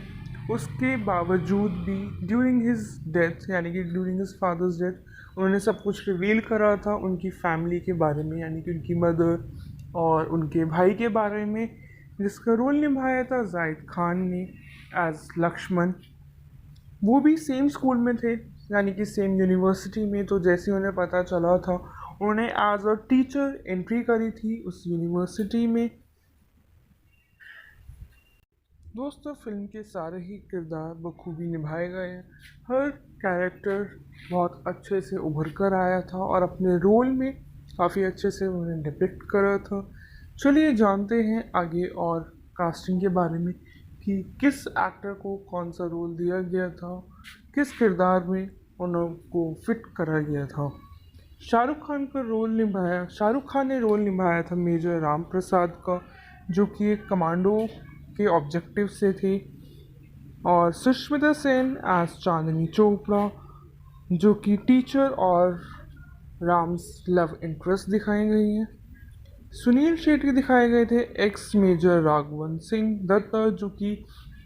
उसके बावजूद भी ड्यूरिंग हिज डेथ, यानी कि ड्यूरिंग हिज फादर्स डेथ, उन्होंने सब कुछ रिवील करा था उनकी फैमिली के बारे में, यानी कि उनकी मदर और उनके भाई के बारे में, जिसका रोल निभाया था जाहिद खान ने एज लक्ष्मण। वो भी सेम स्कूल में थे, यानी कि सेम यूनिवर्सिटी में। तो जैसे उन्हें पता चला था, उन्होंने एज अ टीचर एंट्री करी थी उस यूनिवर्सिटी में। दोस्तों, फिल्म के सारे ही किरदार बखूबी निभाए गए हैं। हर कैरेक्टर बहुत अच्छे से उभर कर आया था और अपने रोल में काफ़ी अच्छे से उन्हें डिपिक्ट करा था। चलिए जानते हैं आगे और कास्टिंग के बारे में कि किस एक्टर को कौन सा रोल दिया गया था, किस किरदार में उनको फिट करा गया था। शाहरुख खान ने रोल निभाया था मेजर राम प्रसाद का, जो कि एक कमांडो के ऑब्जेक्टिव से थे, और सुष्मिता सेन एज चांदनी चोपड़ा, जो कि टीचर और राम्स लव इंटरेस्ट दिखाई गई हैं। सुनील शेट्टी दिखाए गए थे एक्स मेजर राघवन सिंह दत्ता, जो कि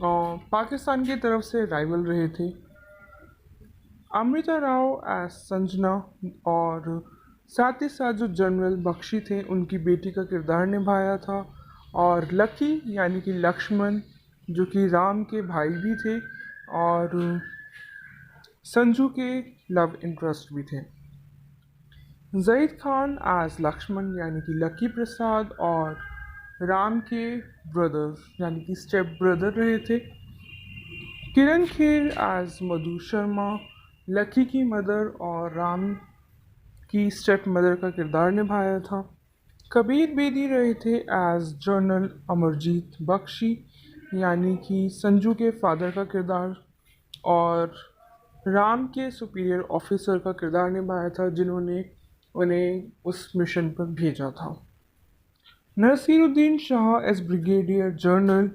पाकिस्तान की तरफ से राइवल रहे थे। अमृता राव एज संजना, और साथ ही साथ जो जनरल बख्शी थे उनकी बेटी का किरदार निभाया था। और लकी यानी कि लक्ष्मण, जो कि राम के भाई भी थे और संजू के लव इंटरेस्ट भी थे। जहीद खान एज लक्ष्मण यानी कि लकी प्रसाद और राम के ब्रदर यानी कि स्टेप ब्रदर रहे थे। किरण खेर एज मधु शर्मा लकी की मदर और राम की स्टेप मदर का किरदार निभाया था। कबीर बेदी रहे थे एज जनरल अमरजीत बख्शी यानी कि संजू के फादर का किरदार और राम के सुपीरियर ऑफिसर का किरदार निभाया था जिन्होंने उन्हें उस मिशन पर भेजा था। Naseeruddin Shah as brigadier general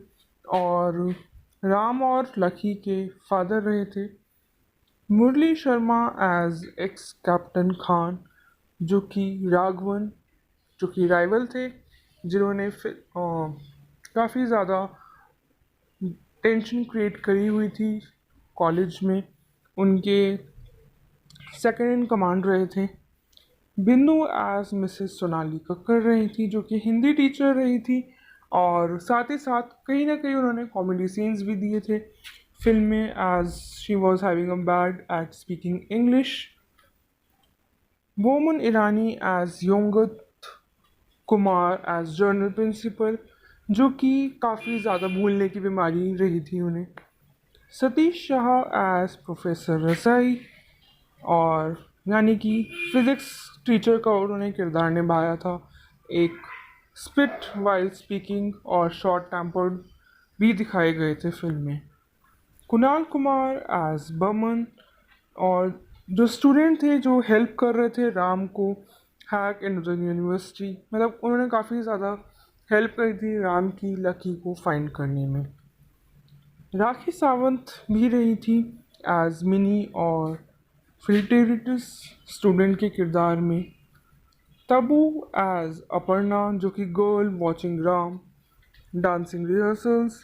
और राम और लकी के फादर रहे थे। Murli Sharma as ex captain Khan जो कि राघवन जो कि राइवल थे जिन्होंने काफ़ी ज़्यादा टेंशन क्रिएट करी हुई थी कॉलेज में। उनके सेकंड इन कमांड रहे थे। बिंदु एज मिसेस सोनाली कक्कर रही थी जो कि हिंदी टीचर रही थी और साथ ही साथ कहीं ना कहीं उन्होंने कॉमेडी सीन्स भी दिए थे फिल्म में as she was having a bad at speaking English. Boman Irani as योंगत कुमार एज जर्नल प्रिंसिपल जो कि काफ़ी ज़्यादा भूलने की बीमारी रही थी उन्हें। सतीश शाह एज प्रोफेसर रसाई और यानी कि फिज़िक्स टीचर का उन्होंने किरदार निभाया था। एक स्पिट वाइल स्पीकिंग और शॉर्ट टेम्पर्ड भी दिखाए गए थे फिल्म में। कुणाल कुमार एज बमन और जो स्टूडेंट थे जो हेल्प कर रहे थे राम को हैक इन द यूनिवर्सिटी, मतलब उन्होंने काफ़ी ज़्यादा हेल्प करी थी राम की लकी को फाइंड करने में। राखी सावंत भी रही थी एज मिनी और फिल्टेरिटस स्टूडेंट के किरदार में। तबू एज अपर्णा जो कि girl watching Ram, dancing rehearsals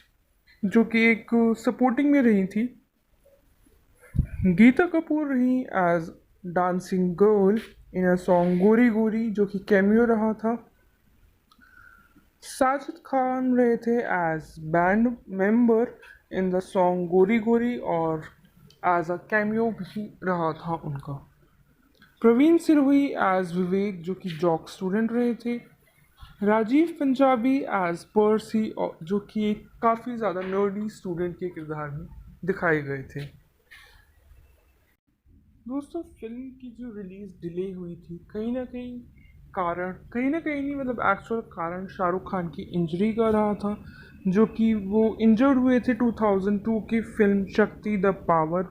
जो कि एक सपोर्टिंग में रही थी। गीता कपूर रही as dancing girl in a song गोरी गोरी जो कि कैमियो रहा था। साजिद खान रहे थे as band member in the song गोरी गोरी और एज अ कैमियो भी रहा था उनका। प्रवीण सिरोही एज विवेक जो कि जॉक स्टूडेंट रहे थे। राजीव पंजाबी एज पर्सी जो कि एक काफ़ी ज़्यादा नर्डी स्टूडेंट के किरदार में दिखाए गए थे। दोस्तों फिल्म की जो रिलीज़ डिले हुई थी कहीं ना कहीं नहीं मतलब एक्चुअल कारण शाहरुख खान की इंजरी का रहा था जो कि वो इंजर्ड हुए थे 2002 की फिल्म शक्ति द पावर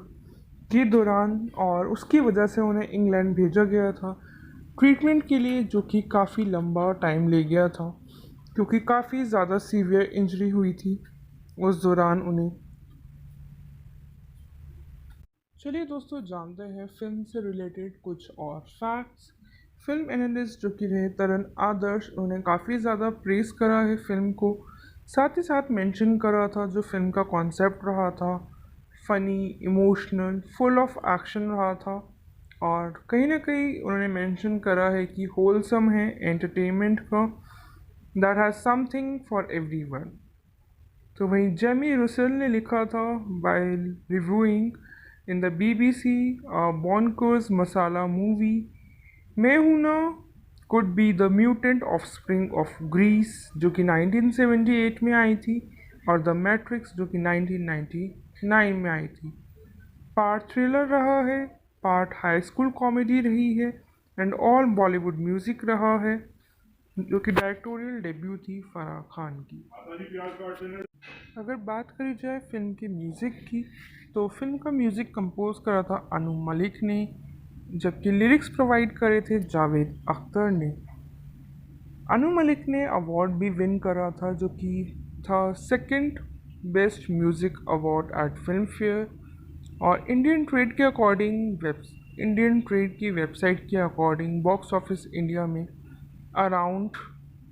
के दौरान और उसकी वजह से उन्हें इंग्लैंड भेजा गया था ट्रीटमेंट के लिए जो कि काफ़ी लंबा टाइम ले गया था क्योंकि काफ़ी ज़्यादा सीवियर इंजरी हुई थी उस दौरान उन्हें। चलिए दोस्तों जानते हैं फिल्म से रिलेटेड कुछ और फैक्ट्स। फिल्म एनालिस्ट जो कि रहे तरन आदर्श उन्हें काफ़ी ज़्यादा प्रेस करा है फिल्म को, साथ ही साथ मेंशन करा था जो फिल्म का कॉन्सेप्ट रहा था funny emotional full of action रहा था और कहीं ना कहीं उन्होंने मेंशन करा है कि होलसम है एंटरटेनमेंट का that has something for everyone. तो वहीं जेमी रुसेल ने लिखा था by reviewing in the BBC bonkers masala movie Main हूं Na could be the mutant offspring of Grease जो कि 1978 में आई थी और द मैट्रिक्स जो कि 1999 में आई थी। पार्ट थ्रिलर रहा है, पार्ट हाई स्कूल कॉमेडी रही है एंड ऑल बॉलीवुड म्यूज़िक रहा है जो कि डायरेक्टोरियल डेब्यू थी फराह खान की। अगर बात करी जाए फिल्म के म्यूज़िक की तो फिल्म का म्यूज़िक कंपोज करा था अनु मलिक ने जबकि लिरिक्स प्रोवाइड करे थे जावेद अख्तर ने। अनु मलिक ने अवार्ड भी विन करा था जो कि था second best music award eight film fair और इंडियन ट्रेड की वेबसाइट के अकॉर्डिंग बॉक्स ऑफिस इंडिया में अराउंड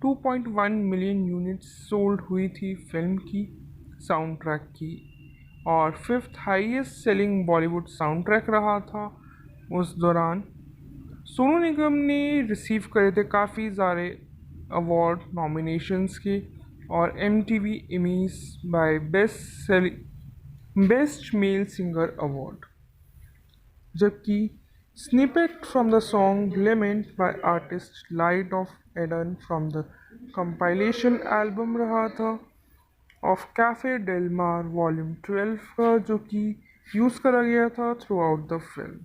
2.1 मिलियन यूनिट्स सोल्ड हुई थी फिल्म की साउंड ट्रैक की और fifth highest selling Bollywood sound track रहा था उस दौरान। सोनू निगम ने रिसीव करे थे काफ़ी सारे अवार्ड नॉमिनेशंस के और MTV Immies by best best male singer award, जबकि snippet from the song lament by artist light of Eden from the compilation album रहा था of cafe del mar volume 12 का, जो कि यूज़ करा गया था थ्रू आउट द फिल्म।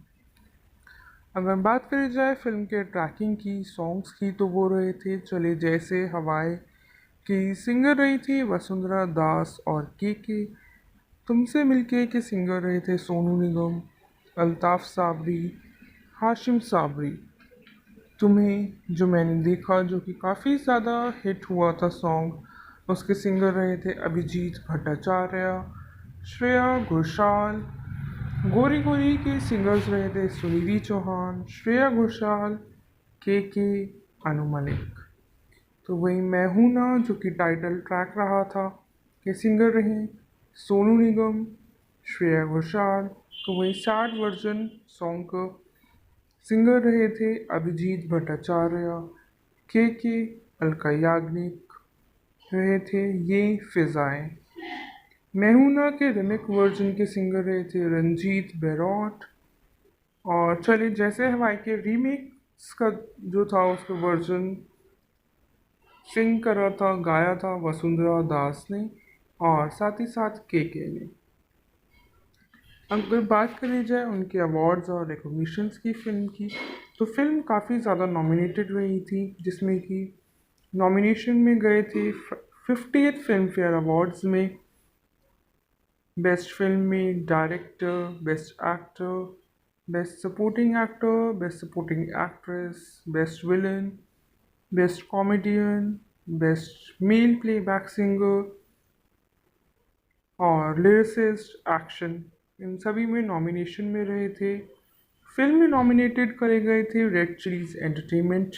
अगर बात करी जाए फिल्म के ट्रैकिंग की, सॉन्ग्स की, तो वो रहे थे चले जैसे हवाएं की सिंगर रही थी वसुंधरा दास, और के तुमसे मिलके के सिंगर रहे थे सोनू निगम, अल्ताफ साबरी, हाशिम साबरी। तुम्हें जो मैंने देखा, जो कि काफ़ी ज़्यादा हिट हुआ था सॉन्ग, उसके सिंगर रहे थे अभिजीत भट्टाचार्य, श्रेया घोषाल। गोरी गोरी के सिंगर्स रहे थे सुनिधि चौहान, श्रेया घोषाल, के अनु मलिक। तो वही मैं हूं ना, जो कि टाइटल ट्रैक रहा था, के सिंगर रहे सोनू निगम, श्रेया घोषाल। तो वही सैड वर्जन सॉन्ग का सिंगर रहे थे अभिजीत भट्टाचार्य, के अलका याग्निक रहे थे ये फिजाएं। मेहुना के रिमिक वर्जन के सिंगर रहे थे रंजीत बेरौट। और चलिए जैसे हवाई के रीमेक्स का जो था उसका वर्जन सिंग करा था, गाया था वसुंधरा दास ने, और साथ ही साथ के ने। अगर बात करी जाए उनके अवार्ड्स और रिकॉग्निशंस की फिल्म की, तो फिल्म काफ़ी ज़्यादा नॉमिनेटेड रही थी, जिसमें कि नॉमिनेशन में गए थे 50th फिल्म फेयर अवार्ड्स में। बेस्ट फिल्म में director, best actor, best supporting actor, best supporting actress, best villain, best comedian, best male playback singer और लिरिसिस्ट एक्शन, इन सभी में नॉमिनेशन में रहे थे। फिल्म में नॉमिनेटेड करे गए थे रेड चिलीज एंटरटेनमेंट